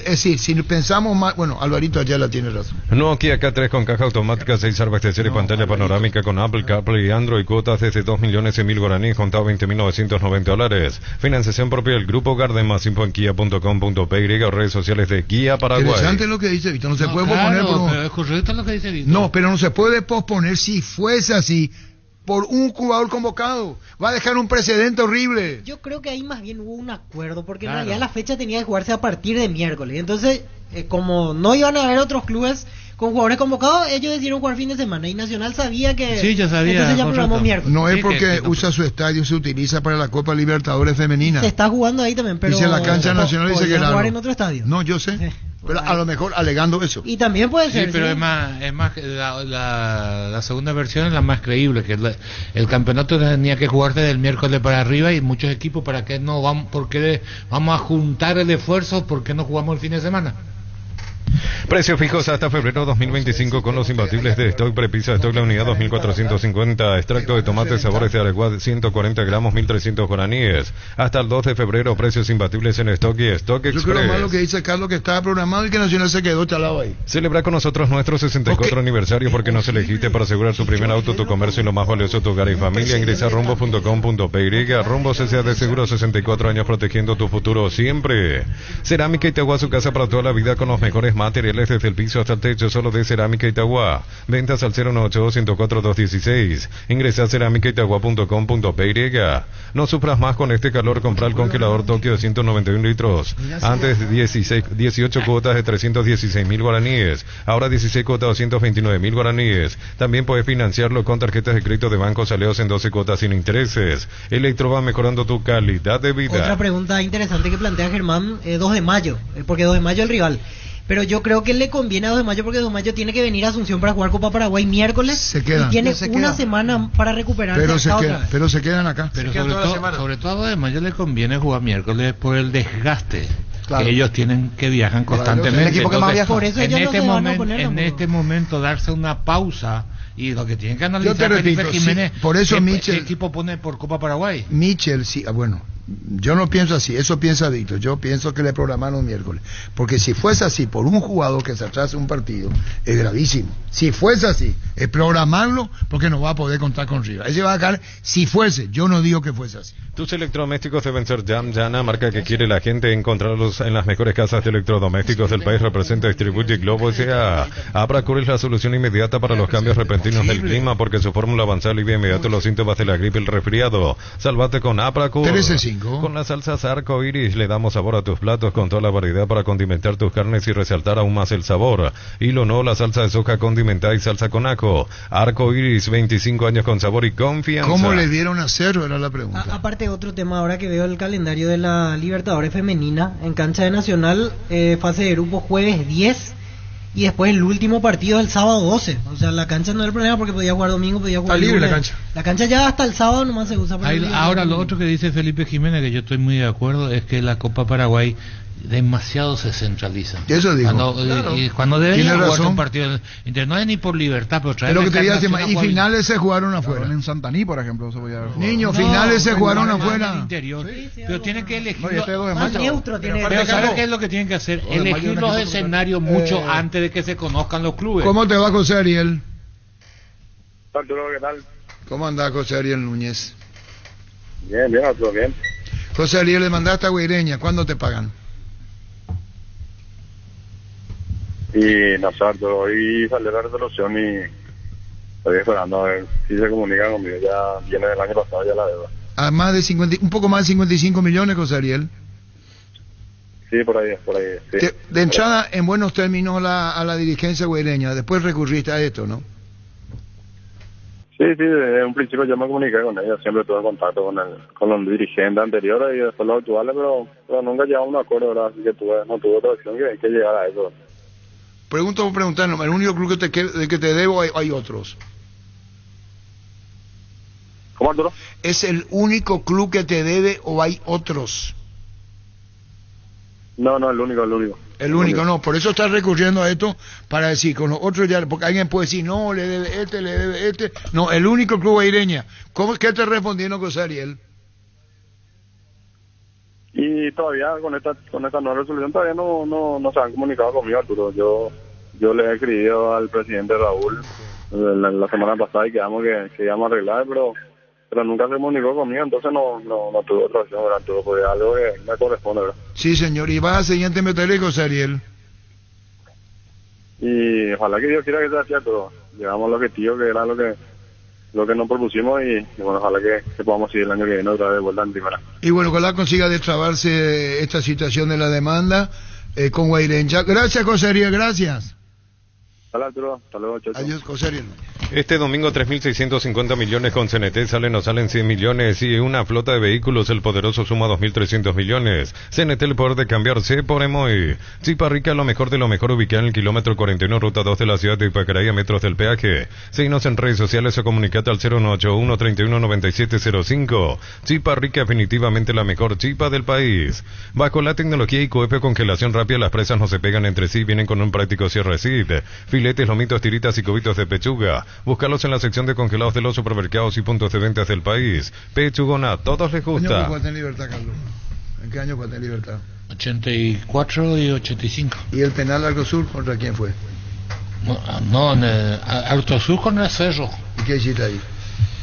es decir, si pensamos más, bueno, Alvarito allá la tiene razón. Nokia K3 con caja automática, 6 aires y pantalla panorámica con Apple CarPlay y Android, cuotas desde 2.100.000 guaraníes, contado $20.990. Financiación propia del Grupo Garden, más info en kia.com.py o redes sociales de Kia Paraguay. Interesante lo que dice Víctor, no se puede posponer por un- pero es correcto lo que dice Víctor. No, pero no se puede posponer si fuese así por un jugador convocado. Va a dejar un precedente horrible. Yo creo que ahí más bien hubo un acuerdo, porque Claro. en realidad la fecha tenía que jugarse a partir de miércoles. Entonces, como no iban a haber otros clubes con jugadores convocados, ellos decidieron jugar fin de semana. Y Nacional sabía que... Sí, ya sabía, Entonces ya programó miércoles. No es Sí, porque que- usa su estadio, se utiliza para la Copa Libertadores Femenina. Se está jugando ahí también, pero... Dice la cancha nacional, dice que podría claro. jugar en otro estadio. No, yo sé. Pero a lo mejor alegando eso. Y también puede Sí, ser... pero ¿sí? es más que la segunda versión es la más creíble, que el campeonato tenía que jugarse del miércoles para arriba y muchos equipos, ¿para qué no vamos? ¿Por qué vamos a juntar el esfuerzo? ¿Por qué no jugamos el fin de semana? Precios fijos hasta febrero 2025 con los imbatibles de stock. Prepisa stock la unidad 2.450. Extracto de tomate sabores de Araguá 140 gramos 1.300 guaraníes. Hasta el 2 de febrero precios imbatibles en stock y stock Yo creo más lo express. que dice Carlos, que estaba programado y que Nacional se quedó chalado ahí. Celebra con nosotros nuestro 64 aniversario porque nos elegiste para asegurar tu primer auto, tu comercio y lo más valioso, tu hogar y familia. Ingresa a rumbo.com.py. Rumbo CCA de Seguro, 64 años protegiendo tu futuro siempre. Cerámica Itagua, su casa para toda la vida con los mejores materiales desde el piso hasta el techo, solo de Cerámica Itagua. Ventas al 098-104-216. Ingresa a cerámicaitagua.com.py. No sufras más con este calor, compra el congelador Tokio de 191 litros. Antes 18 cuotas de 316.000 guaraníes. Ahora 16 cuotas de 229.000 guaraníes. También puedes financiarlo con tarjetas de crédito de bancos aliados en 12 cuotas sin intereses. Electro va mejorando tu calidad de vida. Otra pregunta interesante que plantea Germán, 2 de mayo, porque 2 de mayo es el rival. Pero yo creo que le conviene a 2 de mayo porque 2 de mayo tiene que venir a Asunción para jugar Copa Paraguay miércoles y tiene una semana para recuperarse. Pero se, acá queda- otra vez. pero se quedan acá. Pero sobre todo a mayo le conviene jugar miércoles por el desgaste Claro. que ellos tienen, que viajan constantemente. El equipo que más Entonces, viaja. Por eso en ellos no este se van a momento, poner, en ¿no? este momento darse una pausa y lo que tienen que analizar Yo te repito, Felipe Jiménez, sí, por eso ¿qué Michel- equipo pone por Copa Paraguay? Michel, sí, bueno, yo no pienso así, eso piensa Víctor, yo pienso que le programaron miércoles, porque si fuese así por un jugador que se atrasa un partido, es gravísimo. Si fuese así, es programarlo porque no va a poder contar con River. Ese va a caer, si fuese, yo no digo que fuese así. Tus electrodomésticos deben ser Jam Jana, marca que quiere la gente, encontrarlos en las mejores casas de electrodomésticos del país. Representa, distribuye Globo S.A. Abracur es la solución inmediata para los cambios repentinos del clima, porque su fórmula avanzada alivia inmediato los síntomas de la gripe y el resfriado. Salvate con Abracur. 13.5. Con las salsas Arco Iris le damos sabor a tus platos con toda la variedad para condimentar tus carnes y resaltar aún más el sabor. Hilo no, la salsa de soja condimentada y salsa con ajo. Arco Iris, 25 años con sabor y confianza. ¿Cómo le dieron a cero? Era la pregunta. Aparte, otro tema, ahora que veo el calendario de la Libertadores Femenina, en cancha de Nacional, fase de grupo jueves 10 y después el último partido el sábado 12. O sea, la cancha no era el problema porque podía jugar domingo, podía jugar Está libre lunes. la cancha. La cancha ya hasta el sábado nomás se usa. para el día Ahora, de- lo otro que dice Felipe Jiménez, que yo estoy muy de acuerdo, es que la Copa Paraguay demasiado se centraliza. Eso digo. Cuando debería Tiene jugar razón. un partido inter, no es ni por libertad, pero traer Es lo que te iba a decir, Encarnación y a jugar- finales se jugaron afuera. En Santaní, por ejemplo, se podía haber jugado. Niños, finales se jugaron en el afuera. interior. Pero tienen que elegir. No, y este 2 de Más mayo. neutro tiene. Pero ¿sabes qué es lo que tienen que hacer? 2 de mayo Elegir es un los equipo escenarios mucho antes de que se conozcan los clubes. ¿Cómo te va, José Ariel? Arturo, ¿qué tal? ¿Cómo anda José Ariel Núñez? Bien, bien, Arturo, bien. José Ariel, le mandaste a Guaireña, ¿cuándo te pagan? Y no sé, Arturo, hoy salió la resolución y estoy esperando a ver si se comunican conmigo. Ya viene del año pasado ya la deuda. A más de 50, un poco más de 55 millones, José Ariel. Sí, por ahí, sí. De entrada, en buenos términos, a la dirigencia guaireña, después recurriste a esto, ¿no? Sí, desde un principio yo me comuniqué con ella, siempre tuve contacto con los dirigentes anteriores y después los actuales, pero nunca llegamos a un acuerdo, ¿verdad? Así que no tuve otra opción que llegar a eso. Pregunto por preguntarnos, ¿el único club que te debo hay otros? ¿Cómo, Arturo? ¿Es el único club que te debe o hay otros? No, el único. El único, no, por eso está recurriendo a esto, para decir, con los otros ya, porque alguien puede decir, no, le debe este, no, el único club guaireña. ¿Qué te respondieron José Ariel? Y todavía con esta nueva resolución todavía no se han comunicado conmigo, Arturo. Yo le he escrito al presidente Raúl la semana pasada y quedamos que íbamos a arreglar, pero nunca se comunicó conmigo, entonces no tuve otra opción, ¿verdad, Arturo? Porque es algo que me corresponde, ¿verdad? Sí, señor, y vas a siguiente meterle, José Ariel. Y ojalá que Dios quiera que sea cierto, llegamos al objetivo que era lo que nos propusimos y bueno, ojalá que podamos seguir el año que viene otra vez de vuelta en primera. Y bueno, ojalá consiga destrabarse esta situación de la demanda con Guairencha. Gracias, José Ariel, gracias. Hasta Arturo, hasta luego, chao. Adiós, José Ariel. Este domingo 3.650 millones con CNT, salen o salen 100 millones y una flota de vehículos, el poderoso suma 2.300 millones. CNT, el poder de cambiarse por Emoy. Chipa Rica, lo mejor de lo mejor, ubicada en el kilómetro 41, ruta 2 de la ciudad de Ipacaraí, a metros del peaje. Síguenos en redes sociales o comunicate al 0181-319705. Chipa Rica, definitivamente la mejor chipa del país. Bajo la tecnología IQF, congelación rápida, las presas no se pegan entre sí, vienen con un práctico cierre SID. Filetes, lomitos, tiritas y cubitos de pechuga. Búscalos en la sección de congelados de los supermercados y puntos de ventas del país. Pechugona, a todos les gusta. ¿En qué año jugaste en Libertad, Carlos? ¿En qué año jugaste en Libertad? 84 y 85. ¿Y el penal Arco Sur contra quién fue? No, en Arco Sur con el Cerro. ¿Y qué hiciste ahí?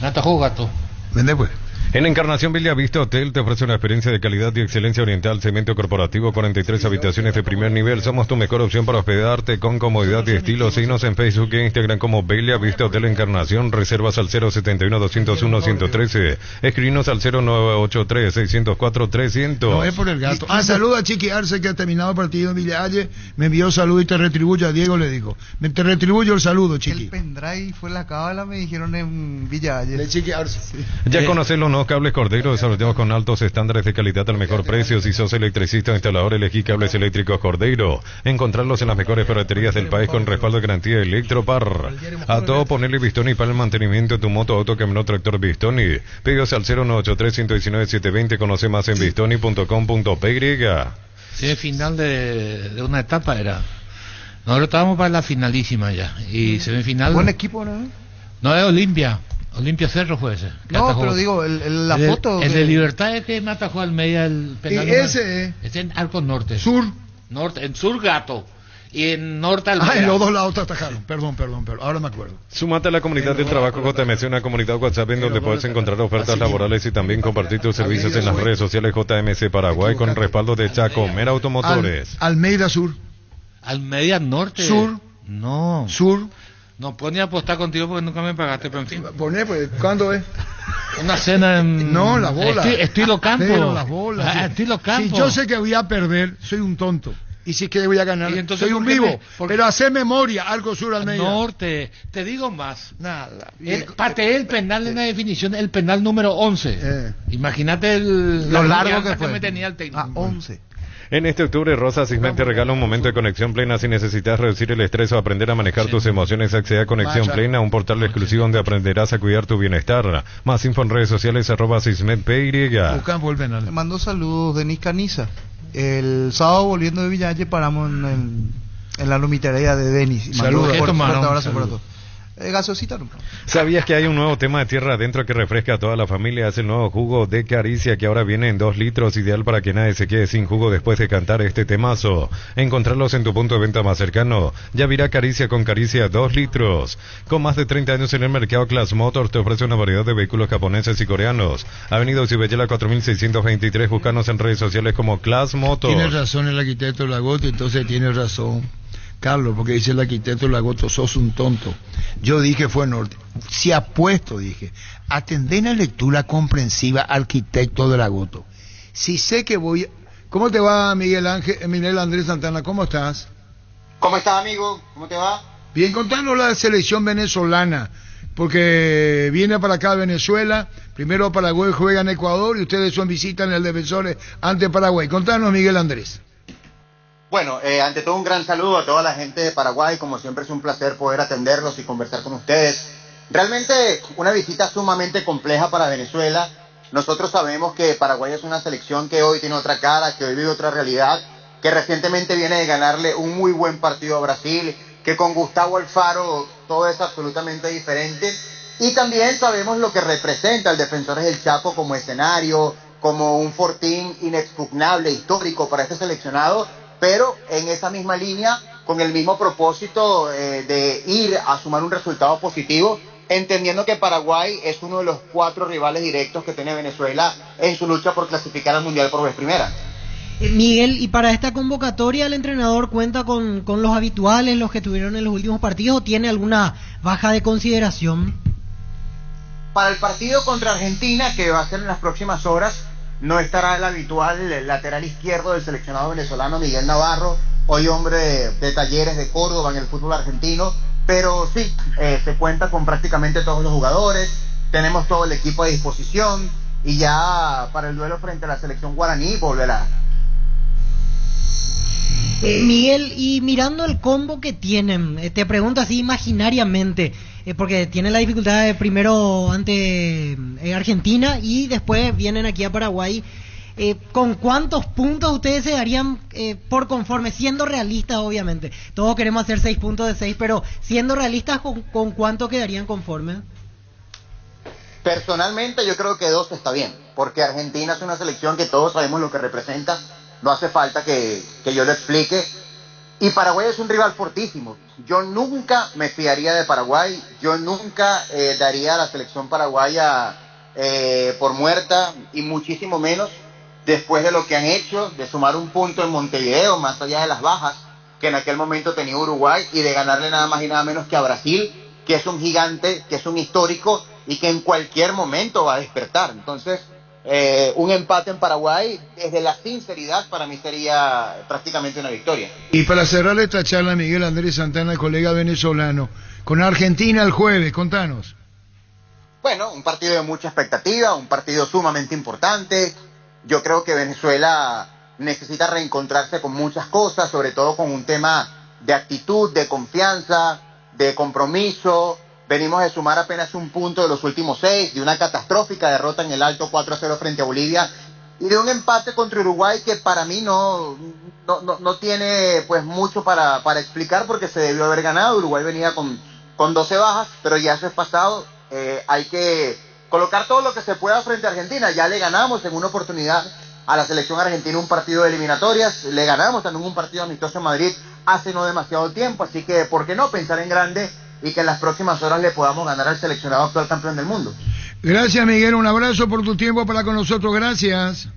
Atajó Gato. Vende pues. En Encarnación Bellavista Hotel te ofrece una experiencia de calidad y excelencia oriental, cemento corporativo, 43 habitaciones de primer nivel. Somos tu mejor opción para hospedarte con comodidad y estilo. Síguenos en Facebook e Instagram como Bellavista Hotel Encarnación. Reservas al 071-201-113. Escribinos al 0983-604-300. No, es por el gato. Saluda a Chiqui Arce, que ha terminado el partido en Villa Valle. Me envió saludo y te retribuyo. A Diego le digo. Te retribuyo el saludo, Chiqui. El pendrive fue la cábala, me dijeron en Villa Valle. De Chiqui Arce. Sí. Ya conoces los nuevos cables Cordero, desarrollados con altos estándares de calidad al mejor precio. Si sos electricista o instalador, elegí cables eléctricos Cordero. Encontrarlos en las mejores ferreterías del país con respaldo de garantía Electropar. A todo ponerle Bistoni para el mantenimiento de tu moto, auto, camioneta, tractor Bistoni. Pedidos al 0983-119-720. Conoce más en bistoni.com.py. Sí, el final de una etapa era. Nosotros estábamos para la finalísima ya. Y semifinal. Buen equipo, ¿no? No, es Olimpia. Olimpia Cerro fue ese. No, pero digo, la foto. El de Libertad es que me atajó al media el penal. ¿Y ese? Este en Arco Norte. Sur. Norte, en Sur Gato. Y en Norte al en los dos lados te atajaron. Perdón. Ahora me acuerdo. Súmate a la comunidad del trabajo JMC, una comunidad WhatsApp en donde puedes encontrar ofertas laborales y también compartir tus servicios en las redes sociales JMC Paraguay con respaldo de Chacomer Automotores. Almeida Sur. Almeida Norte. Sur. No. Sur. No ponía a apostar contigo porque nunca me pagaste, pero en fin. Poné, pues, ¿cuándo es? Una cena en... No, la bola. Estilo campo. Pero las bolas. Sí. Estilo campo. Si yo sé que voy a perder, soy un tonto. Y si es que voy a ganar, soy un vivo. Pero hacer memoria, Arco Sur Almeida. Norte, te digo más. Nada. Pateé el penal en la definición, el penal número 11. Imagínate lo largo que me tenía el técnico. 11. En este octubre, Rosa Sismet te regala un momento de conexión plena. Si necesitas reducir el estrés o aprender a manejar tus emociones, accede a Conexión Plena, un portal exclusivo donde aprenderás a cuidar tu bienestar. Más info en redes sociales, @SismetPY. Le mando saludos, Denis Caniza. El sábado, volviendo de Villalle, paramos en la lomitería de Denis. Saludos. Un fuerte abrazo para todos. Gaseosita, ¿no? ¿Sabías que hay un nuevo tema de tierra adentro que refresca a toda la familia? Es el nuevo jugo de Caricia, que ahora viene en 2 litros, ideal para que nadie se quede sin jugo después de cantar este temazo. Encontrarlos en tu punto de venta más cercano. Yavirá Caricia con Caricia 2 litros. Con más de 30 años en el mercado, Class Motors te ofrece una variedad de vehículos japoneses y coreanos. Avenida Ocibellela 4623, búscanos en redes sociales como Class Motors. Tiene razón el arquitecto Lagoto, entonces tiene razón Carlos, porque dice el arquitecto Lagoto, sos un tonto. Yo dije fue Norte. Si apuesto, dije, atendé la lectura comprensiva, arquitecto de Lagoto. Si sé que voy... ¿Cómo te va, Miguel Andrés Santana? ¿Cómo estás? ¿Cómo estás, amigo? ¿Cómo te va? Bien, contanos la selección venezolana, porque viene para acá Venezuela, primero Paraguay juega en Ecuador y ustedes son visitas en el Defensores ante Paraguay. Contanos, Miguel Andrés. Bueno, ante todo un gran saludo a toda la gente de Paraguay. Como siempre es un placer poder atenderlos y conversar con ustedes. Realmente una visita sumamente compleja para Venezuela. Nosotros sabemos que Paraguay es una selección que hoy tiene otra cara, que hoy vive otra realidad. que recientemente viene de ganarle un muy buen partido a Brasil, que con Gustavo Alfaro todo es absolutamente diferente. Y también sabemos lo que representa el Defensores del Chaco como escenario, como un fortín inexpugnable, histórico para este seleccionado, pero en esa misma línea, con el mismo propósito de ir a sumar un resultado positivo, entendiendo que Paraguay es uno de los 4 rivales directos que tiene Venezuela en su lucha por clasificar al Mundial por vez primera. Miguel, ¿y para esta convocatoria el entrenador cuenta con los habituales, los que tuvieron en los últimos partidos, o tiene alguna baja de consideración? Para el partido contra Argentina, que va a ser en las próximas horas, no estará el habitual lateral izquierdo del seleccionado venezolano Miguel Navarro, hoy hombre de Talleres de Córdoba en el fútbol argentino, pero sí, se cuenta con prácticamente todos los jugadores, tenemos todo el equipo a disposición y ya para el duelo frente a la selección guaraní volverá. Miguel, y mirando el combo que tienen, te pregunto así imaginariamente, porque tienen la dificultad de primero ante Argentina y después vienen aquí a Paraguay, ¿con cuántos puntos ustedes se darían por conforme? Siendo realistas, obviamente, todos queremos hacer 6 puntos de 6, pero siendo realistas, ¿con cuánto quedarían conformes? Personalmente yo creo que 2 está bien, porque Argentina es una selección que todos sabemos lo que representa, no hace falta que yo lo explique, y Paraguay es un rival fortísimo. Yo nunca me fiaría de Paraguay, yo nunca daría a la selección paraguaya por muerta, y muchísimo menos después de lo que han hecho, de sumar un punto en Montevideo, más allá de las bajas que en aquel momento tenía Uruguay, y de ganarle nada más y nada menos que a Brasil, que es un gigante, que es un histórico, y que en cualquier momento va a despertar. Entonces, un empate en Paraguay, desde la sinceridad, para mí sería prácticamente una victoria. Y para cerrar esta charla, Miguel Andrés Santana, el colega venezolano, con Argentina el jueves, contanos. Bueno, un partido de mucha expectativa, un partido sumamente importante. Yo creo que Venezuela necesita reencontrarse con muchas cosas, sobre todo con un tema de actitud, de confianza, de compromiso. Venimos de sumar apenas un punto de los últimos 6, de una catastrófica derrota en el Alto 4-0 frente a Bolivia, y de un empate contra Uruguay que para mí no tiene pues mucho para explicar, porque se debió haber ganado. Uruguay venía con 12 bajas, pero ya eso es pasado. Hay que colocar todo lo que se pueda frente a Argentina. Ya le ganamos en una oportunidad a la selección argentina un partido de eliminatorias, le ganamos también un partido amistoso en Madrid hace no demasiado tiempo, así que ¿por qué no pensar en grande y que en las próximas horas le podamos ganar al seleccionado actual campeón del mundo? Gracias, Miguel, un abrazo por tu tiempo para con nosotros, gracias.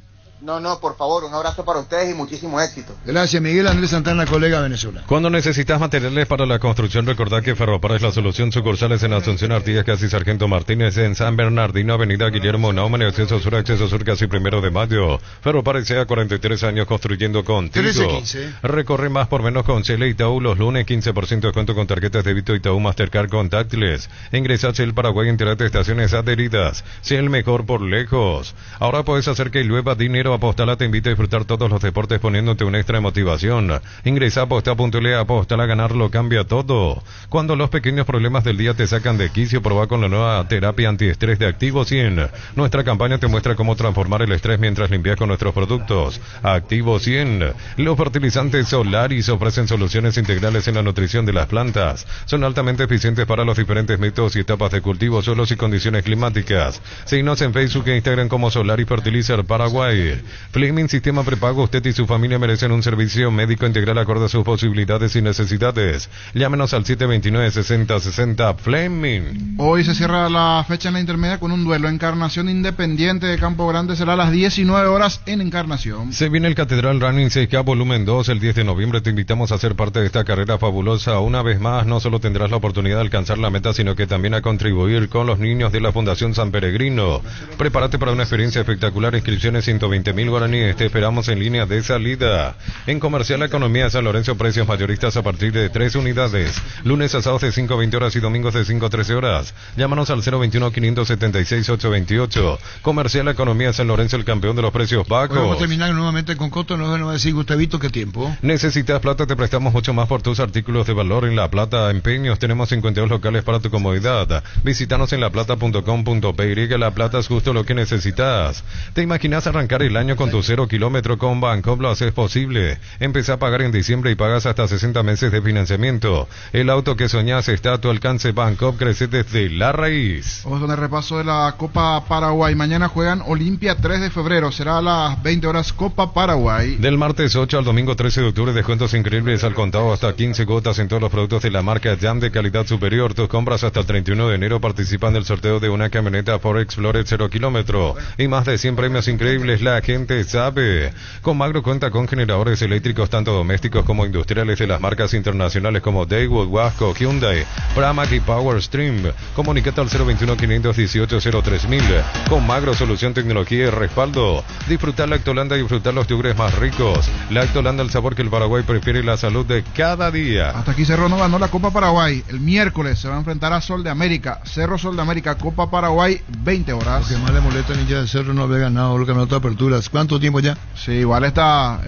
No, por favor, un abrazo para ustedes y muchísimo éxito. Gracias, Miguel Andrés Santana, colega Venezuela. Cuando necesitas materiales para la construcción, recordá que Ferropar es la solución. Sucursales en Asunción, Artigas, Casi Sargento Martínez, en San Bernardino, Avenida Guillermo Naumann, Acceso Sur, casi 1 de mayo. Ferropar sea 43 años construyendo contigo. 13-15. Recorre más por menos con Chile Itaú los lunes, 15% de descuento con tarjetas de débito Itaú Mastercard contactless. Ingresa a Shell Paraguay, entérate de estaciones adheridas. Sea el mejor por lejos. Ahora puedes hacer que llueva dinero. Apostala te invita a disfrutar todos los deportes poniéndote una extra motivación. Ingresa a Aposta.le, Apostala, ganarlo cambia todo. Cuando los pequeños problemas del día te sacan de quicio, probá con la nueva terapia antiestrés de Activo 100. Nuestra campaña te muestra cómo transformar el estrés mientras limpias con nuestros productos. Activo 100. Los fertilizantes Solaris ofrecen soluciones integrales en la nutrición de las plantas. Son altamente eficientes para los diferentes métodos y etapas de cultivo, suelos y condiciones climáticas. Síguenos en Facebook e Instagram como Solaris Fertilizer Paraguay. Fleming Sistema Prepago, usted y su familia merecen un servicio médico integral acorde a sus posibilidades y necesidades. Llámenos al 729-6060 Fleming. Hoy se cierra la fecha en la intermedia con un duelo. Encarnación Independiente de Campo Grande será a las 19 horas en Encarnación. Se viene el Catedral Running 6K Volumen 2 el 10 de noviembre. Te invitamos a ser parte de esta carrera fabulosa. Una vez más, no solo tendrás la oportunidad de alcanzar la meta, sino que también a contribuir con los niños de la Fundación San Peregrino. Prepárate para una experiencia espectacular. Inscripciones 120.000 guaraníes. Te esperamos en línea de salida. En Comercial Economía San Lorenzo, precios mayoristas a partir de 3 unidades. Lunes a sábados de 5 a 20 horas y domingos de 5 a 13 horas. Llámanos al 021-576-828. Comercial Economía San Lorenzo, el campeón de los precios bajos. Vamos a terminar nuevamente con Coto. Nos va a decir, Gustavito, ¿qué tiempo? ¿Necesitas plata? Te prestamos mucho más por tus artículos de valor. En La Plata Empeños tenemos 52 locales para tu comodidad. Visítanos en laplata.com.py. La Plata es justo lo que necesitas. ¿Te imaginas arrancar el año con tu 0 kilómetro con Bancopp, lo haces posible. Empezá a pagar en diciembre y pagas hasta 60 meses de financiamiento. El auto que soñás está a tu alcance. Bancopp, crece desde la raíz. Vamos con el repaso de la Copa Paraguay. Mañana juegan Olimpia 3 de febrero. Será a las 20 horas Copa Paraguay. Del martes 8 al domingo 13 de octubre, descuentos increíbles al contado hasta 15 cuotas en todos los productos de la marca Jam de calidad superior. Tus compras hasta el 31 de enero participan del sorteo de una camioneta Ford Explorer 0 kilómetro y más de 100 premios increíbles. La gente sabe. Con Magro cuenta con generadores eléctricos tanto domésticos como industriales de las marcas internacionales como Daewoo, Wasco, Hyundai, Pramac y Powerstream. Comunicate al 021-518-03.000. Con Magro, solución, tecnología y respaldo. Disfrutar Lactolanda y disfrutar los yogures más ricos. Lactolanda, el sabor que el Paraguay prefiere y la salud de cada día. Hasta aquí Cerro no ganó la Copa Paraguay. El miércoles se va a enfrentar a Sol de América. Cerro Sol de América, Copa Paraguay, 20 horas. Lo que más le molesta a hincha de Cerro no haber ganado el campeonato de aperturas. ¿Cuánto tiempo ya? Sí, igual es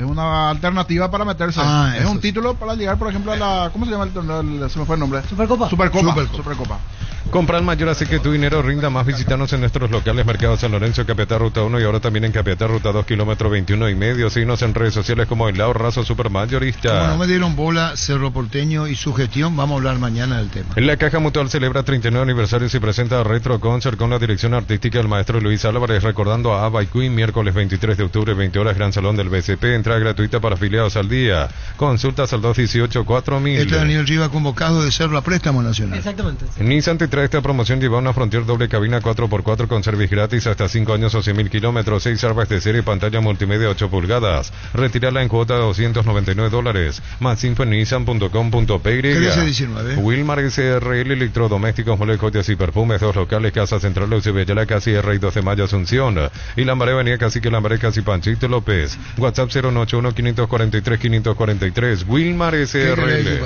una alternativa para meterse. Es un título para llegar, por ejemplo, a la... ¿Cómo se llama el torneo? Se me fue el nombre. Supercopa. Comprar mayor hace que tu dinero rinda más. Visítanos en nuestros locales Mercado San Lorenzo, Capiatá Ruta 1 y ahora también en Capiatá Ruta 2, kilómetro 21,5. Síguenos en redes sociales como El Lao Razo Supermayorista. Como no me dieron bola Cerro Porteño y su gestión, vamos a hablar mañana del tema. La Caja Mutual celebra 39 aniversario y presenta Retro Concert con la dirección artística del maestro Luis Álvarez, recordando a Ava y Queen, miércoles 23 de octubre, 20 horas, Gran Salón del BCP, entrada gratuita para afiliados al día. Consultas al 218-4000. Este Daniel Riva convocado de Cerro a Préstamo Nacional. Exactamente. Nissan te trae esta promoción, lleva una Frontier doble cabina 4x4 con service gratis hasta 5 años o 100.000 kilómetros, 6 airbags de serie, pantalla multimedia 8 pulgadas. Retírala en cuota de $299. Más info en nissan.com.py. 1319. Wilmar SRL, electrodomésticos, muebles, joyas y perfumes, 2 locales, Casa Central, Eusebio Casi R y 12 Mayo Asunción. Y Lambaré, Avenida Cacique Lambaré, Casi Panchito López. WhatsApp 081-543-543. Wilmar SRL.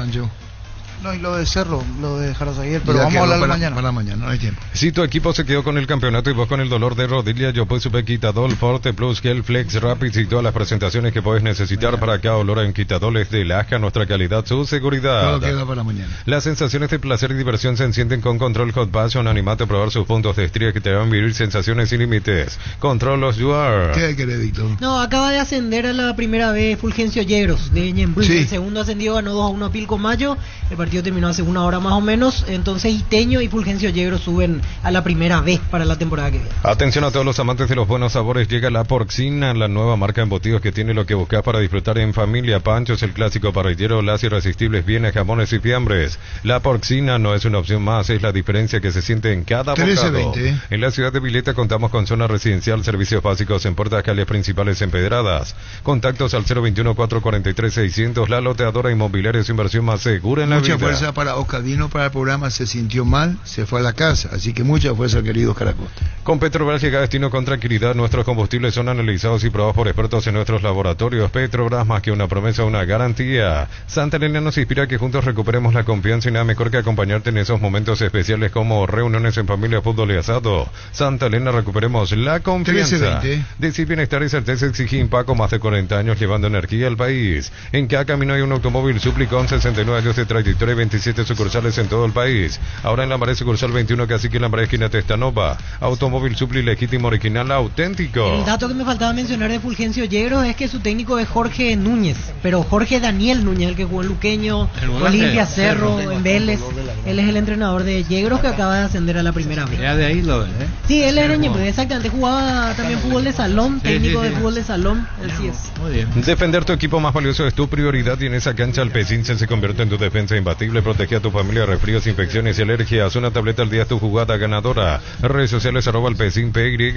No, y lo de Cerro, lo de Jarazaguer, pero vamos a hablarlo mañana. Para mañana, no hay tiempo. Si tu equipo se quedó con el campeonato y vos con el dolor de rodilla, yo pues supe Quitadol, Forte Plus, Gel, Flex, Rapid y todas las presentaciones que puedes necesitar para cada olor en Quitadol es de Laja, nuestra calidad, su seguridad. Todo queda para mañana. Las sensaciones de placer y diversión se encienden con Control Hot Passion. Animate a probar sus puntos de estría que te van a vivir sensaciones sin límites. Control los You Are. ¿Qué hay que Víctor? No, acaba de ascender a la primera vez Fulgencio Yegros de Ñembrú. Sí. El segundo ascendió, ganó 2-1 a Pilco Mayo. El partido terminó hace una hora más o menos. Entonces Iteño y Fulgencio Yegros suben a la primera vez para la temporada que viene. Atención a todos los amantes de los buenos sabores. Llega la Porcina, la nueva marca de embutidos que tiene lo que buscas para disfrutar en familia. Panchos, el clásico parrillero, las irresistibles bienes, jamones y fiambres. La Porcina no es una opción más, es la diferencia que se siente en cada bocado. 1320. En la ciudad de Vileta contamos con zona residencial, servicios básicos en puertas, calles principales empedradas. Contactos al 021-443-600. La loteadora inmobiliaria es inversión más segura en la vida. Mucha fuerza para Oscar, vino para el programa, se sintió mal, se fue a la casa, así que mucha fuerza, querido Oscar Acosta. Con Petrobras llega a destino con tranquilidad. Nuestros combustibles son analizados y probados por expertos en nuestros laboratorios. Petrobras, más que una promesa, una garantía. Santa Elena nos inspira a que juntos recuperemos la confianza y nada mejor que acompañarte en esos momentos especiales como reuniones en familia, fútbol y asado. Santa Elena, recuperemos la confianza. 1320. Decir bienestar y certeza exige Impaco, más de 40 años llevando energía al país. En cada camino hay un automóvil Supli con 69 años de trayectoria y 27 sucursales en todo el país. Ahora en Lambaré, sucursal 21, Cacique Lambaré, esquina Testanova. Automóvil Supli, legítimo, original, auténtico. El dato que me faltaba mencionar de Fulgencio Yegros es que su técnico es Jorge Núñez, pero Jorge Daniel Núñez, el que jugó en Luqueño, Olimpia, Cerro, en Vélez. Él es el entrenador de Yegros que acaba de ascender a la primera vez. Ya de ahí lo ves, ¿eh? Sí, él era Ñembrú, exactamente. Jugaba también fútbol de salón, técnico de fútbol de salón. Él sí es. Muy bien. Defender tu equipo más valioso es tu prioridad y en esa cancha el Pezince se convierte en tu defensa imbatible. Protege a tu familia de resfríos, infecciones y alergias. Una tableta al día es tu jugada ganadora. Redes sociales @alpecin.py.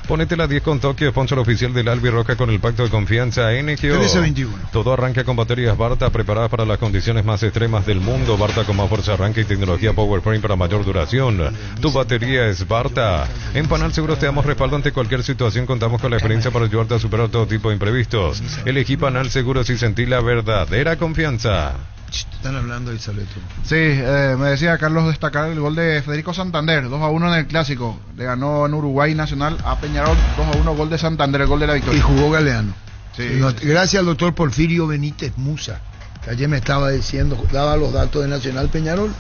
Ponete la 10 con Tokio, sponsor oficial del Albirroja con el pacto de confianza NGO. 1321. Todo arranca con baterías Barta preparadas para las condiciones más extremas del mundo. Barta con más fuerza arranque y tecnología PowerFrame para mayor duración. Tu batería es Barta. En Panal Seguros te damos respaldo ante cualquier situación. Contamos con la experiencia para ayudarte a superar todo tipo de imprevistos. Elegí Panal Seguros y sentí la verdadera confianza. Están hablando de Saleto. Sí, me decía Carlos destacar el gol de Federico Santander, 2-1 en el Clásico. Le ganó en Uruguay Nacional a Peñarol, 2-1, gol de Santander, el gol de la victoria. Y jugó Galeano. Sí. Gracias al doctor Porfirio Benítez Musa, que ayer me estaba diciendo, daba los datos de Nacional Peñarol.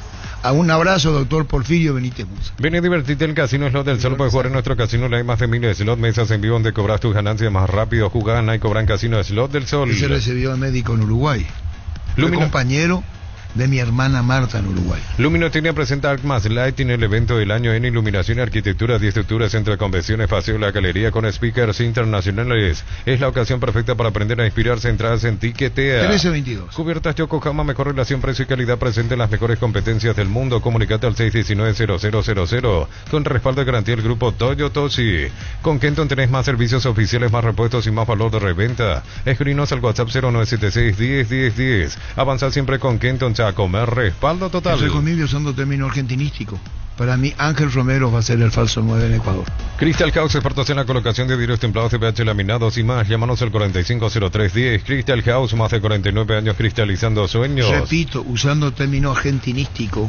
A un abrazo, doctor Porfirio Benítez Musa. Ven y divertite en Casino Slot del Sol. Puedes jugar en nuestro casino. Hay más de 1000 slot mesas en vivo donde cobras tus ganancias más rápido. Jugan y cobran Casino Slot del Sol. Ese recibió de médico en Uruguay. Fue compañero de mi hermana Marta en Uruguay. Luminotinia presenta Arcmas Lighting, el evento del año en iluminación y arquitectura, 10 de octubre, Centro de Convenciones, Paseo La Galería con speakers internacionales. Es la ocasión perfecta para aprender a inspirarse. Entradas en Tiquetea. 1322. Cubiertas Yokohama, mejor relación precio y calidad, presente en las mejores competencias del mundo. Comunicate al 619-0000 con respaldo de garantía del grupo Toyotoshi. Con Kenton tenés más servicios oficiales, más repuestos y más valor de reventa. Escribinos al WhatsApp 0976-101010. Avanzar siempre con Kenton. A comer respaldo total. Estoy conmigo usando término argentinístico. Para mí, Ángel Romero va a ser el falso 9 en Ecuador. Crystal House, expertos en la colocación de vidrios templados de pH laminados y más. Llámanos al 450310. Crystal House, más de 49 años cristalizando sueños. Repito, usando término argentinístico,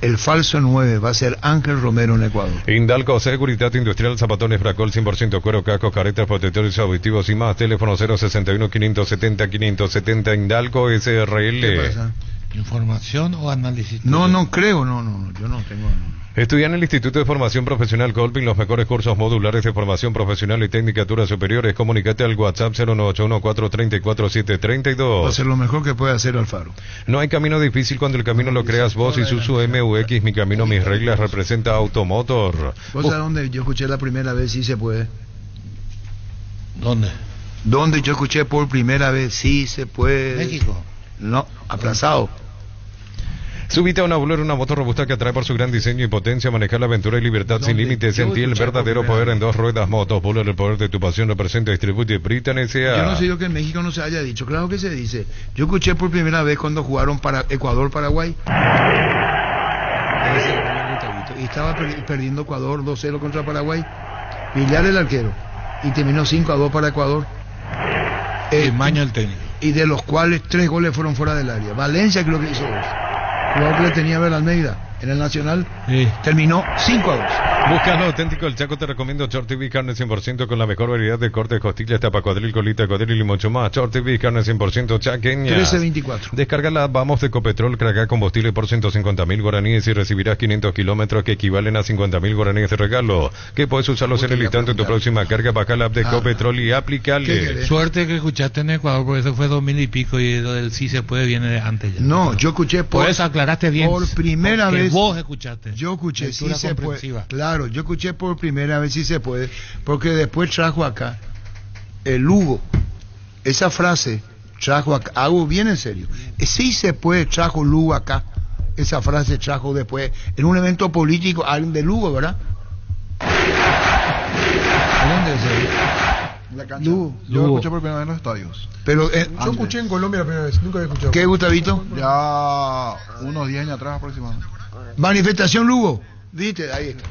el falso 9 va a ser Ángel Romero en Ecuador. Indalco, seguridad industrial, zapatones Bracol, 100% cuero, cascos, caretas, protectores auditivos y más. Teléfono 061-570-570. Indalco SRL. ¿Qué pasa? ¿Información o análisis? No creo, yo no tengo. Estudia en el Instituto de Formación Profesional Colping los mejores cursos modulares de formación profesional y tecnicaturas superiores. Comunícate al WhatsApp 0981-434-732. Va a ser lo mejor que puede hacer Alfaro. No hay camino difícil cuando el camino lo creas vos. Isuzu MUX, mi camino, mis reglas, representa Automotor. ¿Vos sabés dónde yo escuché la primera vez sí se puede? ¿Dónde? ¿Dónde yo escuché por primera vez sí se puede? México. No, aplazado. Subite a una Bolero, una moto robusta que atrae por su gran diseño y potencia, manejar la aventura y libertad sin límites. Sentí el verdadero poder en dos ruedas. Motos Bolero, el poder de tu pasión, representa, distribuye Britain S.A. Yo no sé yo que en México no se haya dicho. Claro que se dice. Yo escuché por primera vez cuando jugaron para Ecuador-Paraguay. Y estaba perdiendo Ecuador 2-0 contra Paraguay. Villar el arquero. Y terminó 5-2 para Ecuador. Maño el técnico. Y de los cuales 3 goles fueron fuera del área. Valencia creo que hizo 2. Jugador que le tenía a ver Almeida en el Nacional. Sí. Terminó 5-2. Busca lo auténtico El Chaco, te recomiendo Short TV, carne 100% con la mejor variedad de cortes, costillas, tapa, cuadril, colita, cuadril y mucho más. Short TV, carne 100% chaqueña. 1324. Descarga la Vamos de Copetrol, carga combustible por 150.000 guaraníes y recibirás 500 kilómetros que equivalen a 50.000 guaraníes de regalo. Que puedes usarlos en el instante de tu próxima carga. Baja la app de Copetrol y aplícale. Suerte que escuchaste en Ecuador, porque eso fue 2000 y pico y lo del sí se puede viene antes ya. No, yo escuché por eso aclaraste bien. Por primera vez. Vos escuchaste. Yo escuché sí se puede. Claro, yo escuché por primera vez sí se puede, porque después trajo acá el Hugo. Esa frase trajo acá, hago bien en serio. Sí se puede, trajo Lugo acá. Esa frase trajo después en un evento político alguien de Lugo, ¿verdad? ¿Dónde es él? La cancha. Yo escuché por primera vez en los estadios. Pero yo escuché en Colombia la primera vez, nunca había escuchado. ¿Qué, Gustavito? Ya unos 10 años atrás aproximadamente. Manifestación Lugo. Viste, ahí está.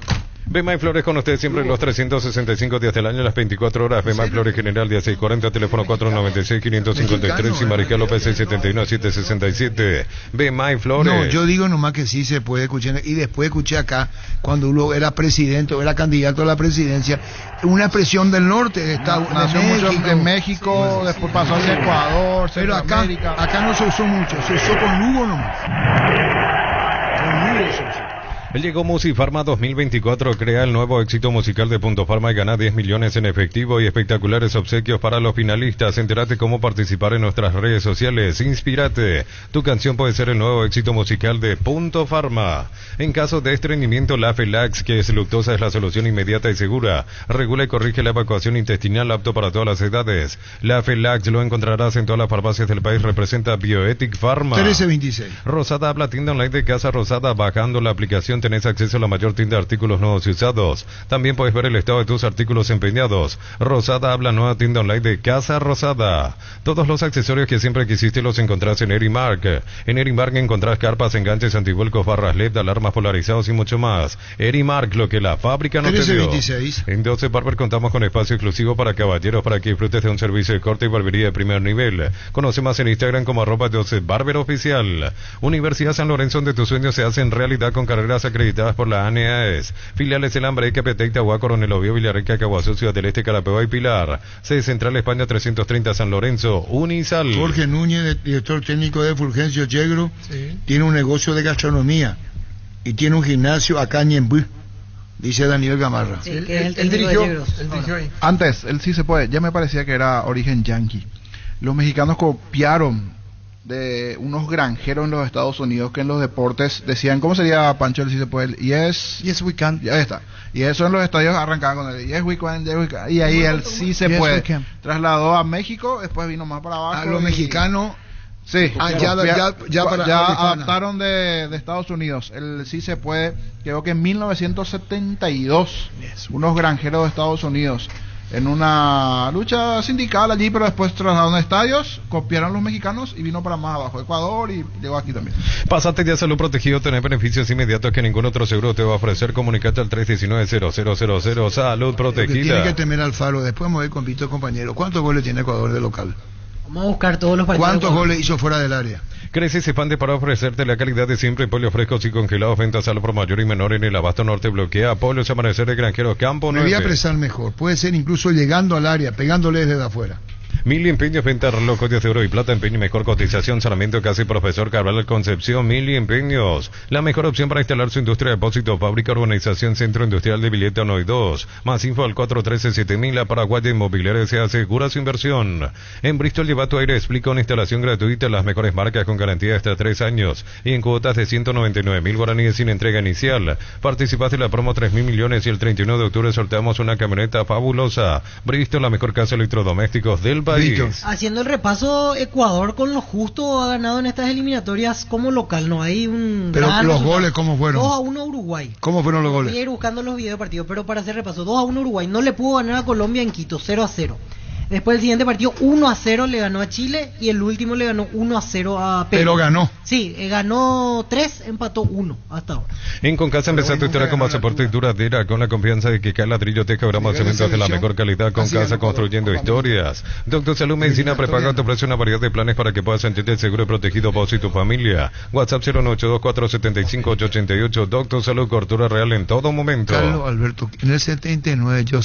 Bemay Flores con ustedes siempre los 365 días del año, las 24 horas. Bemay Flores General, día 640, teléfono 496-553 y Mariscal López 671-767. Bemay Flores. No, yo digo nomás que sí se puede escuchar. Y después escuché acá, cuando uno era presidente o era candidato a la presidencia, una expresión del norte. Nació mucho en México, sí, después pasó hacia Ecuador, pero acá no se usó mucho, se usó con Lugo nomás. Con Lugo se usó. Llegó Musifarma 2024, crea el nuevo éxito musical de Punto Farma y gana 10 millones en efectivo y espectaculares obsequios para los finalistas. Entérate cómo participar en nuestras redes sociales. Inspírate. Tu canción puede ser el nuevo éxito musical de Punto Farma. En caso de estreñimiento, la Felax, que es luctosa, es la solución inmediata y segura. Regula y corrige la evacuación intestinal, apto para todas las edades. La Felax lo encontrarás en todas las farmacias del país. Representa Bioethic Pharma. 1326. Rosada habla, tienda online de Casa Rosada. Bajando la aplicación tenés acceso a la mayor tienda de artículos nuevos y usados. También puedes ver el estado de tus artículos empeñados. Rosada habla, nueva tienda online de Casa Rosada. Todos los accesorios que siempre quisiste los encontrás en Erimark. En Erimark encontrás carpas, enganches, antivuelcos, barras LED, alarmas polarizados y mucho más. Erimark, lo que la fábrica no te dio. En 12 Barber contamos con espacio exclusivo para caballeros para que disfrutes de un servicio de corte y barbería de primer nivel. Conoce más en Instagram como @12Barber Oficial. Universidad San Lorenzo, donde tus sueños se hacen realidad con carreras acreditadas por la ANEAES. Filiales El Hambre, Capetá, Itagua, Coronel Oviedo, Villarrica, Caguazú, Ciudad del Este, Carapeguá y Pilar. Sede Central España 330 San Lorenzo, Unisal. Jorge Núñez, director técnico de Fulgencio Yegro, tiene un negocio de gastronomía. y tiene un gimnasio acá en Ñemby, dice Daniel Gamarra. Sí, que es el técnico de Yegros. Antes, él sí se puede, ya me parecía que era origen yanqui. Los mexicanos copiaron de unos granjeros en los Estados Unidos que en los deportes decían, ¿cómo sería, Pancho, el sí se puede? Yes we can. Ya está. Y eso en los estadios arrancaban con el yes we can, y ahí el sí se puede. Trasladó a México, después vino más para abajo. A los mexicanos. Sí, ya adaptaron de Estados Unidos. El sí se puede, creo que en 1972, unos granjeros de Estados Unidos, en una lucha sindical allí, pero después trasladaron a estadios, copiaron los mexicanos y vino para más abajo, Ecuador, y llegó aquí también. Pásate ya Salud Protegido, tener beneficios inmediatos que ningún otro seguro te va a ofrecer. Comunicate al 319-0000, Salud Protegida. Tiene que temer Alfaro, después me voy con Vito, compañero. ¿Cuántos goles tiene Ecuador de local? Vamos a buscar todos los partidos. ¿Cuántos goles hizo fuera del área? Crece y se expande para ofrecerte la calidad de siempre. Pollos frescos y congelados, ventas al por mayor y menor en el Abasto Norte. Bloquea Pollos Amanecer de Granjeros Campo 9. Me voy a apresar mejor. Puede ser incluso llegando al área, pegándole desde afuera. Mili Empeños, venta reloj, joyas de oro y plata, empeño y mejor cotización. Sarmiento Casi Profesor Cabral Concepción. Mili Empeños, la mejor opción para instalar su industria de depósito, fábrica, urbanización, centro industrial de Villeta 1 y 2. Más info al 413-7000. La Paraguaya Inmobiliaria se asegura su inversión. En Bristol lleva tu aire, explica una instalación gratuita, las mejores marcas con garantía hasta 3 años y en cuotas de 199.000 guaraníes sin entrega inicial. Participas de la promo 3.000 millones y el 31 de octubre sorteamos una camioneta fabulosa. Bristol, la mejor casa de electrodomésticos del país. Haciendo el repaso, Ecuador con lo justo ha ganado en estas eliminatorias como local, no hay un... Pero los goles, ¿cómo fueron? 2-1 Uruguay. ¿Cómo fueron los goles? Voy a ir buscando los videos de partido, pero para hacer repaso, 2-1 Uruguay, no le pudo ganar a Colombia en Quito, 0-0. Después el siguiente partido 1-0 le ganó a Chile y el último le ganó 1-0 a Perú. Pero ganó. Sí, ganó 3, empató 1 hasta ahora. En Concasa empezar tu historia con pasaporte y duradera, con la confianza de que cada ladrillo teja grama cementos de la mejor calidad. Concasa construyendo historias. Doctor Salud Medicina prepaga, te ofrece una variedad de planes para que puedas sentirte seguro y protegido vos y tu familia. WhatsApp 0982475-888. Doctor Salud, cobertura real en todo momento. Carlos Alberto, en el 79 yo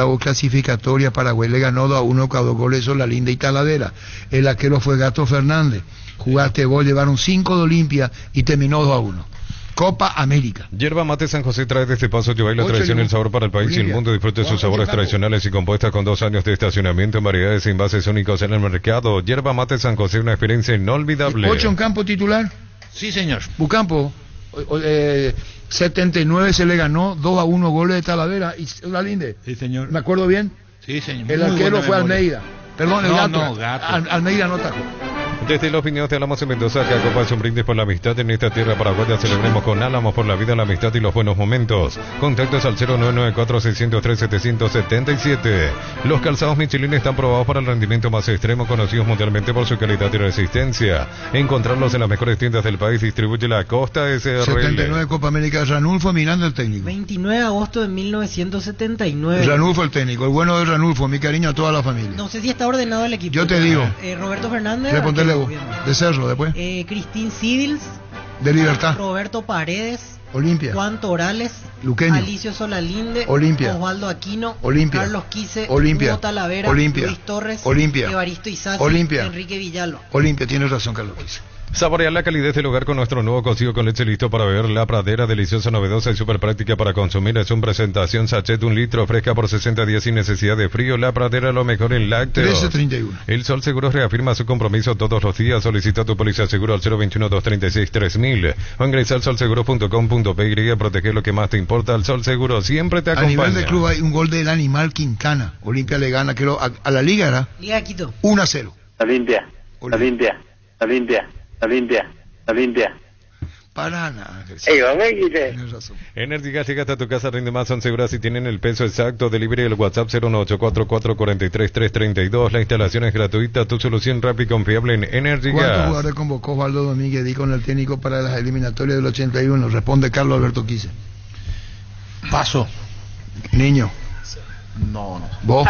hago clasificatoria. Paraguay le ganó 2-1 cada 2 goles, son La Linda y Talavera. El arquero fue Gato Fernández. Jugaste vos, llevaron 5 de Olimpia y terminó 2-1. Copa América. Yerba Mate San José trae desde Paso Yubay la tradición y el sabor para el país y el mundo. Disfrute sus sabores tradicionales y compuestas con 2 años de estacionamiento en variedades e envases únicos en el mercado. Yerba Mate San José, una experiencia inolvidable. 8 en campo titular. Sí, señor. Bucampo. 79 se le ganó 2-1 goles de Talavera y La Linde. Sí, señor. ¿Me acuerdo bien? Sí, señor. El arquero fue Almeida. Perdón, el Gato. Almeida no atajó. Desde la opinión de Álamos en Mendoza, que acompaña un brindis por la amistad en esta tierra paraguaya. Celebremos con Álamos por la vida, la amistad y los buenos momentos. Contactos al 0994-603-777. Los calzados Michelin están probados para el rendimiento más extremo, conocidos mundialmente por su calidad y resistencia. Encontrarlos en las mejores tiendas del país. Distribuye la Costa SRL. 79 Copa América. Ranulfo Miranda, el técnico. 29 de agosto de 1979. Ranulfo, el técnico. El bueno de Ranulfo. Mi cariño a toda la familia. No sé si está ordenado el equipo. Yo te digo. Roberto Fernández. De Cerro, después. Cristín Civils. De Libertad. Roberto Paredes. Olimpia. Juan Torales. Luqueño. Alicio Solalinde. Olimpia. Osvaldo Aquino. Olimpia. Carlos Quise. Olimpia. Hugo Talavera. Olimpia. Luis Torres. Olimpia. Evaristo Isasi. Olimpia. Enrique Villalba. Olimpia, tienes razón, Carlos Quise. Saborear la calidez del hogar con nuestro nuevo cocido con leche listo para beber. La Pradera, deliciosa, novedosa y súper práctica para consumir. Es una presentación sachet 1 litro, fresca por 60 días sin necesidad de frío. La Pradera, lo mejor en lácteos. 13.31. El Sol Seguros reafirma su compromiso todos los días. Solicita tu póliza seguro al 021-236-3000 o ingresa al solseguro.com.py. Protege lo que más te importa. El Sol Seguro siempre te acompaña. A nivel de club hay un gol del Animal Quintana. Olimpia le gana, creo, a la Liga, ¿verdad? Liga de Quito. 1-0. La limpia. Para nada. Energy Gas llega hasta tu casa, rinde más, son seguras y tienen el peso exacto. Delivery el WhatsApp 01844433332. La instalación es gratuita, tu solución rápida y confiable en Energy Gas. ¿Cuántos jugadores convocó Osvaldo Domínguez Di con el técnico para las eliminatorias del 81? Responde Carlos Alberto Quise. Paso. Niño. No. ¿Vos?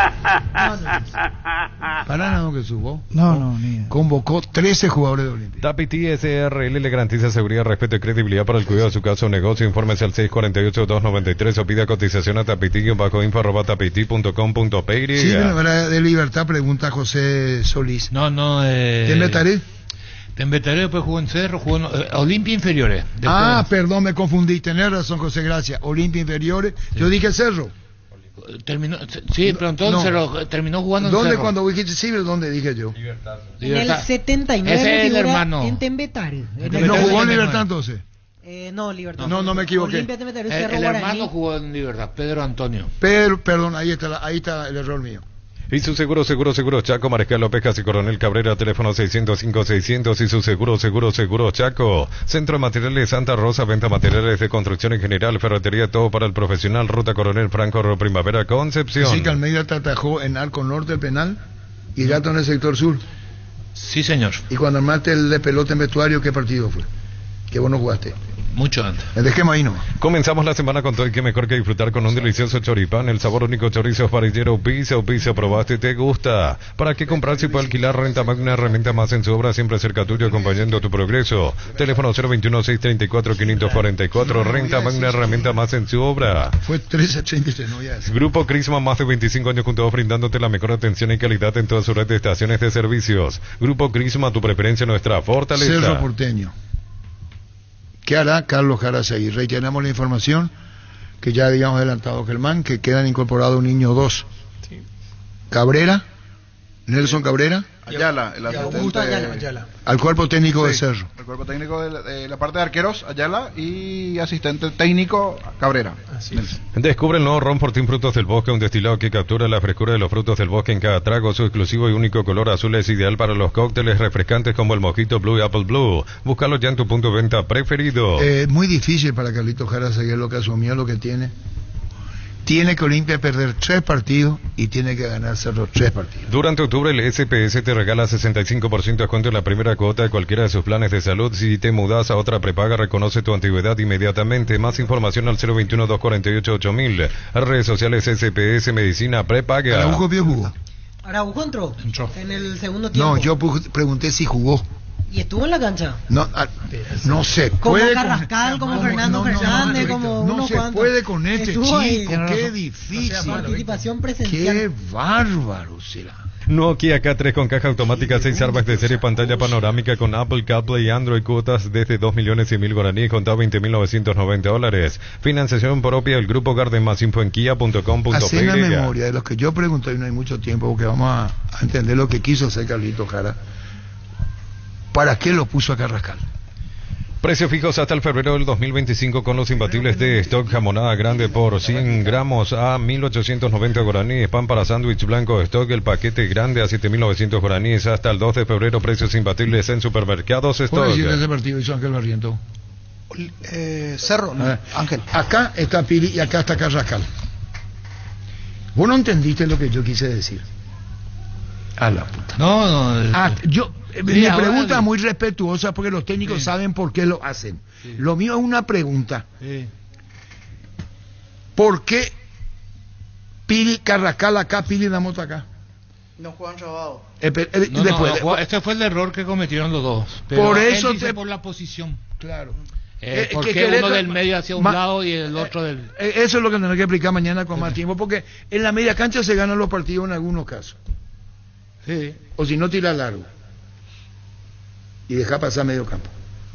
Para nada, Jesús, vos. No. Convocó 13 jugadores de Olimpia. Tapiti SRL le garantiza seguridad, respeto y credibilidad para el cuidado de su casa o negocio. Infórmese al 648-293 o pida cotización a tapiti-info@tapiti.com.py. Sí, de Libertad, pregunta José Solís. No. ¿Te metaré? Tembetaré, después jugó en Cerro, jugó en Olimpia Inferiores. Después... perdón, me confundí. Tenés razón, José, gracias. Olimpia Inferiores. Sí. Yo dije Cerro. Terminó, sí, pero entonces Cerro, terminó jugando en Cerro. ¿Dónde cuando dijiste Ciber? ¿Dónde dije yo? Libertad. En el 79 ese es el hermano. En Tembetaré. ¿No jugó en Libertad entonces? No, Libertad. No me equivoqué. El hermano jugó en Libertad, Pedro Antonio. Perdón, ahí está el error mío. Y su seguro, Chaco, Mariscal López, Casi Coronel Cabrera, teléfono 605-600 y su seguro, Chaco. Centro de Materiales Santa Rosa, venta materiales de construcción en general, ferretería, todo para el profesional, Ruta Coronel Franco, Primavera, Concepción. Sí, que Almeida te atajó en Arco Norte el penal y Gato en el sector sur. Sí, señor. Y cuando armaste el de pelota en vestuario, ¿qué partido fue? Que vos no jugaste. Mucho antes. Dejemos ahí nomás. Comenzamos la semana con todo y qué mejor que disfrutar con un delicioso choripán, el sabor único chorizo parrillero Pizza, probaste, te gusta. ¿Para qué comprar si puede alquilar? Renta Magna, herramienta más en su obra, siempre cerca tuyo, acompañando tu progreso. Teléfono 021-634-544, Renta Magna, herramienta más en su obra. Fue 1383, no ya. Grupo Crisma, más de 25 años juntos brindándote la mejor atención y calidad en toda su red de estaciones de servicios. Grupo Crisma, tu preferencia, nuestra fortaleza. Cerro Porteño. ¿Qué hará Carlos Jara seguir? Reiteramos la información que ya habíamos adelantado, Germán, que quedan incorporados un niño 2. Sí. Cabrera, Nelson Cabrera. Ayala, el asistente Ayala. Al cuerpo técnico de Cerro. El cuerpo técnico de la parte de arqueros, Ayala, y asistente técnico, Cabrera. Descubre el nuevo Ron Fortín Frutos del Bosque, un destilado que captura la frescura de los frutos del bosque en cada trago. Su exclusivo y único color azul es ideal para los cócteles refrescantes como el Mojito Blue y Apple Blue. Búscalo ya en tu punto de venta preferido. Muy difícil para Carlitos Jara seguir lo que asumió, lo que tiene. Tiene que Olimpia perder 3 partidos y tiene que ganar Cerro 3 partidos. Durante octubre el SPS te regala 65% de descuento en la primera cuota de cualquiera de sus planes de salud. Si te mudas a otra prepaga, reconoce tu antigüedad inmediatamente. Más información al 021-248-8000. Redes sociales SPS Medicina Prepaga. Araujo vio jugó. Araujo entró en el segundo tiempo. No, yo pregunté si jugó. ¿Y estuvo en la cancha? No se como puede. Carrascal, como Fernando Fernández, como uno no se puede con este chico, qué difícil. O sea, participación presencial. Qué bárbaro será. Nokia K3 con caja automática, 6 airbags de serie, pantalla panorámica con Apple CarPlay y Android, cuotas desde 2.100.000 guaraníes, contado $20.990. Financiación propia del Grupo Garden, más info en kia.com.py. Así en la memoria de los que yo pregunté, y no hay mucho tiempo porque vamos a entender lo que quiso hacer Carlito Jara. ¿Para qué lo puso a Carrascal? Precios fijos hasta el febrero del 2025 con los imbatibles de stock. Jamonada grande por 100 gramos a 1.890 guaraníes. Pan para sándwich blanco de stock, el paquete grande a 7.900 guaraníes. Hasta el 2 de febrero, precios imbatibles en supermercados stock. ¿Puedo decir ese partido hizo Ángel Barriento? Cerro, no, Ángel. Acá está Pili y acá está Carrascal. Vos no entendiste lo que yo quise decir. A la puta. No. Mi pregunta es muy respetuosa porque los técnicos saben por qué lo hacen. Sí. Lo mío es una pregunta. Sí. ¿Por qué Pili Carrascal acá, Pili Damoto acá? No juegan Chabado. Este fue el error que cometieron los dos. Pero por eso por la posición. Claro. Porque uno del medio hacia un lado y el otro del... Eso es lo que tendré que explicar mañana con más tiempo, porque en la media cancha se ganan los partidos en algunos casos. Sí. O si no, tira largo y deja pasar medio campo.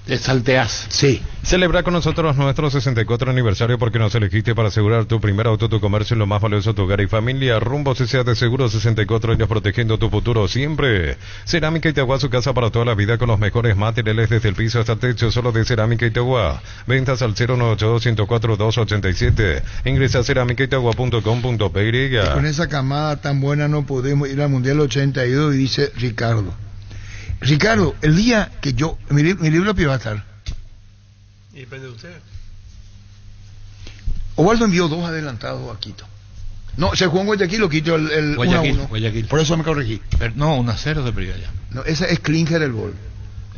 Te salteas. Sí. Celebra con nosotros nuestro 64 aniversario porque nos elegiste para asegurar tu primer auto, tu comercio y lo más valioso, tu hogar y familia. Rumbo CCA de Seguro, 64 años protegiendo tu futuro siempre. Cerámica Itagua, su casa para toda la vida con los mejores materiales desde el piso hasta el techo, solo de Cerámica Itagua. Ventas al 098-104-287. Ingresa a cerámicaitagua.com.py. Con esa camada tan buena no podemos ir al Mundial 82, y dice Ricardo, el día que yo... Mi libro va a estar. Y depende de usted. Ovaldo envió 2 adelantados a Quito. No, se jugó en Guayaquil, lo quitó el 1-1. Por eso me corregí. Pero no, 1-0 se perdió ya. No, esa es Klinger el gol.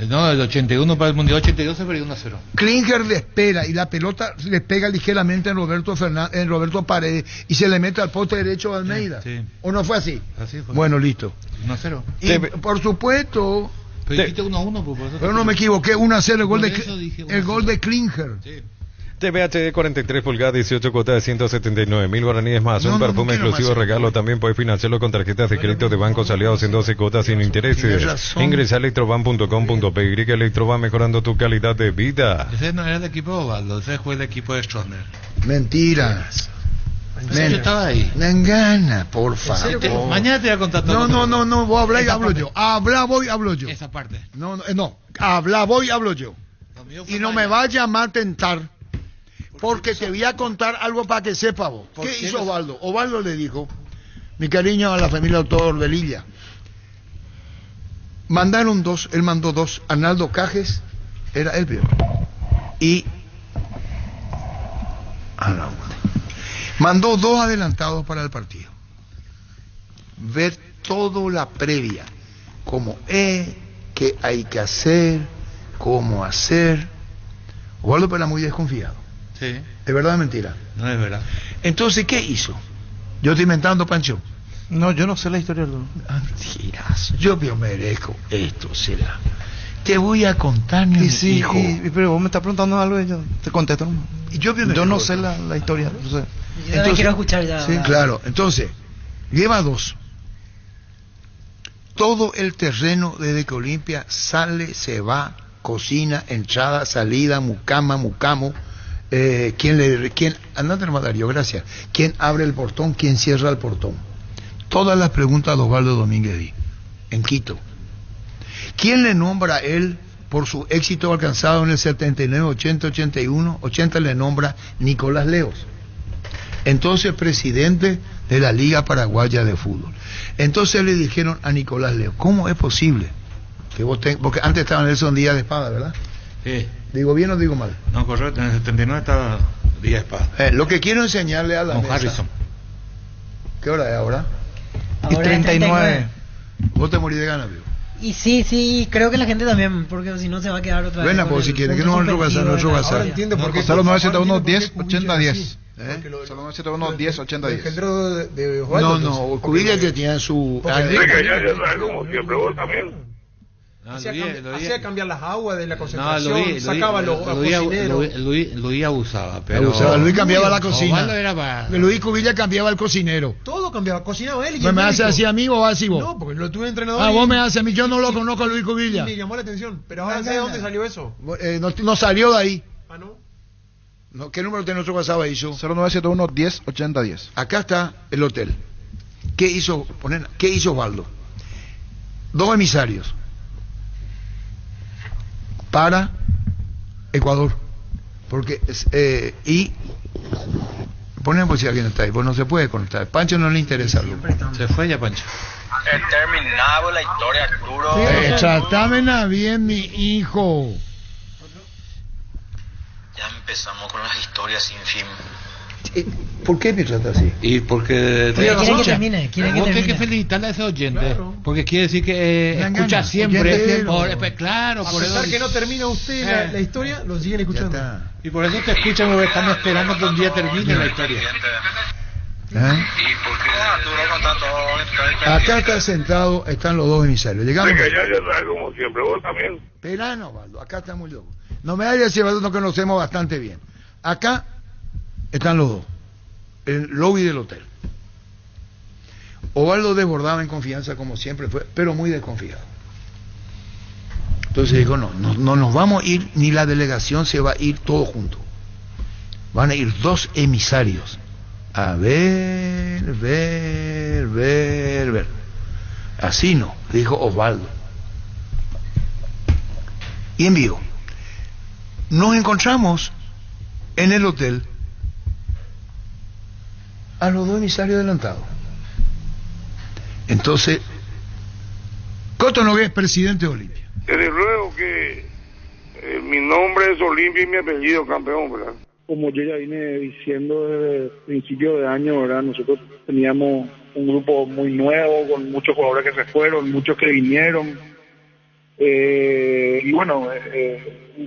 No, el 81 para el Mundial 82 se perdió 1-0. Klinger le espera y la pelota le pega ligeramente en Roberto Paredes y se le mete al poste derecho de Almeida. Sí. ¿O no fue así? Así fue. Bueno, listo. 1-0. Y por supuesto... Pero dijiste 1-1, pero no me equivoqué, 1-0 el gol de Klinger. Sí. TV HD 43 pulgadas, 18 cuotas de 179.000 guaraníes más. Un perfume exclusivo regalo. También puedes financiarlo con tarjetas de crédito de bancos aliados en 12 cuotas sin intereses. Ingresa a electroban.com.py. Electroban, mejorando tu calidad de vida. Ese no era el equipo de Ovaldo, ese fue el equipo de Stroessner. Mentiras. Yo estaba ahí. Gana, por favor. Mañana te voy a contar todo. No, vos hablar y hablo yo. Habla, voy, hablo yo. Esa parte. No, habla, voy, hablo yo. Y no me vaya a mal tentar. Porque te voy a contar algo para que sepa vos. ¿Qué hizo Ovaldo? Ovaldo le dijo, mi cariño a la familia doctor Velilla. Mandaron dos, él mandó dos. Arnaldo Cajes, era el peor. Y mandó dos adelantados para el partido. Ver toda la previa. Cómo es, qué hay que hacer, cómo hacer. Ovaldo era muy desconfiado. Sí. ¿Es verdad o mentira? No es verdad. Entonces, ¿qué hizo? Yo estoy inventando, Pancho. No, yo no sé la historia. Mentiras. Yo me merezco esto, será. Te voy a contar, mi hijo. Pero vos me estás preguntando algo y yo te contesto. Yo no sé la historia. No sé. Yo también quiero escuchar ya. Sí, claro. Entonces, lleva dos. Todo el terreno desde que Olimpia sale, se va, cocina, entrada, salida, mucamo. ¿Quién andate hermano Darío, gracias. ¿Quién abre el portón? ¿Quién cierra el portón? Todas las preguntas de Osvaldo Domínguez Di, en Quito. ¿Quién le nombra a él por su éxito alcanzado en el 79, 80, 81? 80 le nombra Nicolás Leos, entonces presidente de la Liga Paraguaya de Fútbol. Entonces le dijeron a Nicolás Leos, ¿cómo es posible que vos porque antes estaba Nelson Díaz de Espada, ¿verdad? Sí. ¿Digo bien o digo mal? No, correcto, en el 79 estaba Díaz Espada. Lo que quiero enseñarle a la Con mesa. Harrison. ¿Qué hora es ahora? Y 39. Vos te morís de ganas, vivo. Y sí, creo que la gente también, porque si no se va a quedar otra vez. Bueno, pues si quiere, que no otro WhatsApp. Ahora entiendo por qué. 0971-10-80-10. 0971-10-80-10. No, Cubilla que tenía su... Como siempre, vos también. Hacía cambiar las aguas de la concentración, sacaba los cocineros. Luis abusaba, pero... Luis cambiaba la cocina. Era para... Luis Cubilla cambiaba el cocinero. Todo cambiaba, cocinaba él. ¿Me hace así a mí o así vos? No, porque lo tuve entrenador. Vos me hace a mí, yo no lo conozco a Luis Cubilla. Me llamó la atención, pero ahora sé de dónde salió eso. No salió de ahí. No. ¿Qué número tiene nuestro WhatsApp ahí, hizo? 0971-10-80-10. Acá está el hotel. ¿Qué hizo Osvaldo? Dos emisarios para Ecuador, porque y ponen pues si alguien está ahí, pues no se puede conectar. Pancho no le interesa. Se fue ya Pancho. Terminado la historia, Arturo. Trátamela bien, mi hijo. Ya empezamos con las historias sin fin. ¿Por qué me trata así? Y porque quiere que termine. Vos tenés que felicitarle a ese oyente, claro. Porque quiere decir que escucha siempre. Claro, por pesar que no termina usted la historia, lo siguen escuchando. Y por eso te escuchan, porque están esperando que un día termine la historia. Acá está sentado, están los dos emisarios. Llegamos. Ya como siempre, vos también. Pero no, Valdo, acá está muy loco. No me vayas a decir, Valdo, nos conocemos bastante bien. Acá están los dos, el lobby del hotel. Ovaldo desbordaba en confianza como siempre fue, pero muy desconfiado. Entonces dijo, no nos vamos a ir, ni la delegación se va a ir todos juntos. Van a ir dos emisarios. A ver. Así no, dijo Osvaldo. Y envió. Nos encontramos en el hotel a los dos emisarios adelantados. Entonces, Coto Nogués, presidente de Olimpia. Desde luego que mi nombre es Olimpia y mi apellido campeón, ¿verdad? Como yo ya vine diciendo desde principio de año, ¿verdad? Nosotros teníamos un grupo muy nuevo, con muchos jugadores que se fueron, muchos que vinieron. Y bueno,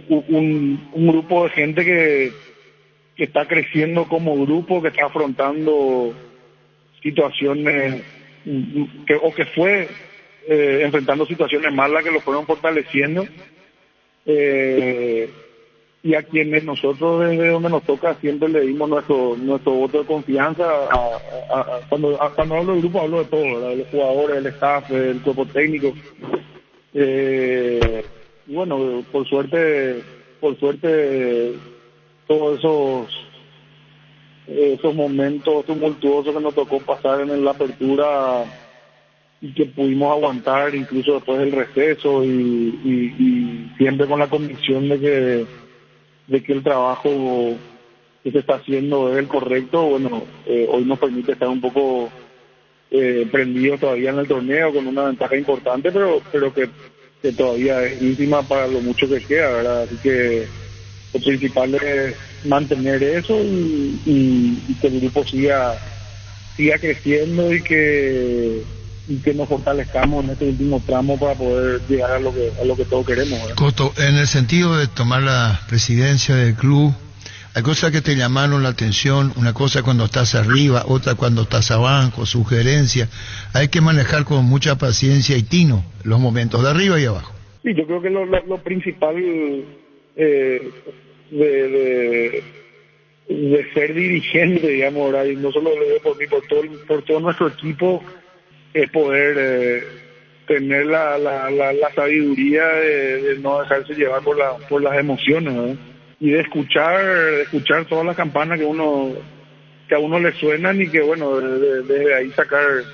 un grupo de gente que está creciendo como grupo, que está afrontando situaciones que fue enfrentando situaciones malas que lo fueron fortaleciendo, a quienes nosotros desde donde nos toca siempre le dimos nuestro voto de confianza. Cuando hablo del grupo hablo de todo, ¿verdad? De los jugadores, del staff, del cuerpo técnico. Y bueno, por suerte todos esos momentos tumultuosos que nos tocó pasar en la apertura y que pudimos aguantar incluso después del receso y siempre con la convicción de que el trabajo que se está haciendo es el correcto. Bueno, hoy nos permite estar un poco prendidos todavía en el torneo con una ventaja importante, pero que todavía es ínfima para lo mucho que queda, ¿verdad? Así que lo principal es mantener eso y que el grupo siga creciendo y que nos fortalezcamos en este último tramo para poder llegar a lo que todos queremos, ¿verdad? Coto, en el sentido de tomar la presidencia del club, hay cosas que te llamaron la atención, una cosa cuando estás arriba, otra cuando estás abajo, sugerencias. Hay que manejar con mucha paciencia y tino los momentos de arriba y abajo. Sí, yo creo que lo principal de ser dirigente, digamos, ¿verdad? Y no solo lo digo por mí, por todo nuestro equipo, es poder tener la sabiduría de no dejarse llevar por las emociones, ¿verdad? Y de escuchar todas las campanas que a uno le suenan y que bueno, desde ahí sacar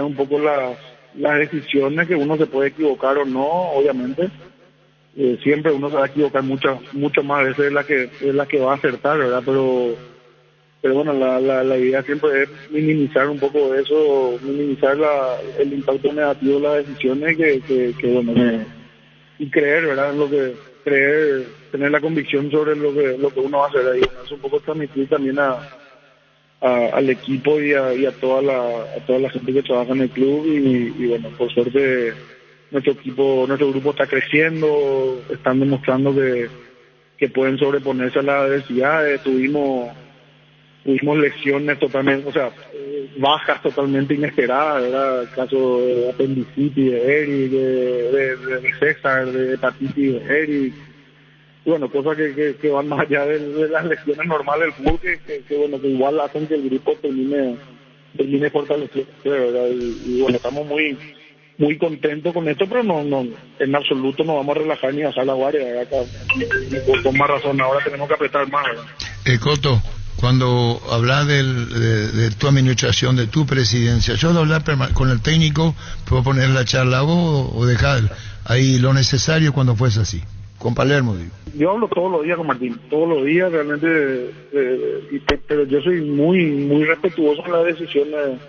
un poco las decisiones, que uno se puede equivocar o no, obviamente. Siempre uno se va a equivocar mucho más veces de la que va a acertar, ¿verdad? Pero bueno, la idea siempre es minimizar un poco eso, minimizar el impacto negativo de las decisiones que bueno, y creer, ¿verdad? En lo que tener la convicción sobre lo que uno va a hacer ahí. Es un poco transmitir también al equipo y a toda la gente que trabaja en el club y bueno, por suerte nuestro grupo está creciendo, están demostrando que pueden sobreponerse a las adversidades. Tuvimos lesiones totalmente, o sea, bajas totalmente inesperadas, ¿verdad? El caso de apendicitis de Eric, de César, de hepatitis de Eric. Y bueno, cosas que van más allá de las lesiones normales del fútbol, que bueno, que igual hacen que el grupo termine fortaleciendo, ¿verdad? Y bueno, estamos muy contentos con esto, pero no en absoluto no vamos a relajar ni a bajar la guardia, ¿verdad? Con más razón, ahora tenemos que apretar más, ¿verdad? Coto, cuando hablas de tu administración, de tu presidencia, yo de hablar con el técnico, ¿puedo poner la charla a vos o dejar ahí lo necesario cuando fuese así? Con Palermo, digo. Yo hablo todos los días con Martín, todos los días realmente, pero yo soy muy respetuoso en la decisión de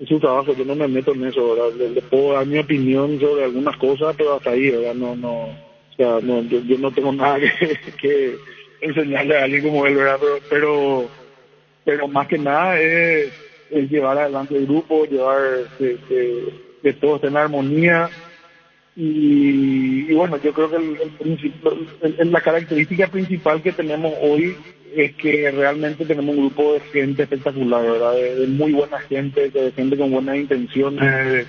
su trabajo. Yo no me meto en eso, ¿verdad? Le puedo dar mi opinión sobre algunas cosas, pero hasta ahí, ¿verdad? Yo no tengo nada que enseñarle a alguien como él, ¿verdad? Pero más que nada es llevar adelante el grupo, llevar que todo esté en armonía. Y bueno, yo creo que la característica principal que tenemos hoy es que realmente tenemos un grupo de gente espectacular, ¿verdad? De muy buena gente, de gente con buenas intenciones,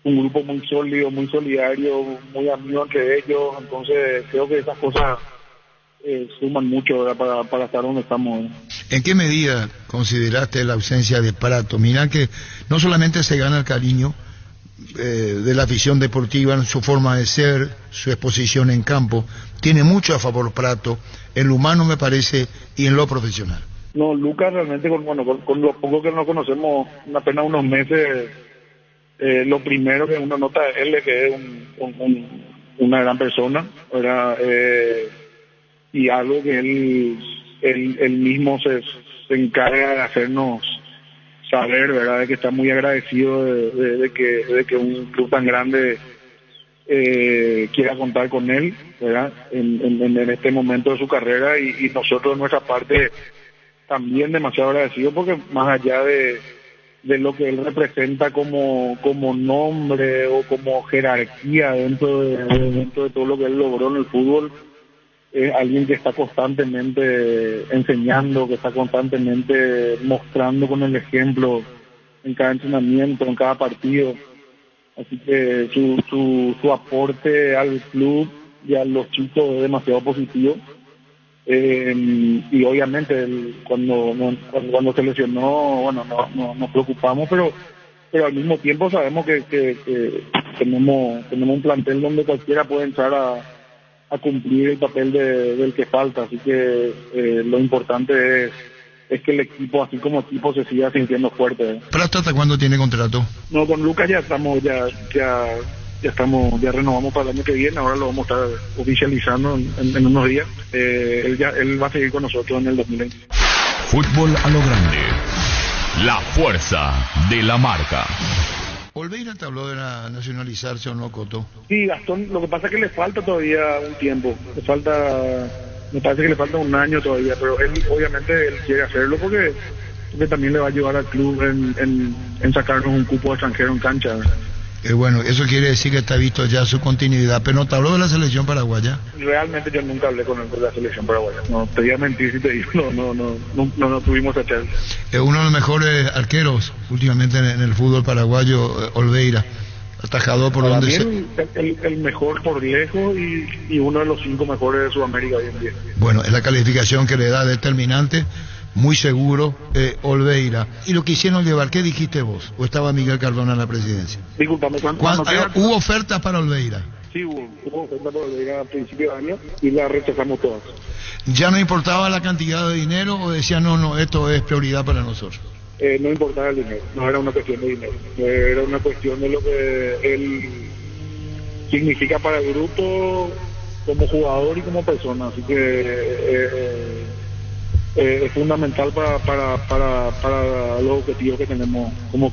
un grupo muy sólido, muy solidario, muy amigo entre ellos. Entonces creo que esas cosas suman mucho, ¿verdad? Para estar donde estamos, ¿verdad? ¿En qué medida consideraste la ausencia de Prato? Mirá que no solamente se gana el cariño de la afición deportiva, en su forma de ser, su exposición en campo, tiene mucho a favor Prato, en lo humano me parece, y en lo profesional. No, Lucas realmente, con lo poco que nos conocemos, apenas unos meses, lo primero que uno nota de él es que es una gran persona, ¿verdad? Y algo que él mismo se encarga de hacernos saber, ¿verdad? De que está muy agradecido de que un club tan grande quiera contar con él, ¿verdad? En este momento de su carrera y nosotros de nuestra parte también demasiado agradecidos, porque más allá de lo que él representa como nombre o como jerarquía dentro de todo lo que él logró en el fútbol, es alguien que está constantemente enseñando, que está constantemente mostrando con el ejemplo en cada entrenamiento, en cada partido. Así que su aporte al club ya los chicos es demasiado positivo. Y obviamente cuando se lesionó, bueno, no nos preocupamos, pero al mismo tiempo sabemos que tenemos un plantel donde cualquiera puede entrar a cumplir el papel del que falta, así que lo importante es que el equipo, así como equipo, se siga sintiendo fuerte. ¿Plata hasta cuándo tiene contrato? No, con Lucas ya renovamos para el año que viene, ahora lo vamos a estar oficializando en unos días. Él va a seguir con nosotros en el 2020. Fútbol a lo grande, la fuerza de la marca. Olveira te habló de nacionalizarse o no, Coto. Sí, Gastón, lo que pasa es que le falta todavía un tiempo, me parece que le falta un año todavía, pero él obviamente él quiere hacerlo porque también le va a ayudar al club en sacarnos un cupo extranjero en cancha. Bueno, eso quiere decir que está visto ya su continuidad, pero no te habló de la selección paraguaya. Realmente yo nunca hablé con él de la selección paraguaya. No, te voy a mentir si te digo, no tuvimos esa charla. Es uno de los mejores arqueros últimamente en el fútbol paraguayo, Olveira. Atajador por donde el mejor por lejos y uno de los 5 mejores de Sudamérica hoy en día. Bueno, es la calificación que le da determinante. Muy seguro, Olveira. ¿Y lo quisieron llevar? ¿Qué dijiste vos? ¿O estaba Miguel Cardona en la presidencia? Disculpame, ¿hubo ofertas para Olveira? Sí, hubo ofertas para Olveira a principios de año y las rechazamos todas. ¿Ya no importaba la cantidad de dinero o decían no, esto es prioridad para nosotros? No importaba el dinero, no era una cuestión de dinero, era una cuestión de lo que él significa para el grupo como jugador y como persona, así que es fundamental para los objetivos que tenemos como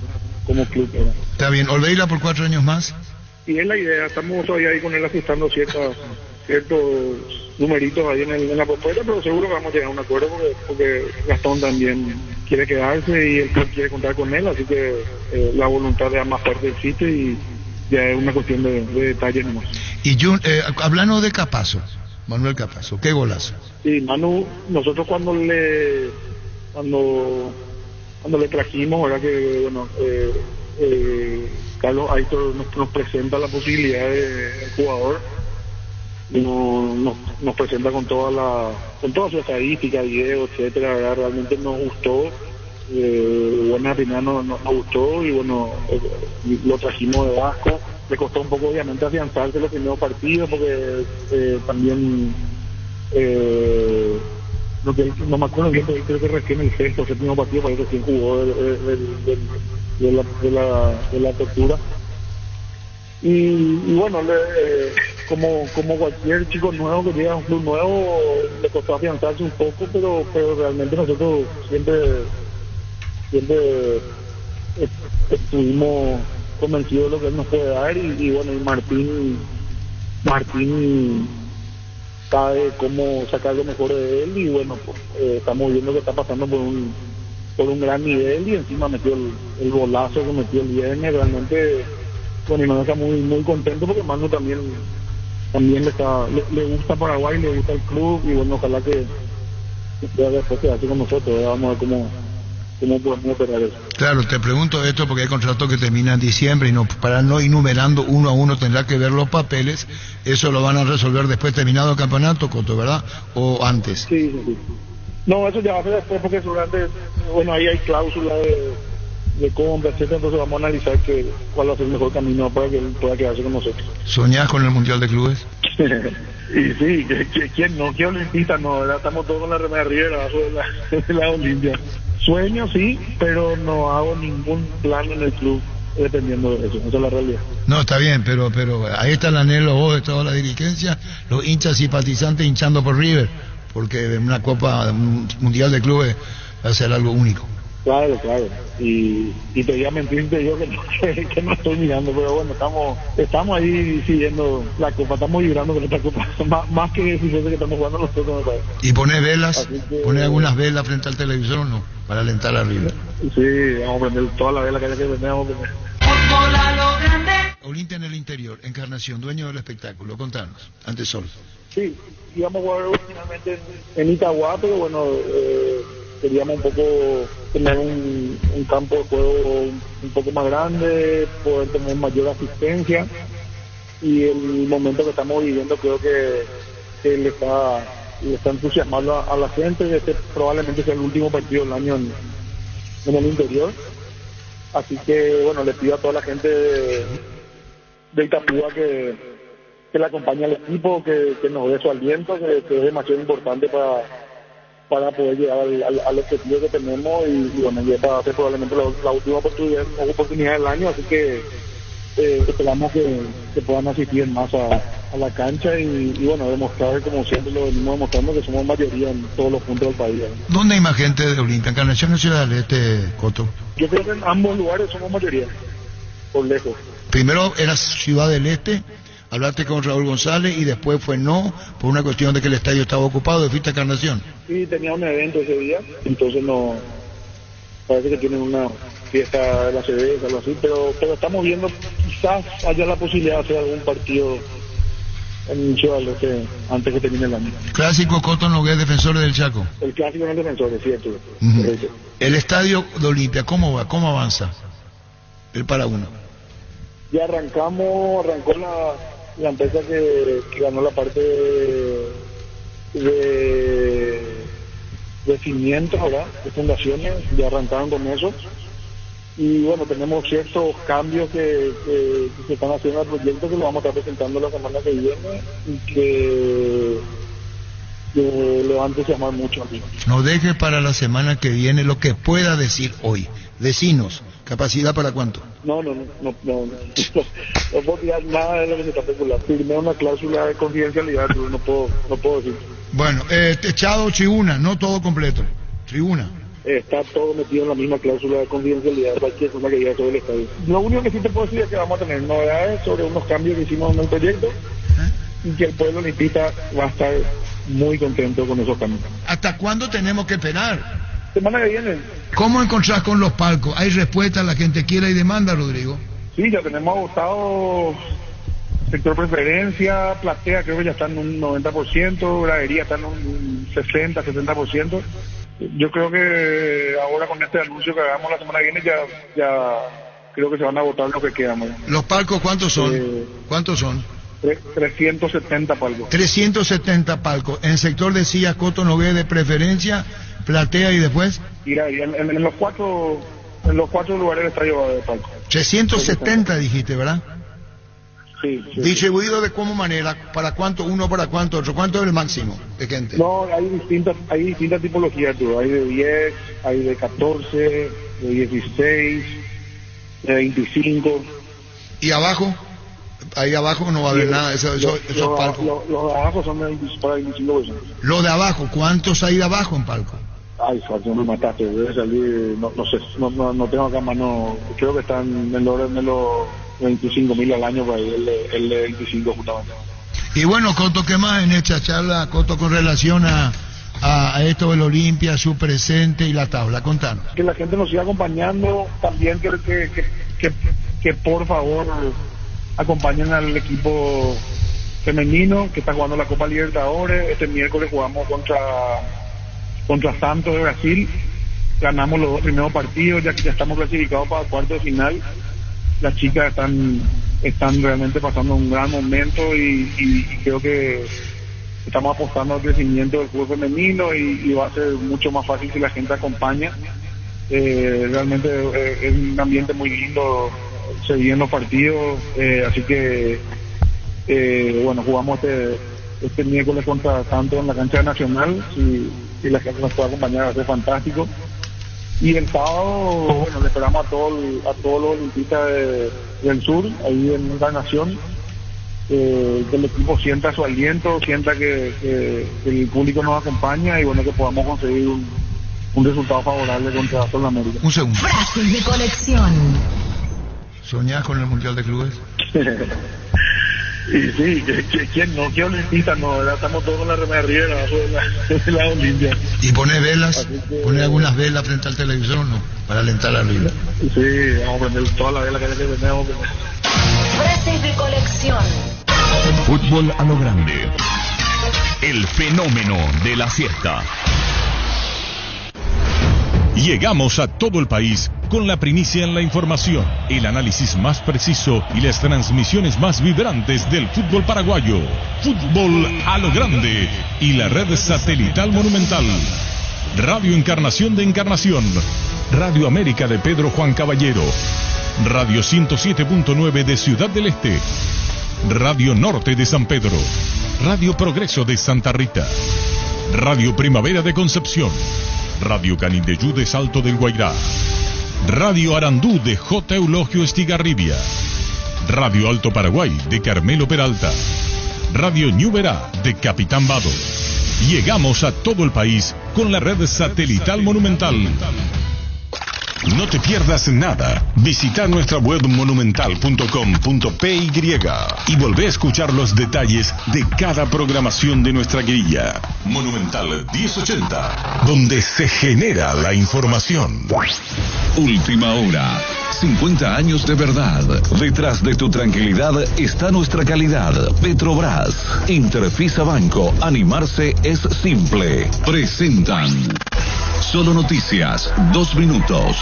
club. Está bien, Olveira por 4 años más. Y es la idea, estamos todavía ahí con él ajustando ciertos numeritos ahí en la propuesta, pero seguro que vamos a llegar a un acuerdo porque Gastón también quiere quedarse y el club quiere contar con él, así que la voluntad de ambas partes existe y ya es una cuestión de detalle nomás. Y hablando de Capazo, Manuel Capazo, qué golazo. Sí, Manu, nosotros cuando le trajimos, ¿verdad? Que bueno, Carlos Aitor nos presenta la posibilidad del jugador, nos presenta con toda su estadística, video, etcétera, ¿verdad? Realmente nos gustó, buena primera nos gustó y bueno, lo trajimos de Vasco. Le costó un poco obviamente afianzarse los primeros partidos porque también no me acuerdo bien, creo que recién el sexto o séptimo partido para que recién jugó de la apertura y bueno, como cualquier chico nuevo que llega a un club nuevo le costó afianzarse un poco, pero realmente nosotros siempre estuvimos convencidos de lo que él nos puede dar y bueno, y Martín sabe cómo sacar lo mejor de él y bueno, pues, estamos viendo que está pasando por un gran nivel y encima metió el golazo que metió el viernes. Realmente bueno, y nos deja muy contento porque Manu también le gusta Paraguay, le gusta el club y bueno, ojalá que después quedarse con nosotros, vamos a ver cómo podemos operar eso. Claro, te pregunto esto porque hay contrato que termina en diciembre y para no ir numerando uno a uno tendrá que ver los papeles. Eso lo van a resolver después terminado el campeonato, Coto, ¿verdad? ¿O antes? Sí. No, eso ya va a ser después porque seguramente, bueno, ahí hay cláusula de compra, etcétera, entonces vamos a analizar cuál va a ser el mejor camino para que él pueda quedarse con nosotros. ¿Soñás con el Mundial de Clubes? Y sí, ¿quién no? ¿Qué olimpista no? ¿Verdad? Estamos todos con la remera arriba abajo de la Olimpia. Sueño sí, pero no hago ningún plan en el club dependiendo de eso, esa es la realidad. No, está bien, pero ahí está el anhelo vos de toda la dirigencia, los hinchas simpatizantes hinchando por River, porque una Copa Mundial de Clubes va a ser algo único. Claro, y te voy a mentir, te digo que no estoy mirando, pero bueno, estamos ahí siguiendo la Copa, estamos vibrando con esta Copa, más que si fuese que estamos jugando nosotros. ¿Y ponés velas? ¿Ponés algunas velas frente al televisor o no? Para alentar arriba. Sí, vamos a prender toda la vela que haya que prender, vamos a prender. Olimpia en el interior, Encarnación, dueño del espectáculo, contanos, ante Sol. Sí, íbamos a jugar originalmente en Itagua, pero bueno, queríamos un poco tener un campo de juego un poco más grande, poder tener mayor asistencia y el momento que estamos viviendo creo que le está entusiasmando a la gente. Este probablemente sea el último partido del año en el interior, así que bueno, le pido a toda la gente de Itapúa que le acompañe al equipo, que nos dé su aliento, que es demasiado importante para poder llegar al objetivo que tenemos, y bueno, y esta va a ser probablemente la última oportunidad del año, así que esperamos que puedan asistir más a la cancha y bueno, demostrar, como siempre lo venimos demostrando, que somos mayoría en todos los puntos del país, ¿no? ¿Dónde hay más gente de Olimpia? ¿Encarnación o Ciudad del Este, Coto? Yo creo que en ambos lugares somos mayoría, por lejos. Primero era Ciudad del Este, hablaste con Raúl González y después fue no, por una cuestión de que el estadio estaba ocupado, de fuiste a Encarnación. Sí, tenía un evento ese día, entonces no, parece que tienen una fiesta de la cerveza, algo así, pero estamos viendo, quizás haya la posibilidad de hacer algún partido en Ciudad del Este antes que termine el año. Clásico Coto Nogués, Defensores del Chaco. El clásico en el Defensores, cierto. El estadio de Olimpia, ¿cómo va? ¿Cómo avanza? El para uno. Ya arrancó la empresa que ganó la parte de cimientos, ¿verdad? De fundaciones, ya arrancaron con eso. Y bueno, tenemos ciertos cambios que se están haciendo al proyecto, que lo vamos a estar presentando la semana que viene y que le va a entusiasmar mucho a mí. No deje para la semana que viene lo que pueda decir hoy. Decinos, ¿capacidad para cuánto? No puedo tirar nada de lo que se está especulando. Firmé una cláusula de confidencialidad, pero no puedo decir. Bueno, techado tribuna, no todo completo. Tribuna. Está todo metido en la misma cláusula de confidencialidad, cualquier cosa que diga sobre el estadio. Lo único que sí te puedo decir es que vamos a tener novedades sobre unos cambios que hicimos en el proyecto y que el pueblo olimpista va a estar muy contento con esos cambios. ¿Hasta cuándo tenemos que esperar? Semana que viene. ¿Cómo encontrás con los palcos? ¿Hay respuesta a la gente quiera y demanda, Rodrigo? Sí, ya tenemos agotado sector preferencia, platea creo que ya está en un 90%, gradería está en un 60-70%. Yo creo que ahora con este anuncio que hagamos la semana que viene ya creo que se van a agotar lo que quedamos. ¿Los palcos cuántos son? ¿Cuántos son? 370 palcos. 370 palcos. En sector de sillas Coto Nogués de preferencia, platea y después. Mira, en los cuatro lugares del estadio de palco. 370 dijiste, ¿verdad? Sí. ¿Distribuido de cómo manera? ¿Para cuánto? ¿Uno para cuánto? ¿Otro? ¿Cuánto es el máximo de gente? No, hay distintas tipologías, tú. Hay de 10, hay de 14, de 16, de 25. ¿Y abajo? Ahí abajo no va a haber nada, esos palcos. Los de abajo son para 25 personas. ¿Los de abajo? ¿Cuántos hay de abajo en palco? Ay, Facio, me mataste, debe salir, no sé, no tengo acá mano, creo que están en el orden de los 25.000 al año, para el de 25 justamente. Y bueno, Coto, ¿qué más en esta charla, Coto, con relación a esto del Olimpia, su presente y la tabla? Contanos. Que la gente nos siga acompañando, también que por favor acompañen al equipo femenino que está jugando la Copa Libertadores. Este miércoles jugamos contra Santos de Brasil, ganamos los 2 primeros partidos, ya estamos clasificados para el cuarto de final. Las chicas están realmente pasando un gran momento y creo que estamos apostando al crecimiento del fútbol femenino y va a ser mucho más fácil si la gente acompaña. Realmente es un ambiente muy lindo seguir en los partidos, así que bueno, jugamos este miércoles contra Santos en la cancha Nacional. Si la gente nos puede acompañar va a ser fantástico. Y el sábado, bueno, le esperamos a todos los olimpistas del sur, ahí en Encarnación, que el equipo sienta su aliento, sienta que el público nos acompaña y bueno, que podamos conseguir un resultado favorable contra Sol América. Un segundo. Frases de colección. ¿Soñás con el Mundial de Clubes? Y sí, ¿quién no? ¿Qué olimpista no? ¿Verdad? Estamos todos con la remera arriba de la Olimpia. ¿Y pones velas? ¿Pones algunas velas frente al televisor o no? Para alentar arriba. Sí, vamos a prender toda la vela que tenemos. Frases de colección. Fútbol a lo grande. El fenómeno de la siesta. Llegamos a todo el país con la primicia en la información, el análisis más preciso y las transmisiones más vibrantes del fútbol paraguayo. Fútbol a lo grande y la red satelital Monumental. Radio Encarnación de Encarnación, Radio América de Pedro Juan Caballero, Radio 107.9 de Ciudad del Este, Radio Norte de San Pedro, Radio Progreso de Santa Rita, Radio Primavera de Concepción, Radio Canindeyú de Salto del Guairá, Radio Arandú de J. Eulogio Estigarribia, Radio Alto Paraguay de Carmelo Peralta, Radio Ñuberá de Capitán Vado. Llegamos a todo el país con la red satelital Monumental. No te pierdas nada. Visita nuestra web monumental.com.py y volvé a escuchar los detalles de cada programación de nuestra grilla. Monumental 1080, donde se genera la información. Última hora. 50 años de verdad. Detrás de tu tranquilidad está nuestra calidad. Petrobras, Interfisa Banco, animarse es simple. Presentan Solo Noticias, 2 minutos.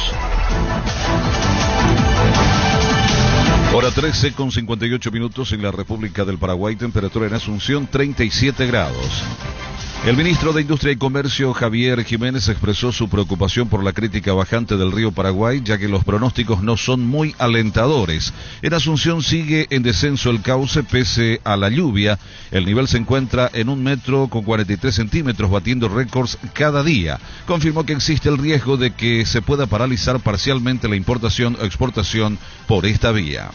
Hora 13 con 58 minutos en la República del Paraguay. Temperatura en Asunción 37 grados. El ministro de Industria y Comercio, Javier Jiménez, expresó su preocupación por la crítica bajante del río Paraguay, ya que los pronósticos no son muy alentadores. En Asunción sigue en descenso el cauce pese a la lluvia. El nivel se encuentra en 1,43 metros, batiendo récords cada día. Confirmó que existe el riesgo de que se pueda paralizar parcialmente la importación o exportación por esta vía.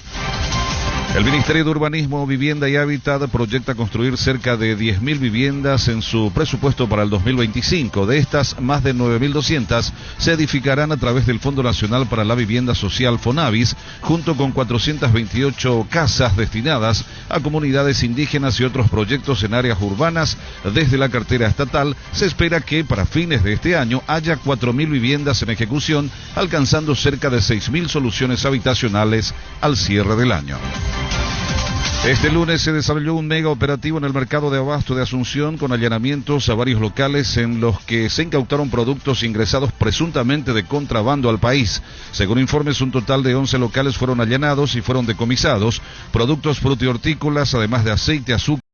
El Ministerio de Urbanismo, Vivienda y Hábitat proyecta construir cerca de 10.000 viviendas en su presupuesto para el 2025. De estas, más de 9.200 se edificarán a través del Fondo Nacional para la Vivienda Social FONAVIS, junto con 428 casas destinadas a comunidades indígenas y otros proyectos en áreas urbanas. Desde la cartera estatal, se espera que para fines de este año haya 4.000 viviendas en ejecución, alcanzando cerca de 6.000 soluciones habitacionales al cierre del año. Este lunes se desarrolló un mega operativo en el mercado de abasto de Asunción con allanamientos a varios locales en los que se incautaron productos ingresados presuntamente de contrabando al país. Según informes, un total de 11 locales fueron allanados y fueron decomisados productos frutihortícolas, además de aceite, azúcar